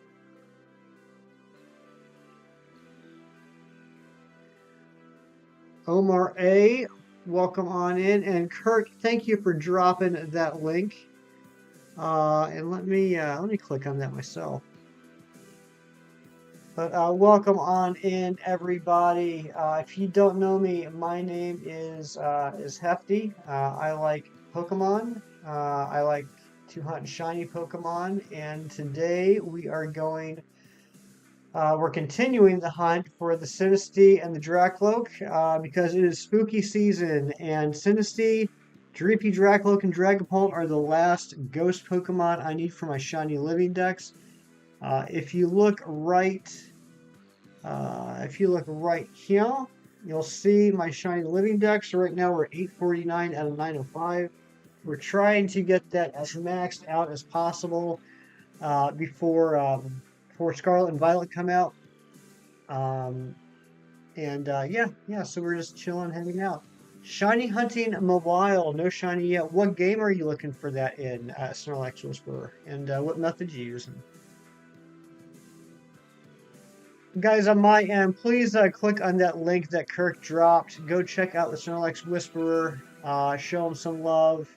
Omar A, welcome on in, and Kirk, thank you for dropping that link. And let me click on that myself. But welcome on in, everybody. If you don't know me, my name is Hefty. I like Pokemon. I like to hunt shiny Pokemon, and today we're continuing the hunt for the Sinistea and the Drakloak because it is spooky season, and Sinistea, Dreepy, Drakloak, and Dragapult are the last ghost Pokemon I need for my shiny living dex. If you look right here, you'll see my shiny living dex. Right now we're 849 out of 905. We're trying to get that as maxed out as possible before Scarlet and Violet come out. Yeah, so we're just chilling, hanging out. Shiny hunting mobile, no shiny yet. What game are you looking for that in, Snorlax Whisperer? And what method you using? Guys, on my end, please click on that link that Kirk dropped. Go check out the Snorlax Whisperer. Show him some love.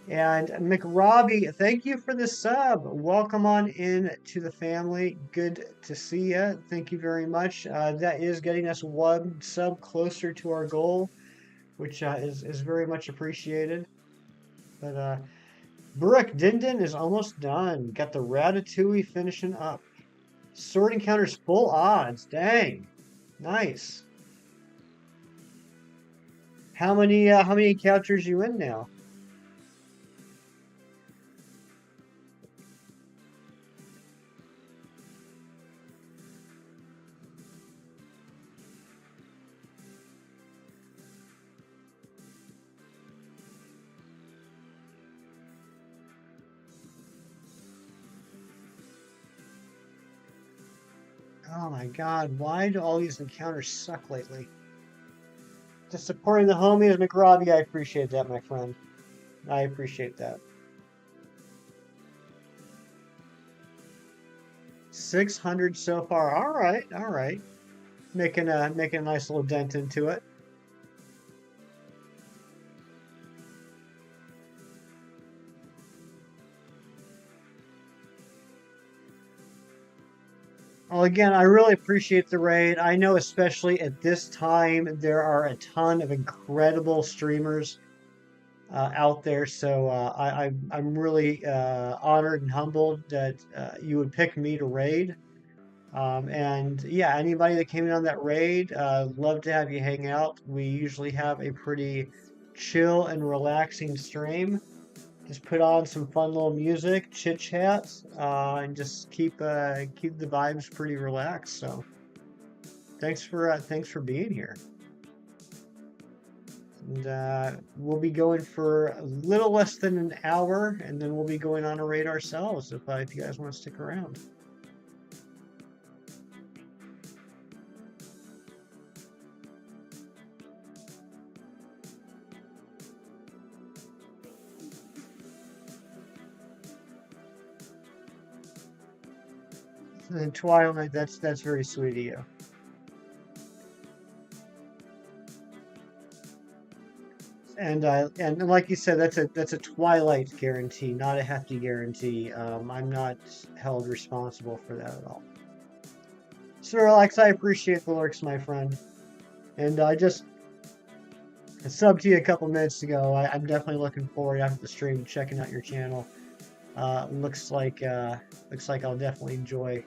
And McRobbie, thank you for the sub. Welcome on in to the family. Good to see you. Thank you very much. That is getting us one sub closer to our goal, which is very much appreciated. But Brick Dindin is almost done. Got the Ratatouille finishing up. Sword Encounters full odds. Dang. Nice. How many encounters you in now? Oh my god, why do all these encounters suck lately? Just supporting the homies, McRobbie, I appreciate that, my friend. I appreciate that. 600 so far. All right. Making a nice little dent into it. Well, again, I really appreciate the raid. I know, especially at this time, there are a ton of incredible streamers out there. So I'm really honored and humbled that you would pick me to raid. And yeah, anybody that came in on that raid, love to have you hang out. We usually have a pretty chill and relaxing stream. Just put on some fun little music, chit chat, and just keep the vibes pretty relaxed. So thanks for being here. And we'll be going for a little less than an hour, and then we'll be going on a raid ourselves if you guys want to stick around. And Twilight, that's very sweet of you. And like you said, that's a Twilight guarantee, not a hefty guarantee. I'm not held responsible for that at all. So Alex, I appreciate the lurks, my friend. And I just subbed to you a couple minutes ago. I'm definitely looking forward after the stream to checking out your channel. Looks like I'll definitely enjoy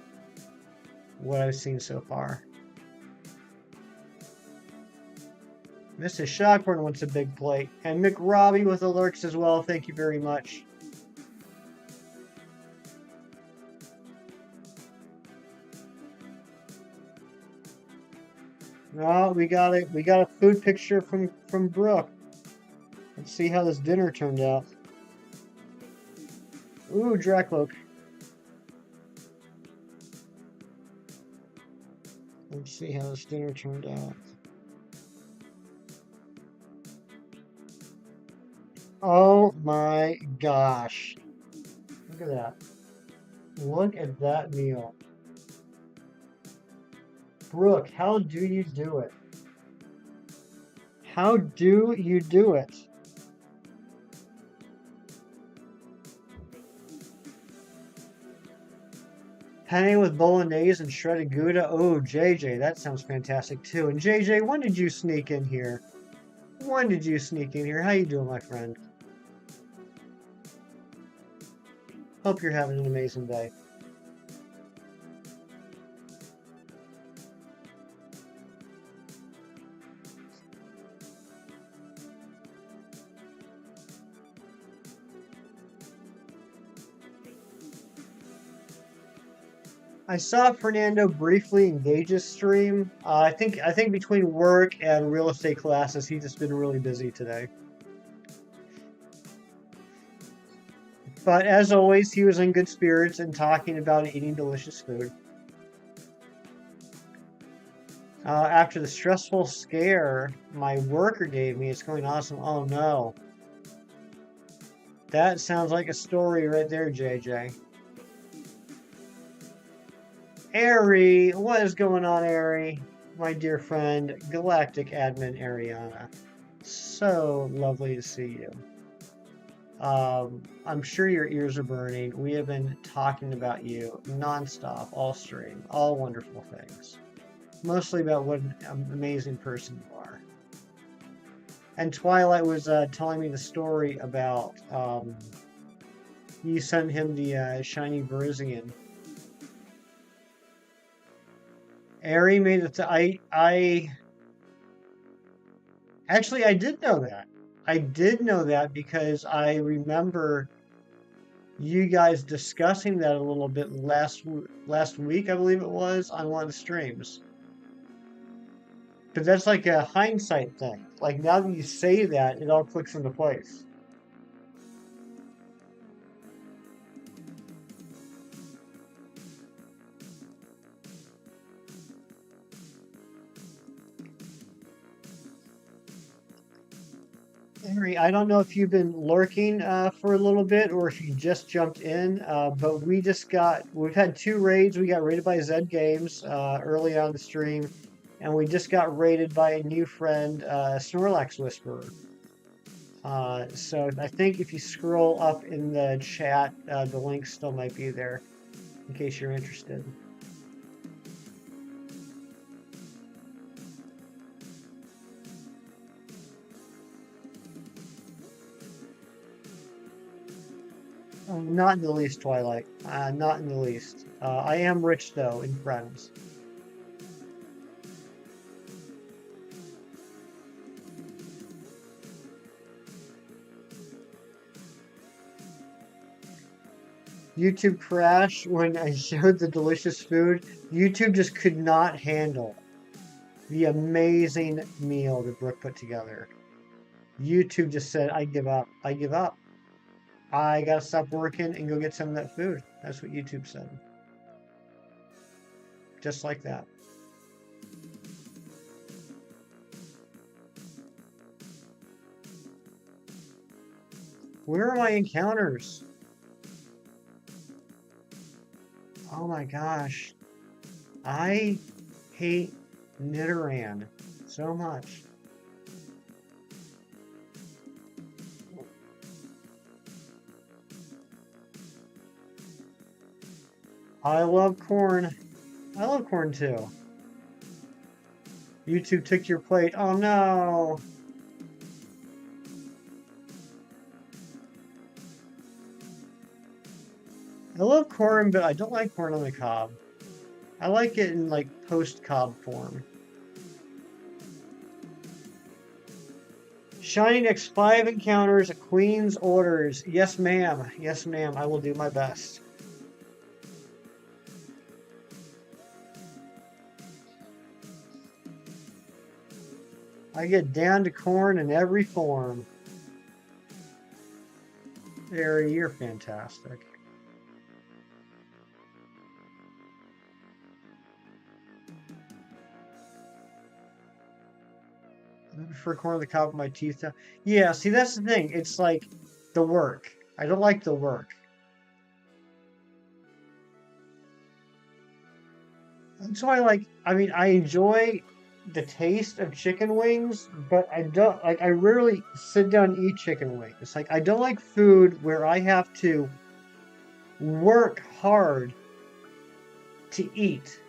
what I've seen so far. Mrs. Shockburn wants a big plate. And Mick Robbie with the lurks as well. Thank you very much. Oh, we got it. We got a food picture from Brooke. Let's see how this dinner turned out. Ooh, Drakloak. Let's see how this dinner turned out. Oh my gosh. Look at that. Look at that meal. Brooke, how do you do it? How do you do it? Penne with bolognese and shredded Gouda. Oh, JJ, that sounds fantastic too. And JJ, when did you sneak in here? When did you sneak in here? How you doing, my friend? Hope you're having an amazing day. I saw Fernando briefly engage his stream. I think between work and real estate classes, he's just been really busy today. But as always, he was in good spirits and talking about eating delicious food. After the stressful scare my worker gave me, it's going awesome. Oh no. That sounds like a story right there, JJ. Ari, what is going on, Ari? My dear friend, Galactic Admin Ariana. So lovely to see you. I'm sure your ears are burning. We have been talking about you nonstop, all stream, all wonderful things. Mostly about what an amazing person you are. And Twilight was telling me the story about you sent him the shiny Veruzian. Ari made it to actually I did know that. I did know that because I remember you guys discussing that a little bit last week, I believe it was, on one of the streams. But that's like a hindsight thing. Like now that you say that, it all clicks into place. Henry, I don't know if you've been lurking for a little bit or if you just jumped in, but we've had 2 raids. We got raided by Zed Games early on the stream, and we just got raided by a new friend, Snorlax Whisperer. So I think if you scroll up in the chat, the link still might be there in case you're interested. Not in the least, Twilight. Not in the least. I am rich, though, in friends. YouTube crashed when I showed the delicious food. YouTube just could not handle the amazing meal that Brooke put together. YouTube just said, I give up. I give up. I gotta stop working and go get some of that food. That's what YouTube said. Just like that. Where are my encounters? Oh my gosh. I hate Nidoran so much. I love corn. I love corn too. You two took your plate. Oh no. I love corn, but I don't like corn on the cob. I like it in like post-cob form. Shiny next 5 encounters, Queen's orders. Yes, ma'am. Yes, ma'am. I will do my best. I get down to corn in every form. Harry, you're fantastic. I prefer corn on the cob with my teeth down. Yeah, see, that's the thing. It's like the work. I don't like the work. That's why, like, I mean, I enjoy the taste of chicken wings, but I don't, like, I rarely sit down and eat chicken wings. Like, I don't like food where I have to work hard to eat.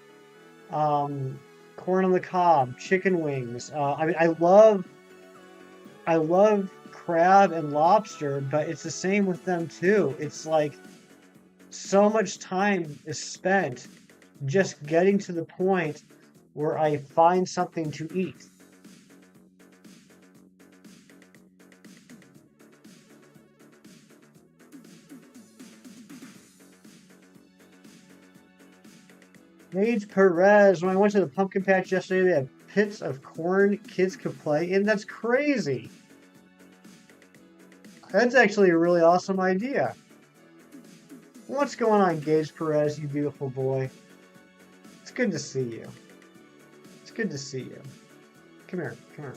Um, Corn on the cob, chicken wings. I mean, I love crab and lobster, but it's the same with them too. It's like so much time is spent just getting to the point where I find something to eat. Paige Perez, when I went to the pumpkin patch yesterday, they had pits of corn kids could play in. That's crazy. That's actually a really awesome idea. What's going on, Gage Perez, you beautiful boy? It's good to see you. It's good to see you. Come here, come here.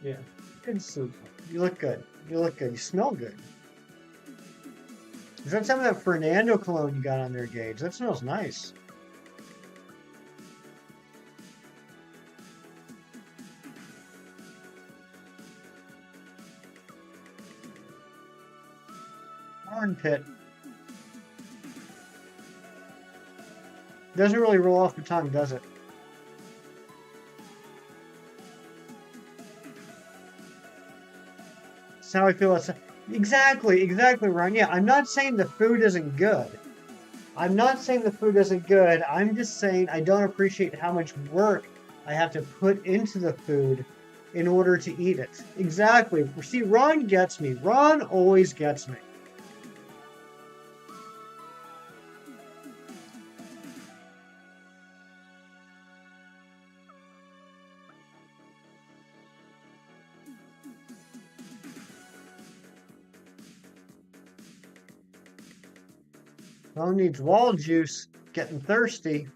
Yeah, good to see you. You look good. You look good. You smell good. Is that some of that Fernando cologne you got on there, Gage? That smells nice. Corn pit. Doesn't really roll off the tongue, does it? That's how I feel. Exactly, Ryan. Yeah, I'm not saying the food isn't good. I'm not saying the food isn't good. I'm just saying I don't appreciate how much work I have to put into the food in order to eat it. Exactly. See, Ron gets me. Ron always gets me. Ron needs wall juice. Getting thirsty.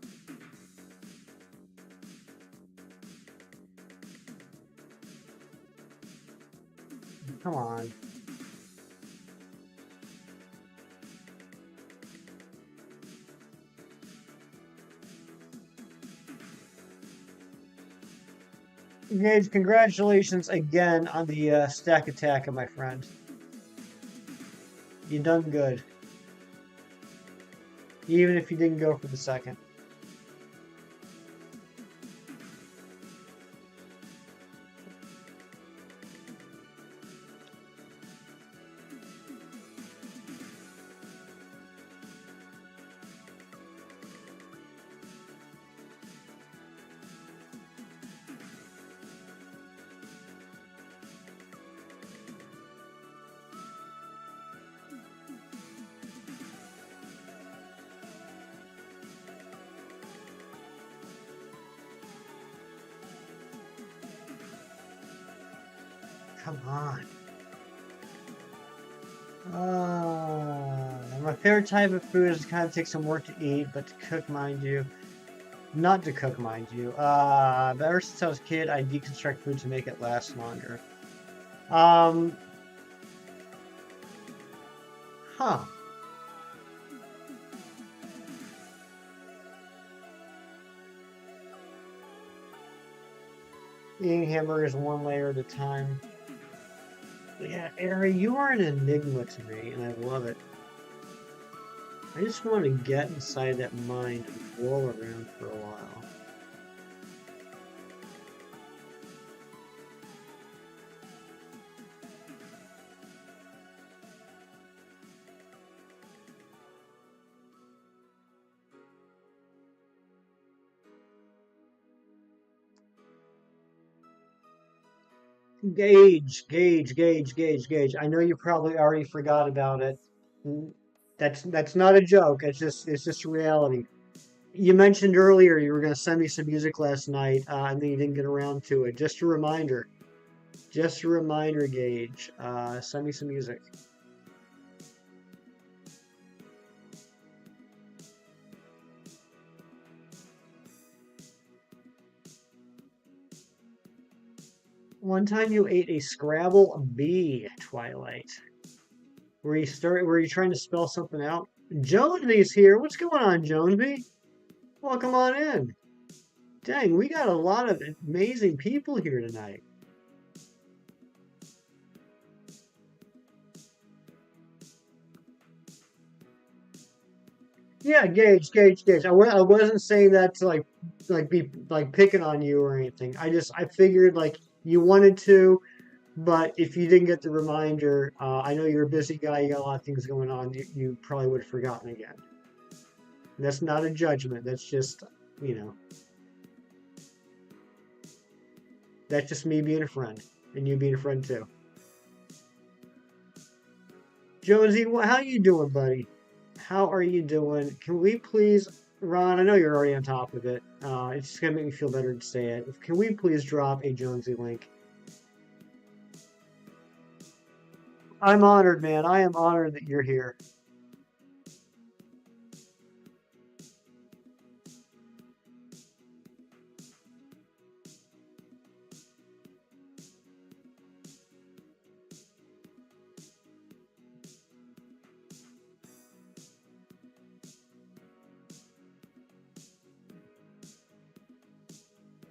Come on. Gage, congratulations again on the stack attack, my friend. You done good. Even if you didn't go for the second. Come on. My favorite type of food is kind of take some work to eat, but to cook, mind you. Not to cook, mind you. But ever since I was a kid, I deconstruct food to make it last longer. Huh. Eating hamburgers one layer at a time. Yeah, Ari, you are an enigma to me, and I love it. I just want to get inside that mind and roll around for a while. Gage. I know you probably already forgot about it. Mm, that's not a joke. It's just reality. You mentioned earlier you were going to send me some music last night, and then you didn't get around to it. Just a reminder. Just a reminder, Gage. Send me some music. One time you ate a Scrabble bee, Twilight. Were you trying to spell something out? Jonesy's here. What's going on, Jonesy? Welcome on in. Dang, we got a lot of amazing people here tonight. Yeah, Gage. I wasn't saying that to like be like picking on you or anything. I figured like you wanted to, but if you didn't get the reminder, I know you're a busy guy. You got a lot of things going on. You probably would have forgotten again. That's not a judgment. That's just you know that's just me being a friend and you being a friend too. Jonesy, how you doing, buddy? How are you doing? Can we please, Ron? I know you're already on top of it. It's just gonna make me feel better to say it. Can we please drop a Jonesy link? I'm honored, man. I am honored that you're here.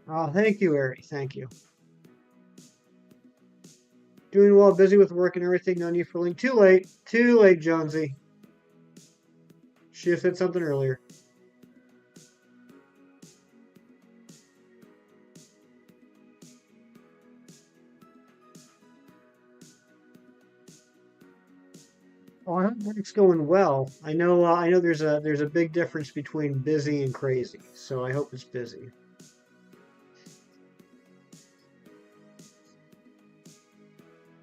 Oh, thank you, Ari. Thank you. Doing well, busy with work and everything. No need for link. Too late. Too late, Jonesy. Should have said something earlier. Oh, I hope work's going well. I know. There's a big difference between busy and crazy. So I hope it's busy.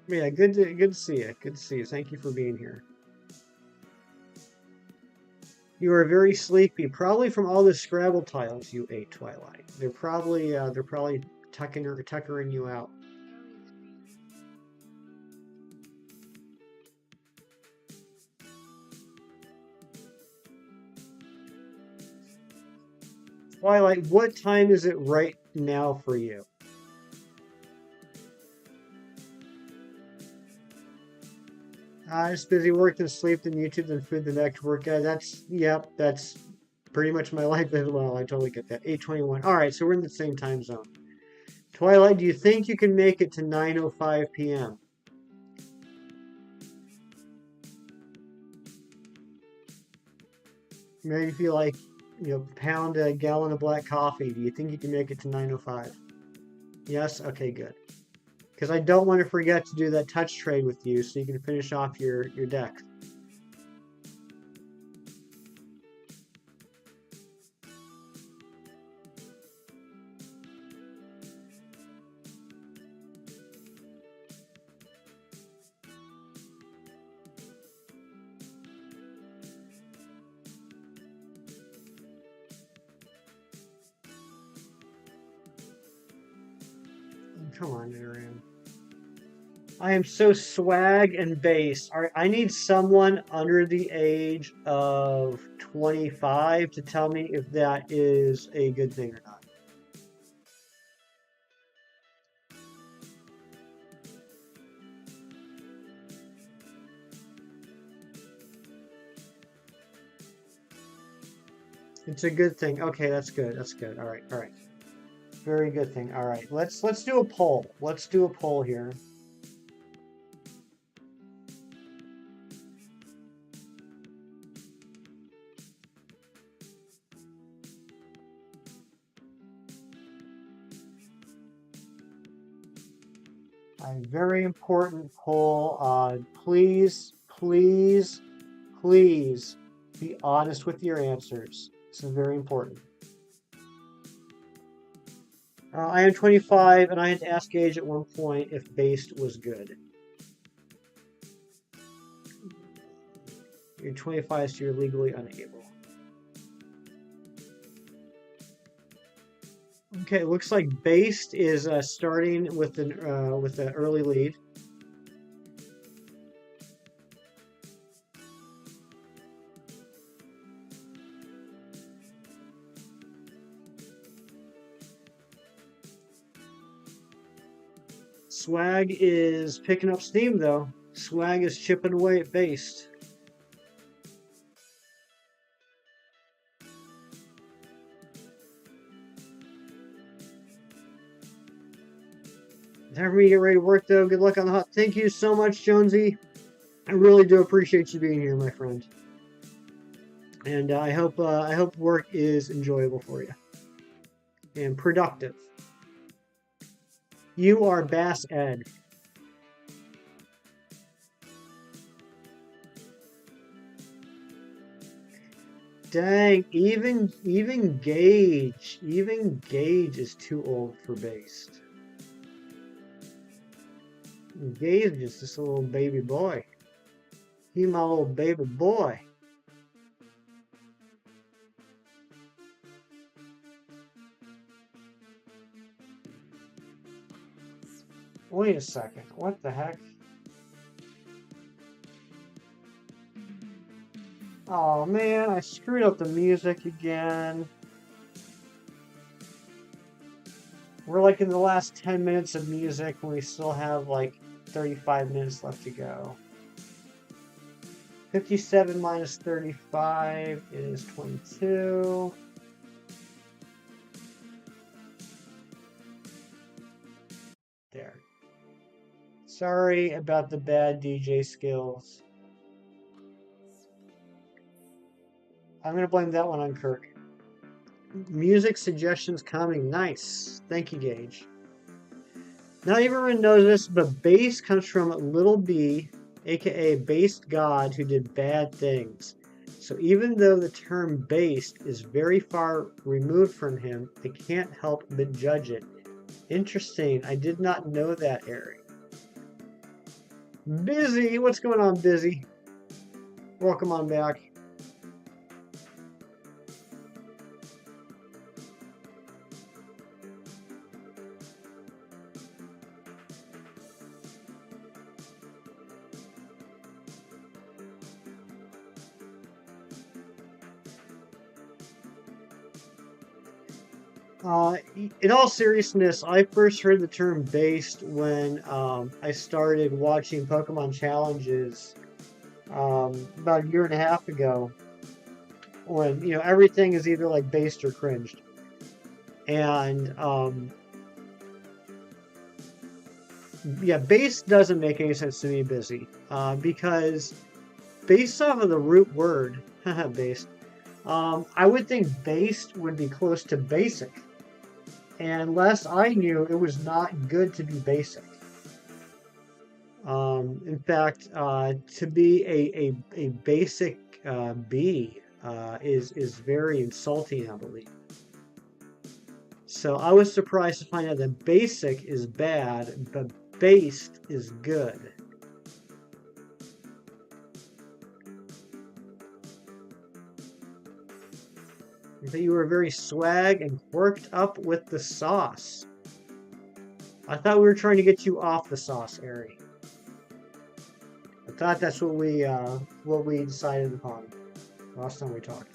Yeah, good to see you. Good to see you. Thank you for being here. You are very sleepy, probably from all the Scrabble tiles you ate, Twilight. They're probably tuckering you out. Twilight, what time is it right now for you? Just busy work, then sleep, then YouTube, then food, then back to work. That's pretty much my life as well. I totally get that. 8:21. All right, so we're in the same time zone. Twilight, do you think you can make it to 9:05 p.m.? Maybe if you like, pound a gallon of black coffee, do you think you can make it to 9:05? Yes? Okay, good. Because I don't want to forget to do that touch trade with you so you can finish off your deck. Come on, Aaron. I am so swag and base. All right, I need someone under the age of 25 to tell me if that is a good thing or not. It's a good thing. Okay, that's good. That's good. All right, all right. very good thing. All right, let's do a poll. Let's do a poll here. A very important poll. Please, please, please be honest with your answers. This is very important. I am 25, and I had to ask Gage at one point if based was good. You're 25, so you're legally unable. Okay, looks like based is starting with an early lead. Swag is picking up steam, though. Swag is chipping away at based. Time for me to get ready to work, though. Good luck on the hot. Thank you so much, Jonesy. I really do appreciate you being here, my friend. And I hope work is enjoyable for you and productive. You are Bass Ed. Dang, even Gage is too old for based. Gage is just a little baby boy. He my little baby boy. Wait a second. What the heck? Oh man, I screwed up the music again. We're like in the last 10 minutes of music and we still have like 35 minutes left to go. 57 minus 35 is 22. There. Sorry about the bad DJ skills. I'm going to blame that one on Kirk. Music suggestions coming. Nice. Thank you, Gage. Not everyone knows this, but bass comes from Little B, aka based god who did bad things. So even though the term based is very far removed from him, I can't help but judge it. Interesting. I did not know that, Eric. Busy. What's going on, Busy? Welcome on back. In all seriousness, I first heard the term based when I started watching Pokemon challenges about a year and a half ago, when everything is either like based or cringed, and yeah, based doesn't make any sense to me, Busy, because based off of the root word, based, I would think based would be close to basic. And last I knew, it was not good to be basic. In fact, to be a basic B is very insulting, I believe. So I was surprised to find out that basic is bad, but based is good. That you were very swag and worked up with the sauce. I thought we were trying to get you off the sauce, Ari. I thought that's what we decided upon last time we talked.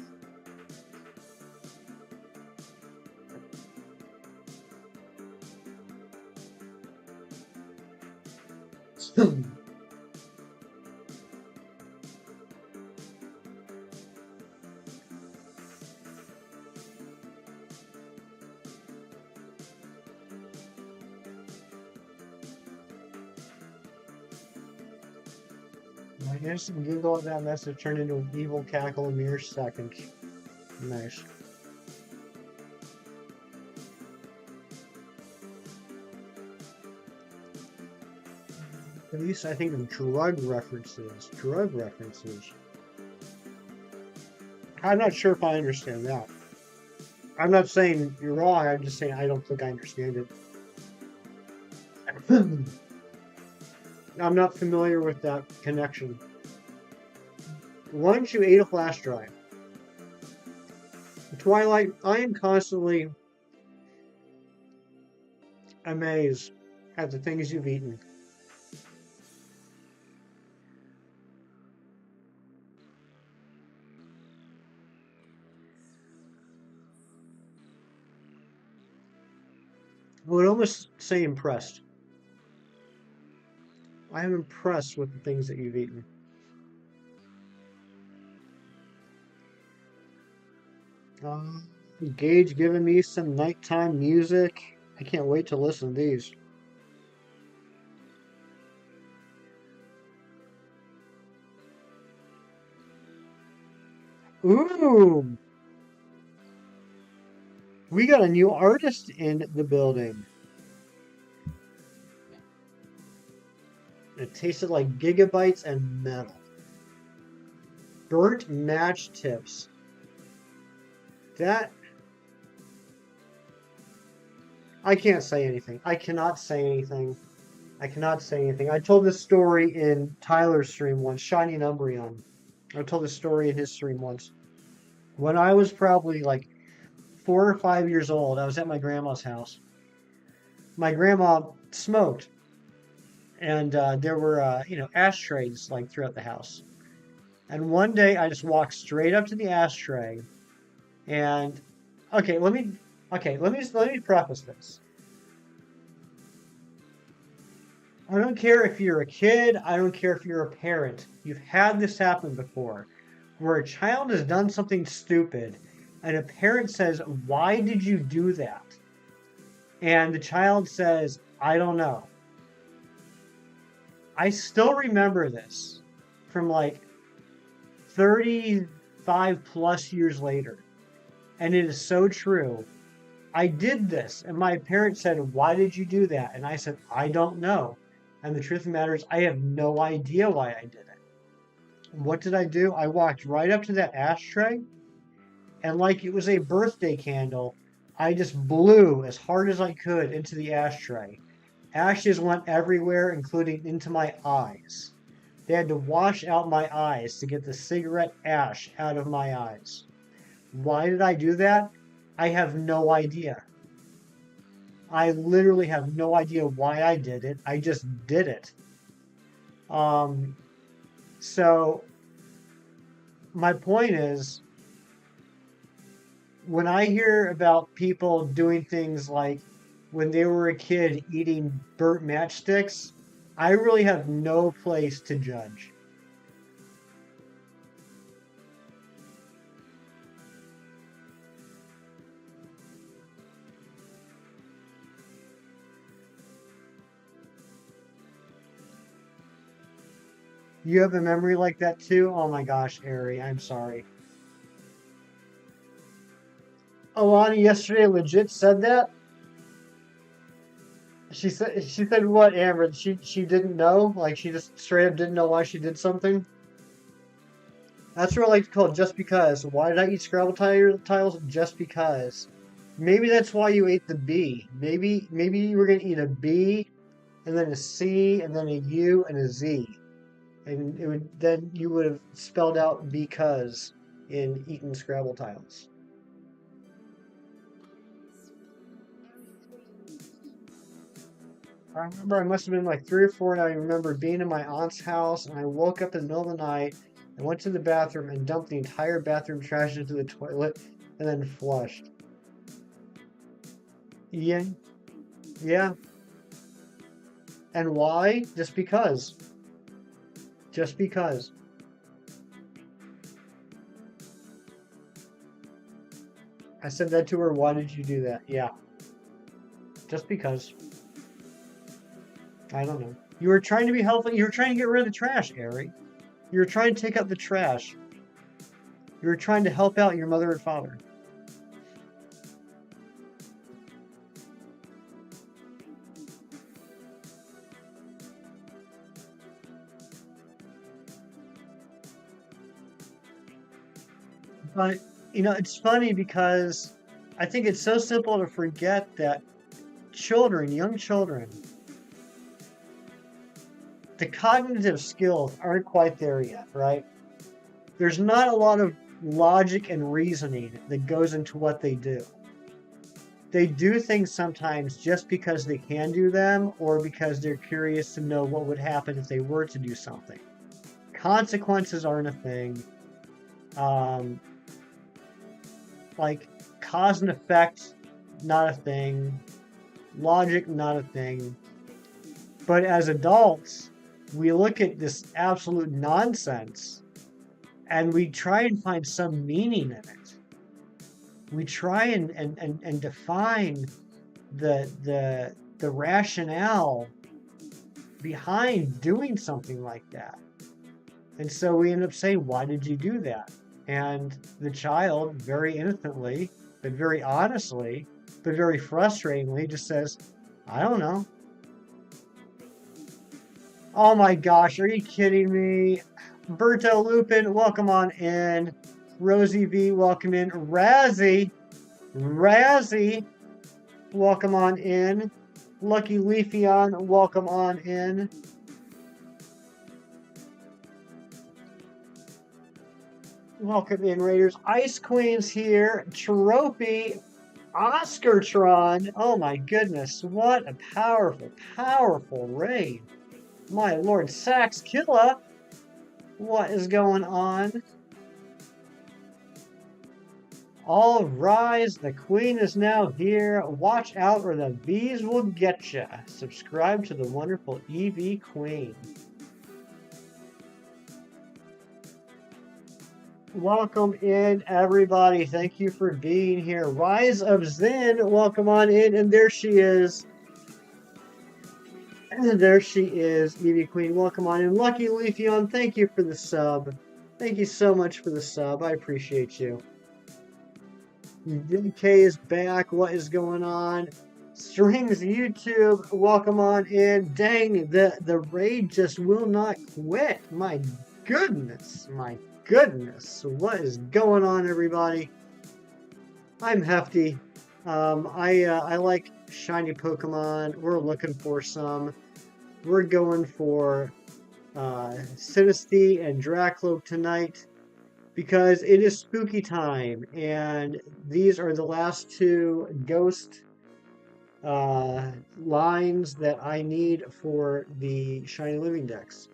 My innocent giggle at that message turned into an evil cackle in mere seconds. Nice. At least I think of drug references. Drug references. I'm not sure if I understand that. I'm not saying you're wrong, I'm just saying I don't think I understand it. I'm not familiar with that connection. Once you ate a flash drive. Twilight, I am constantly amazed at the things you've eaten. I would almost say impressed. I am impressed with the things that you've eaten. Gage giving me some nighttime music. I can't wait to listen to these. Ooh! We got a new artist in the building. It tasted like gigabytes and metal. Burnt match tips. That... I can't say anything. I cannot say anything. I cannot say anything. I told this story in Tyler's stream once, Shiny and Umbreon. I told this story in his stream once. When I was probably like 4 or 5 years old, I was at my grandma's house. My grandma smoked, and there were ashtrays like throughout the house. And one day I just walked straight up to the ashtray, and let me preface this. I don't care if you're a kid, I don't care if you're a parent. You've had this happen before, where a child has done something stupid, and a parent says, "Why did you do that?" And the child says, "I don't know." I still remember this from like 35 plus years later. And it is so true. I did this, and my parents said, "Why did you do that?" And I said, "I don't know." And the truth of the matter is, I have no idea why I did it. And what did I do? I walked right up to that ashtray, and like it was a birthday candle, I just blew as hard as I could into the ashtray. Ashes went everywhere, including into my eyes. They had to wash out my eyes to get the cigarette ash out of my eyes. Why did I do that? I have no idea. I literally have no idea why I did it. I just did it. So my point is, when I hear about people doing things like when they were a kid eating burnt matchsticks, I really have no place to judge. You have a memory like that too? Oh my gosh, Ari, I'm sorry. Alani yesterday legit said that? She said what, Amber? She didn't know? Like she just straight up didn't know why she did something? That's what I like to call just because. Why did I eat Scrabble tiles? Just because. Maybe that's why you ate the B. Maybe you were gonna eat a B, and then a C, and then a U, and a Z, and then you would have spelled out because in eaten Scrabble tiles. I remember I must have been like 3 or 4, and I remember being in my aunt's house, and I woke up in the middle of the night and went to the bathroom and dumped the entire bathroom trash into the toilet and then flushed. Yeah, yeah. And why? Just because. Just because. I said that to her, why did you do that? Yeah. Just because. I don't know. You were trying to be helpful. You were trying to get rid of the trash, Gary. You're trying to take out the trash. You're trying to help out your mother and father. But, it's funny because I think it's so simple to forget that children, young children, the cognitive skills aren't quite there yet, right? There's not a lot of logic and reasoning that goes into what they do. They do things sometimes just because they can do them or because they're curious to know what would happen if they were to do something. Consequences aren't a thing. Um, like cause and effect, not a thing. Logic, not a thing. But as adults, we look at this absolute nonsense and we try and find some meaning in it. We try and define the rationale behind doing something like that. And so we end up saying, why did you do that? And the child, very innocently, but very honestly, but very frustratingly, just says, I don't know. Oh my gosh, are you kidding me? Berto Lupin, welcome on in. Rosie V, welcome in. Razzie, welcome on in. Lucky Leafeon, welcome on in. Welcome in, Raiders. Ice Queen's here. Trophy. Oscartron. Oh my goodness. What a powerful, powerful raid. My lord. Sax Killa. What is going on? All rise. The queen is now here. Watch out or the bees will get ya. Subscribe to the wonderful EV Queen. Welcome in, everybody. Thank you for being here. Rise of Zen, welcome on in. And there she is. And there she is, Evie Queen. Welcome on in. Lucky Leafeon, thank you for the sub. Thank you so much for the sub. I appreciate you. DK is back. What is going on? Strings YouTube, welcome on in. Dang, the raid just will not quit. My goodness. My goodness, what is going on, everybody? I'm Hefty. I like shiny Pokemon. We're looking for some. We're going for Sinistea and Drakloak tonight because it is spooky time, and these are the last two ghost lines that I need for the Shiny Living Dex.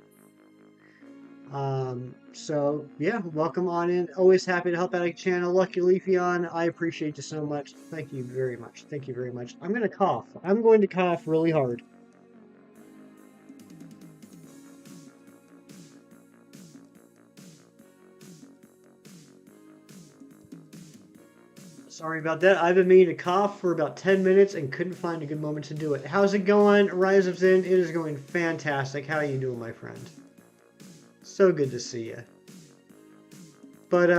So yeah, welcome on in. Always happy to help out a channel. Lucky Leafeon, I appreciate you so much. Thank you very much. Thank you very much. I'm gonna cough. I'm going to cough really hard. Sorry about that. I've been meaning to cough for about 10 minutes and couldn't find a good moment to do it. How's it going, Rise of Zen? It is going fantastic. How are you doing, my friend? So good to see you. But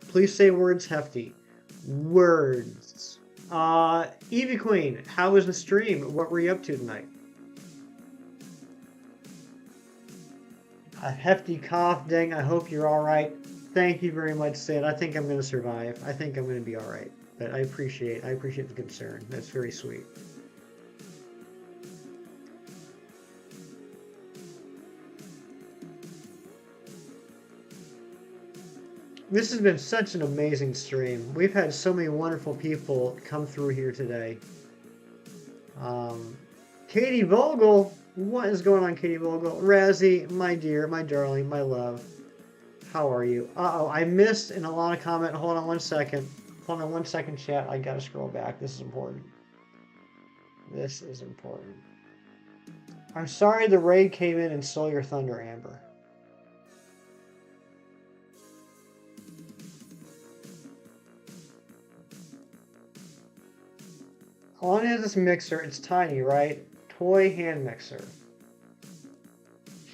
please say words, Hefty. Words. Evie Queen, how was the stream? What were you up to tonight? A hefty cough, dang. I hope you're all right. Thank you very much, Sid. I think I'm going to survive. I think I'm going to be all right. But I appreciate the concern. That's very sweet. This has been such an amazing stream. We've had so many wonderful people come through here today. Katie Vogel, what is going on, Katie Vogel? Razzie, my dear, my darling, my love. How are you? Uh-oh, I missed an Alana comment. Hold on one second. Hold on one second, chat. I gotta scroll back. This is important. This is important. I'm sorry the raid came in and stole your thunder, Amber. Alana has this mixer. It's tiny, right? Toy hand mixer.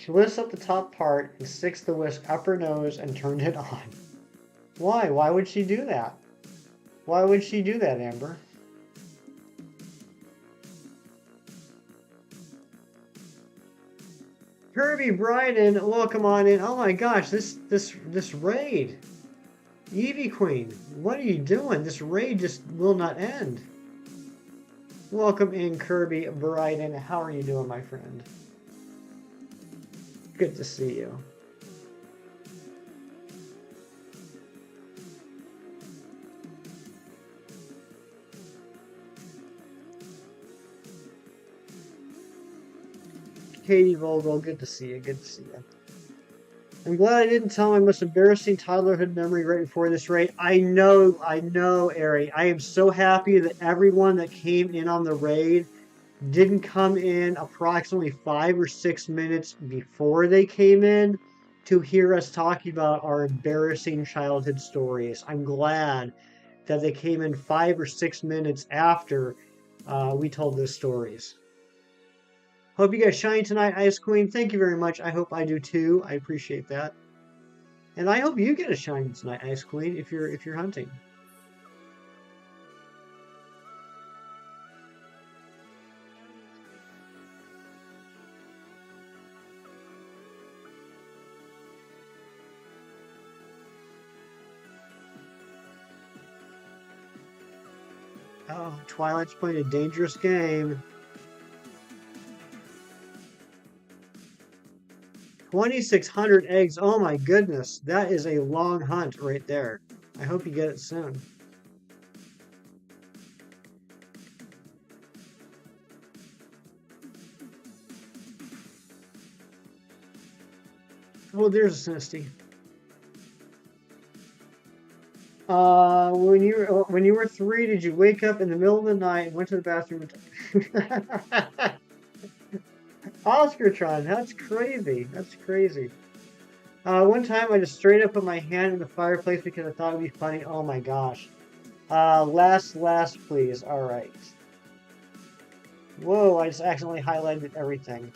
She lifts up the top part and sticks the whisk up her nose and turned it on. Why? Why would she do that? Why would she do that, Amber? Kirby Bryden, welcome on in. Oh my gosh, this raid. Eevee Queen, what are you doing? This raid just will not end. Welcome in, Kirby Bryden. How are you doing, my friend? Good to see you. Katie Vogel, good to see you. Good to see you. I'm glad I didn't tell my most embarrassing toddlerhood memory right before this raid. I know, Ari. I am so happy that everyone that came in on the raid didn't come in approximately 5 or 6 minutes before they came in to hear us talking about our embarrassing childhood stories. I'm glad that they came in 5 or 6 minutes after we told those stories. Hope you guys shine tonight, Ice Queen. Thank you very much. I hope I do too. I appreciate that. And I hope you get a shine tonight, Ice Queen, if you're hunting. Oh, Twilight's playing a dangerous game. 2,600 eggs. Oh my goodness. That is a long hunt right there. I hope you get it soon. Oh, there's a Sinistea. When you were 3, did you wake up in the middle of the night and went to the bathroom? Oscartron, that's crazy. That's crazy. One time I just straight up put my hand in the fireplace because I thought it'd be funny. Oh my gosh. Last, please. All right. Whoa, I just accidentally highlighted everything.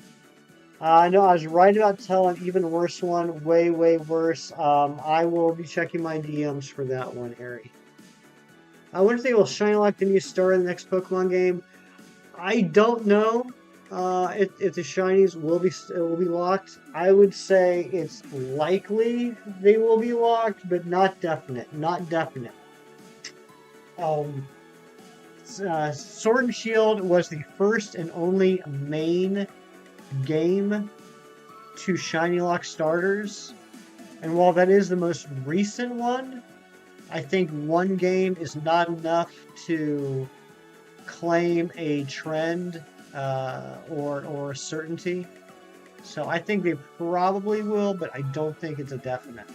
No, I was right about to tell an even worse one. Way, way worse. I will be checking my DMs for that one, Ari. I wonder if they will shiny lock the new star in the next Pokemon game. I don't know. If the shinies will be locked, I would say it's likely they will be locked, but not definite. Not definite. Sword and Shield was the first and only main game to shiny lock starters, and while that is the most recent one, I think one game is not enough to claim a trend or a certainty. So I think they probably will, but I don't think it's a definite.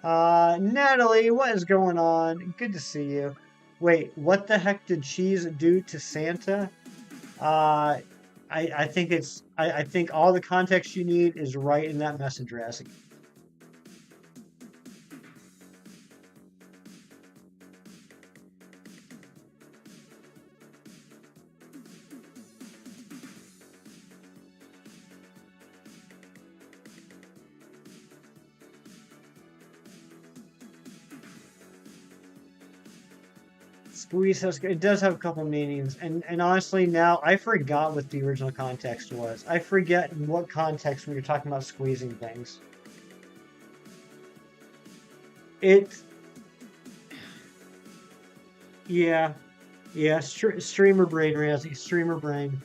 Natalie, what is going on? Good to see you. Wait, what the heck did Cheese do to Santa? I think I think all the context you need is right in that message, Razzie. Squeeze has, it does have a couple meanings, and honestly now I forgot what the original context was. I forget in what context we were talking about squeezing things. Yeah, streamer brain, Razzie, streamer brain.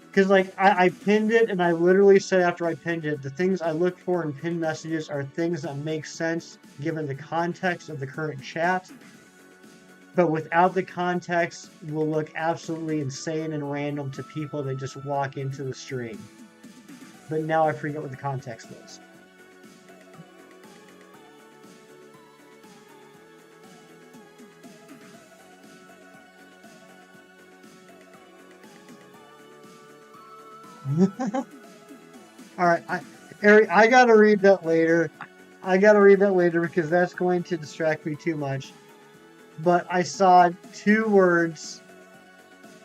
Because like I pinned it, and I literally said after I pinned it, the things I look for in pinned messages are things that make sense given the context of the current chat. But without the context, will look absolutely insane and random to people that just walk into the stream. But now I forget what the context was. All right, Eric, I gotta read that later. I gotta read that later because that's going to distract me too much. But I saw 2 words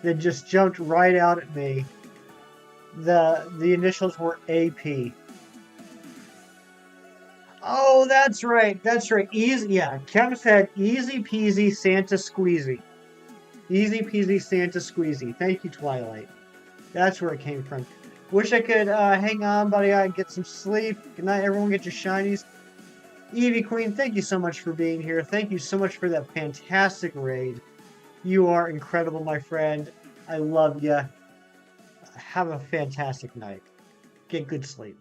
that just jumped right out at me The initials were AP. Oh, that's right. That's right. Easy. Yeah, Kevin said easy peasy Santa squeezy. Easy peasy Santa squeezy. Thank you, Twilight. That's where it came from. Wish I could hang on, buddy. I get some sleep. Good night, everyone. Get your shinies. Evie Queen, thank you so much for being here. Thank you so much for that fantastic raid. You are incredible, my friend. I love you. Have a fantastic night. Get good sleep.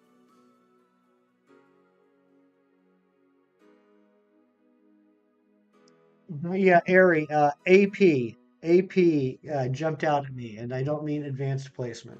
Yeah, Ari, AP jumped out at me, and I don't mean advanced placement.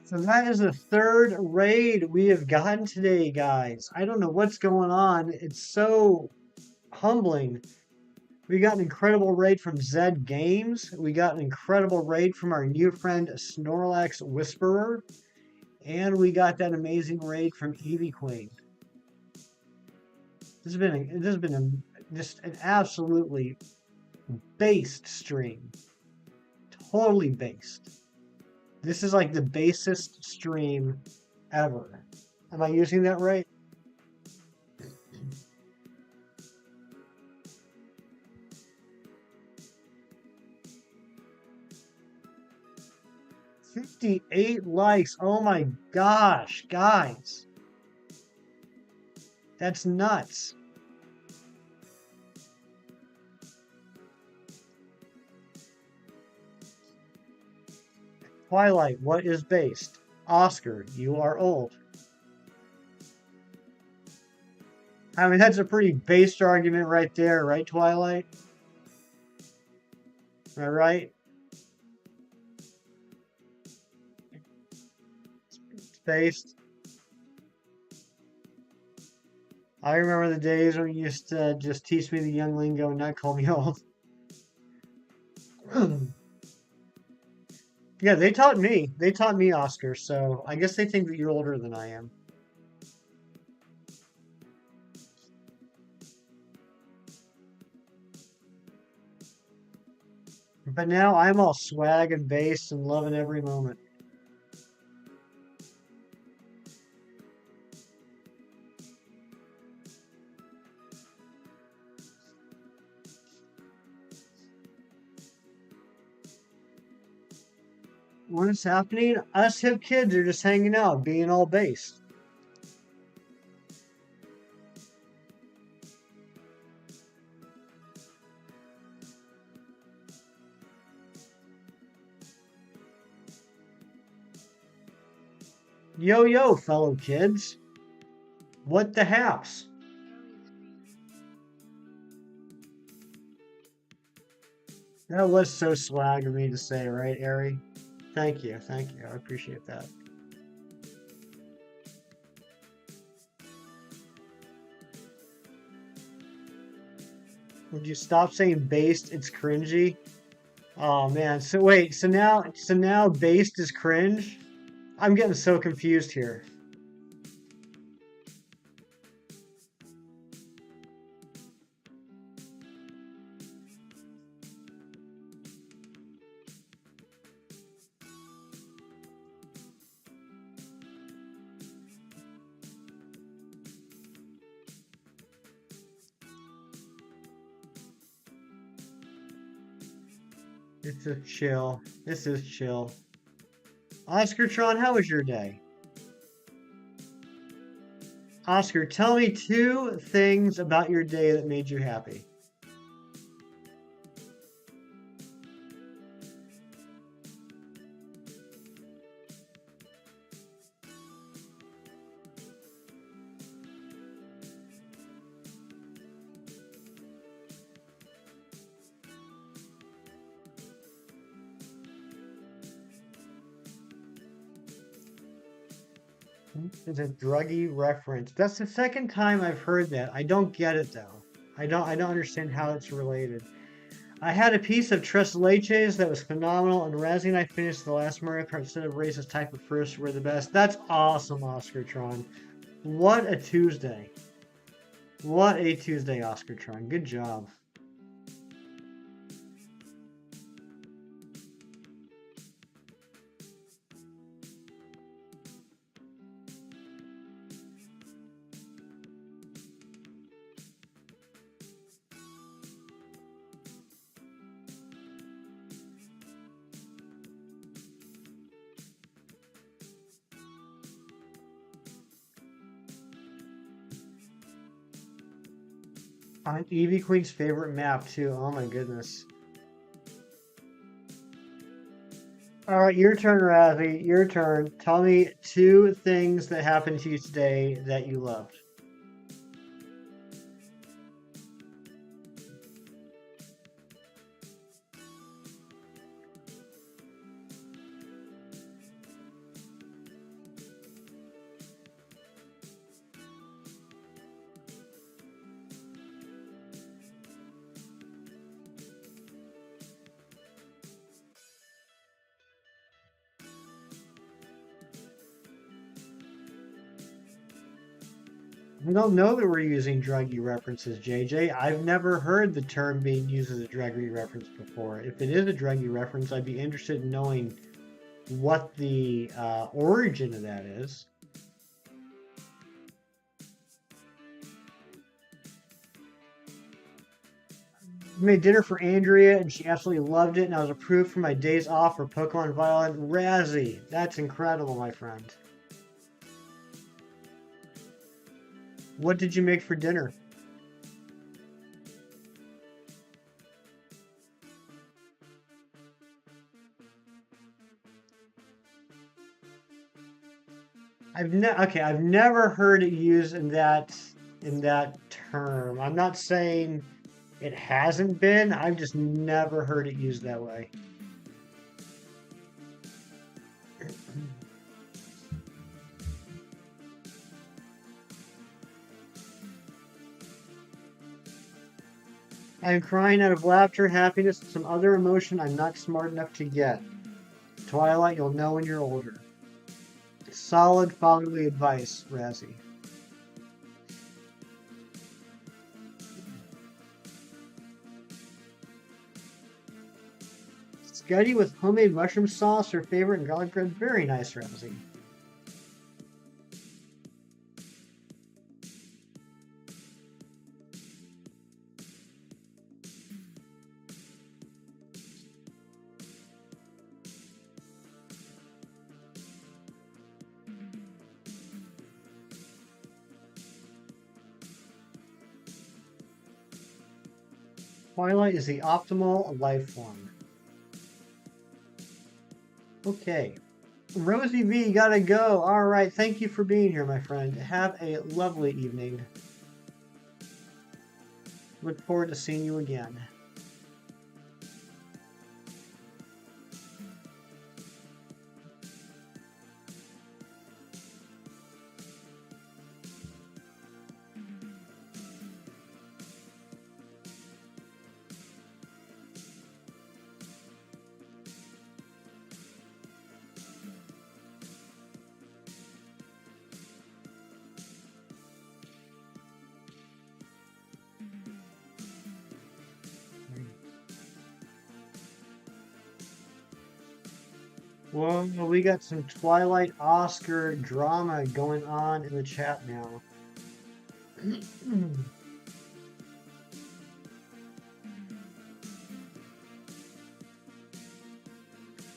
So that is the third raid we have gotten today, guys. I don't know what's going on. It's so humbling. We got an incredible raid from Zed Games. We got an incredible raid from our new friend Snorlax Whisperer. And we got that amazing raid from Eevee Queen. Just an absolutely based stream. Totally based. This is like the basest stream ever. Am I using that right? 58 likes. Oh my gosh, guys. That's nuts. Twilight, what is based? Oscar, you are old. I mean, that's a pretty based argument right there, right, Twilight? Am I right? It's based. I remember the days when you used to just teach me the young lingo and not call me old. Yeah, they taught me. They taught me, Oscar, so I guess they think that you're older than I am. But now I'm all swag and bass and loving every moment. What is happening? Us hip kids are just hanging out, being all based. Yo, yo, fellow kids. What the haps? That was so swag of me to say, right, Ari? Thank you, thank you. I appreciate that. Would you stop saying based? It's cringy. Oh man. So wait. So now based is cringe. I'm getting so confused here. This is chill. This is chill. Oscar Tron, how was your day? Oscar, tell me two things about your day that made you happy. It's a druggy reference. That's the second time I've heard that. I don't get it though. I don't understand how it's related. I had a piece of tres leches that was phenomenal, and Razzie and I finished the last Mario Kart instead of races type at first. We're the best. That's awesome, Oscar Tron. What a Tuesday. What a Tuesday, Oscar Tron. Good job. On Evie Queen's favorite map, too. Oh my goodness. All right, your turn, Razzie. Your turn. Tell me two things that happened to you today that you loved. I don't know that we're using druggy references, JJ. I've never heard the term being used as a druggy reference before. If it is a druggy reference, I'd be interested in knowing what the origin of that is. I made dinner for Andrea, and she absolutely loved it, and I was approved for my days off for Pokemon Violet. Razzie, that's incredible, my friend. What did you make for dinner? I've never heard it used in that term. I'm not saying it hasn't been. I've just never heard it used that way. I'm crying out of laughter, happiness, and some other emotion I'm not smart enough to get. Twilight, you'll know when you're older. Solid fatherly advice, Razzie. Scuddy with homemade mushroom sauce, her favorite, and garlic bread. Very nice, Razzie. Twilight is the optimal life form. Okay. Rosie V, gotta go. All right. Thank you for being here, my friend. Have a lovely evening. Look forward to seeing you again. Well, we got some Twilight Oscar drama going on in the chat now.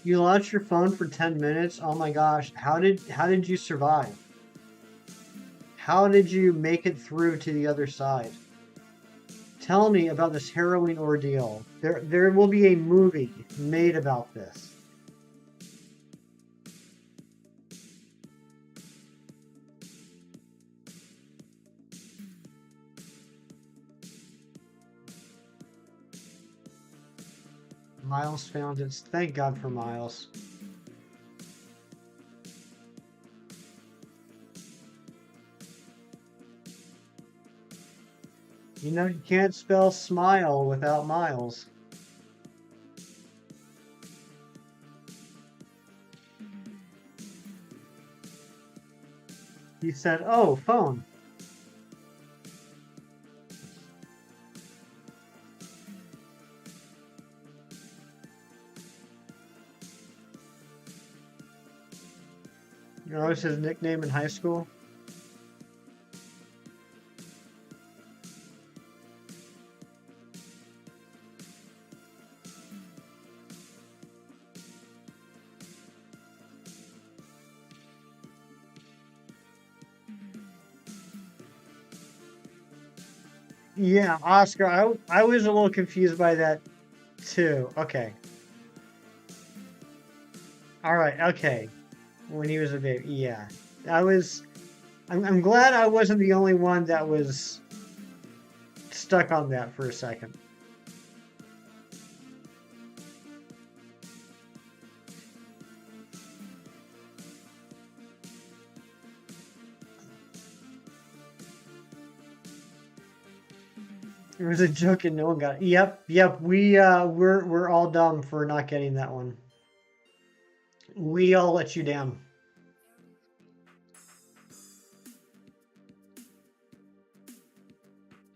You lost your phone for 10 minutes? Oh my gosh, how did you survive? How did you make it through to the other side? Tell me about this harrowing ordeal. There will be a movie made about this. Miles found it. Thank God for Miles. You know, you can't spell smile without Miles. He said, "Oh, phone." You know, that was his nickname in high school. Yeah, Oscar. I was a little confused by that too. Okay. All right. Okay. When he was a baby. Yeah. I was. I'm glad I wasn't the only one that was stuck on that for a second. It was a joke and no one got it. Yep, yep. We're all dumb for not getting that one. We all let you down.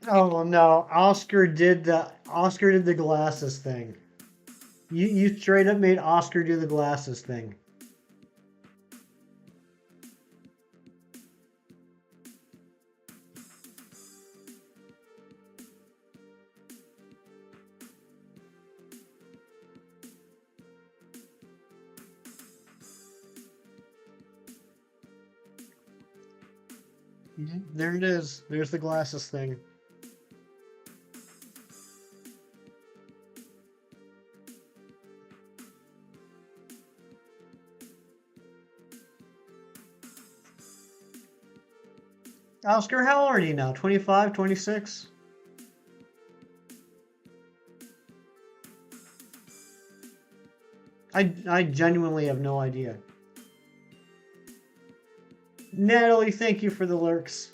Oh no, Oscar did the glasses thing. You straight up made Oscar do the glasses thing. There it is. There's the glasses thing. Oscar, how old are you now? 25, 26? I genuinely have no idea. Natalie, thank you for the lurks.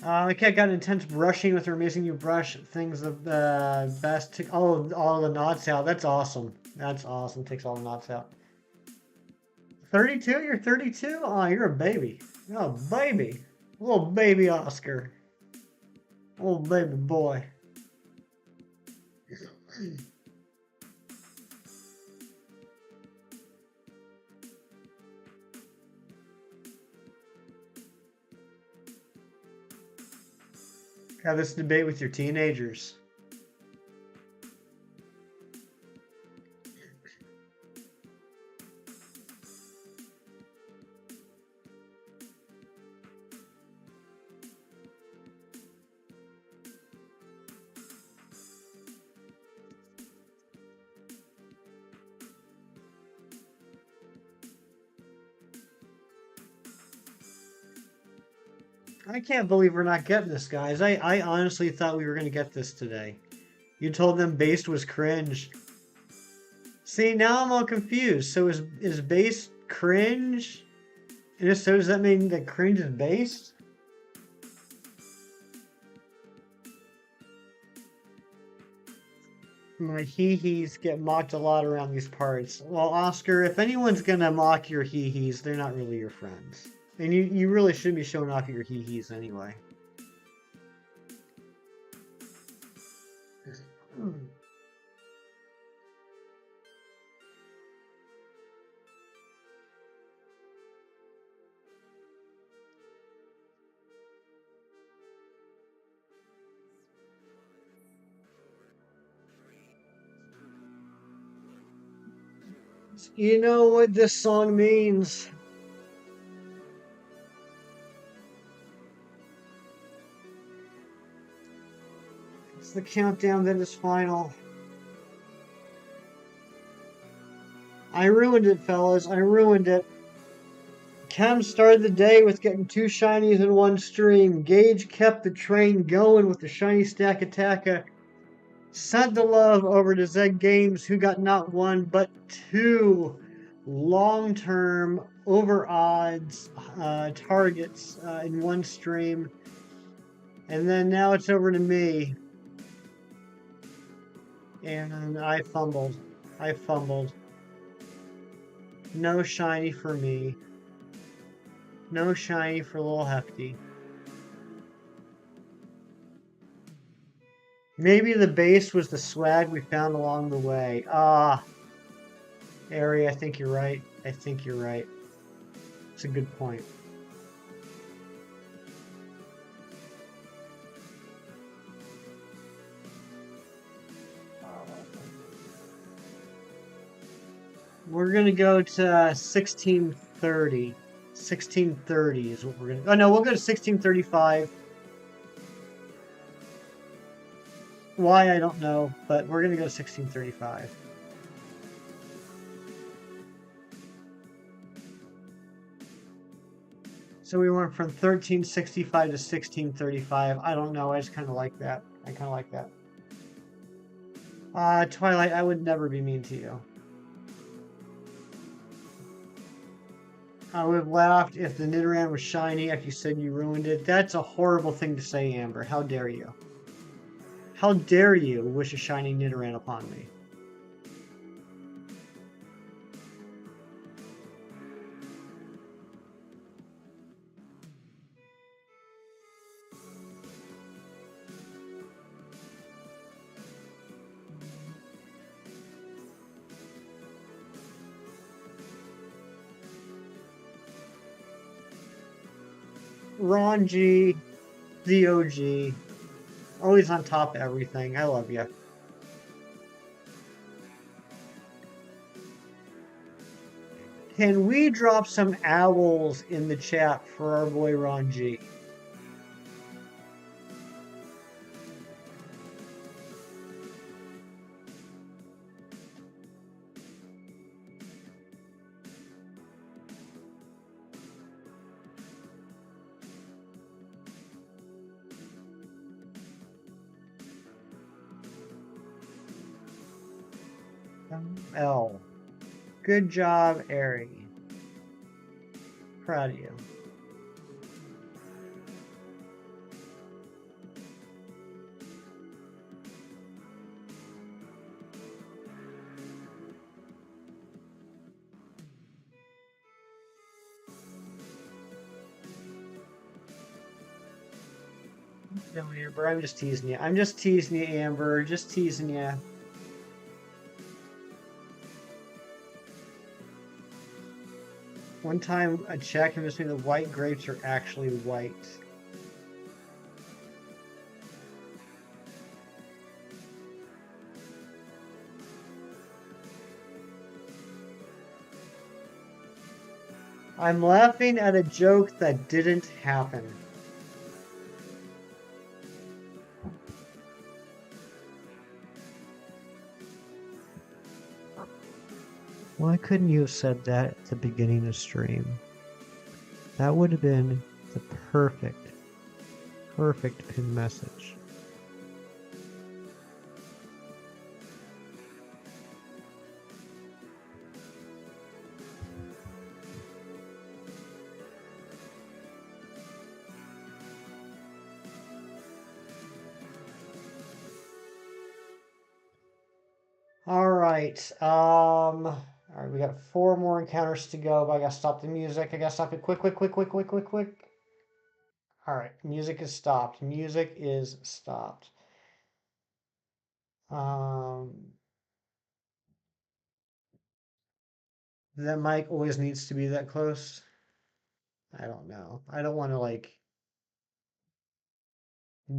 The cat got intense brushing with her amazing new brush. Things the best. All the knots out. That's awesome. That's awesome. Takes all the knots out. 32? You're 32? Oh, you're a baby. You're a baby. Little baby Oscar. Little baby boy. Have this debate with your teenagers. I can't believe we're not getting this, guys. I honestly thought we were going to get this today. You told them based was cringe. See, now I'm all confused. So is based cringe? And if so, does that mean that cringe is based? My hee-hees get mocked a lot around these parts. Well, Oscar, if anyone's gonna mock your hee-hees, they're not really your friends. And you really shouldn't be showing off your hee-hees anyway. You know what this song means. It's the countdown that is final. I ruined it, fellas. I ruined it. Chem started the day with getting 2 shinies in one stream. Gage kept the train going with the shiny stack attacker. Sent the love over to Zeg Games, who got not one but 2 long-term over odds targets in one stream. And then now it's over to me. And I fumbled. I fumbled. No shiny for me. No shiny for little Hefty. Maybe the base was the swag we found along the way. Ah, Ari, I think you're right. I think you're right. It's a good point. We're gonna go to 1630. 1630 is what we're gonna. Oh no, we'll go to 1635. Why I don't know, but we're gonna go 1635. So we went from 1365 to 1635. I don't know. I just kind of like that. I kind of like that. Twilight, I would never be mean to you. I would have laughed if the Nidoran was shiny after you said you ruined it. That's a horrible thing to say, Amber. How dare you? How dare you wish a shiny Nidoran upon me? Ron G, the OG, always on top of everything. I love you. Can we drop some owls in the chat for our boy Ron G? L. Good job, Ari. Proud of you. No, Amber, I'm just teasing you. I'm just teasing you, Amber. Just teasing you. One time I checked and just me the white grapes are actually white. I'm laughing at a joke that didn't happen. Why couldn't you have said that at the beginning of stream? That would have been the perfect pin message. All right. All right, we got 4 more encounters to go, but I gotta stop the music. I gotta stop it quick. All right, music is stopped. Music is stopped. Um, that mic always needs to be that close. I don't know. I don't want to like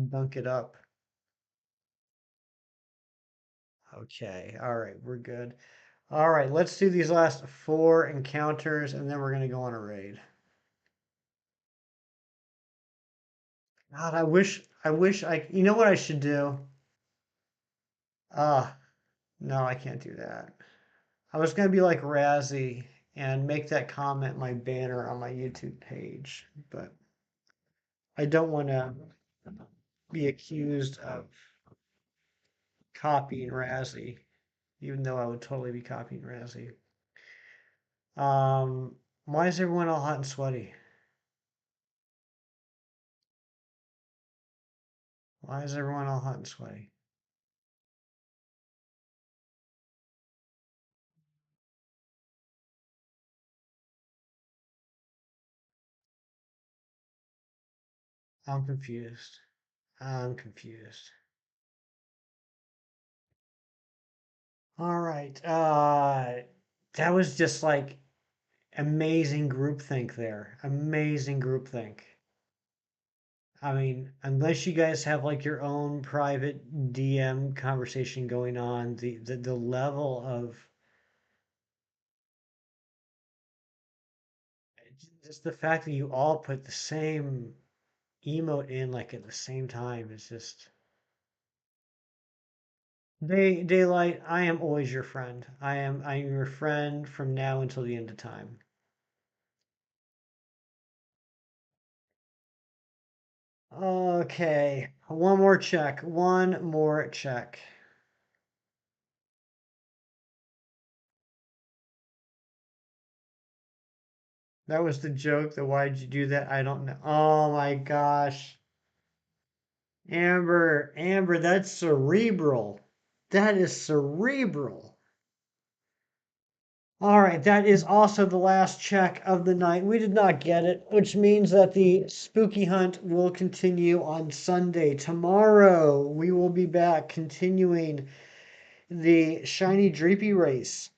dunk it up. Okay. All right, we're good. All right, let's do these last 4 encounters and then we're gonna go on a raid. God, you know what I should do? Ah, no, I can't do that. I was gonna be like Razzie and make that comment my banner on my YouTube page, but I don't want to be accused of copying Razzie, even though I would totally be copying Razzie. Why is everyone all hot and sweaty? Why is everyone all hot and sweaty? I'm confused. I'm confused. All right. That was just like amazing groupthink there. Amazing groupthink. I mean, unless you guys have like your own private DM conversation going on, the level of just the fact that you all put the same emote in like at the same time is just daylight. I am always your friend. I am your friend from now until the end of time. Okay, one more check. One more check. That was the joke. The why'd you do that? I don't know. Oh my gosh. Amber, Amber, that's cerebral. That is cerebral. All right, that is also the last check of the night. We did not get it, which means that the spooky hunt will continue on Sunday. Tomorrow, we will be back continuing the shiny dreepy race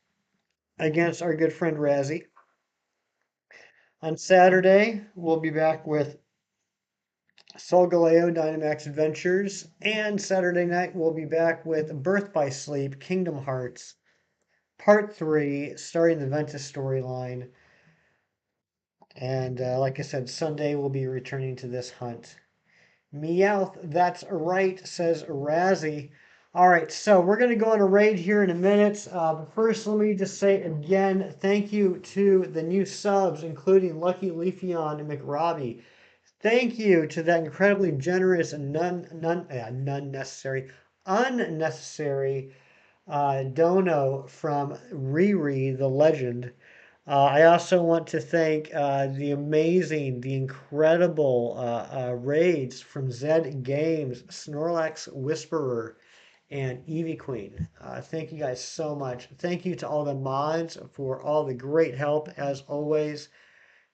against our good friend Razzie. On Saturday, we'll be back with Solgaleo Dynamax Adventures, and Saturday night, we'll be back with Birth by Sleep Kingdom Hearts Part 3, starting the Ventus storyline. And like I said, Sunday we'll be returning to this hunt. Meowth, that's right, says Razzie. All right, so we're going to go on a raid here in a minute. But first, let me just say again, thank you to the new subs, including Lucky Leafeon and McRobbie. Thank you to that incredibly generous and unnecessary dono from Riri the Legend. I also want to thank the incredible raids from Zed Games, Snorlax Whisperer, and Eevee Queen. Thank you guys so much. Thank you to all the mods for all the great help as always.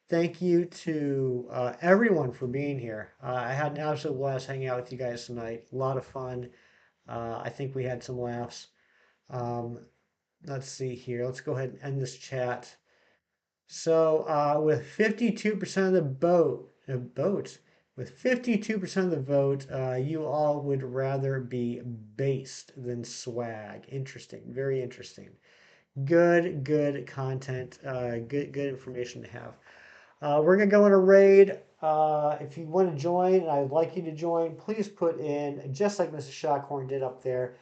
Thank you to everyone for being here. I had an absolute blast hanging out with you guys tonight. A lot of fun. I think we had some laughs. Um, let's see here. Let's go ahead and end this chat. So, with 52% of the vote, with 52% of the vote, you all would rather be based than swag. Interesting. Very interesting. Good content. Good information to have. We're gonna go on a raid. If you want to join, and I'd like you to join, please put in, just like Mrs. Shockhorn did up there,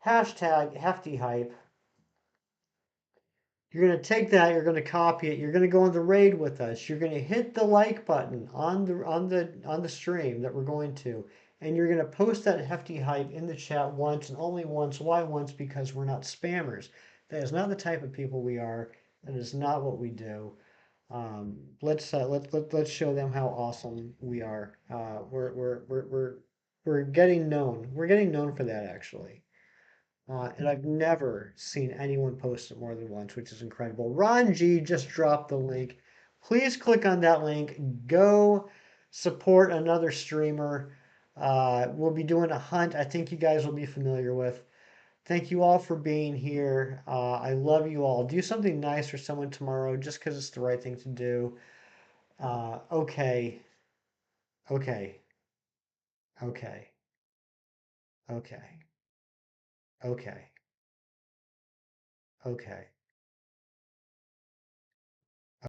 hashtag hefty hype. You're going to take that, you're going to copy it, you're going to go on the raid with us. You're going to hit the like button on the stream that we're going to, and you're going to post that hefty hype in the chat once and only once. Why once? Because we're not spammers. That is not the type of people we are. That is not what we do. Let's show them how awesome we are. We're getting known. We're getting known for that actually. And I've never seen anyone post it more than once, which is incredible. Ron G just dropped the link. Please click on that link. Go support another streamer. We'll be doing a hunt I think you guys will be familiar with. Thank you all for being here. I love you all. Do something nice for someone tomorrow just because it's the right thing to do. Okay, okay, okay, okay, okay, okay.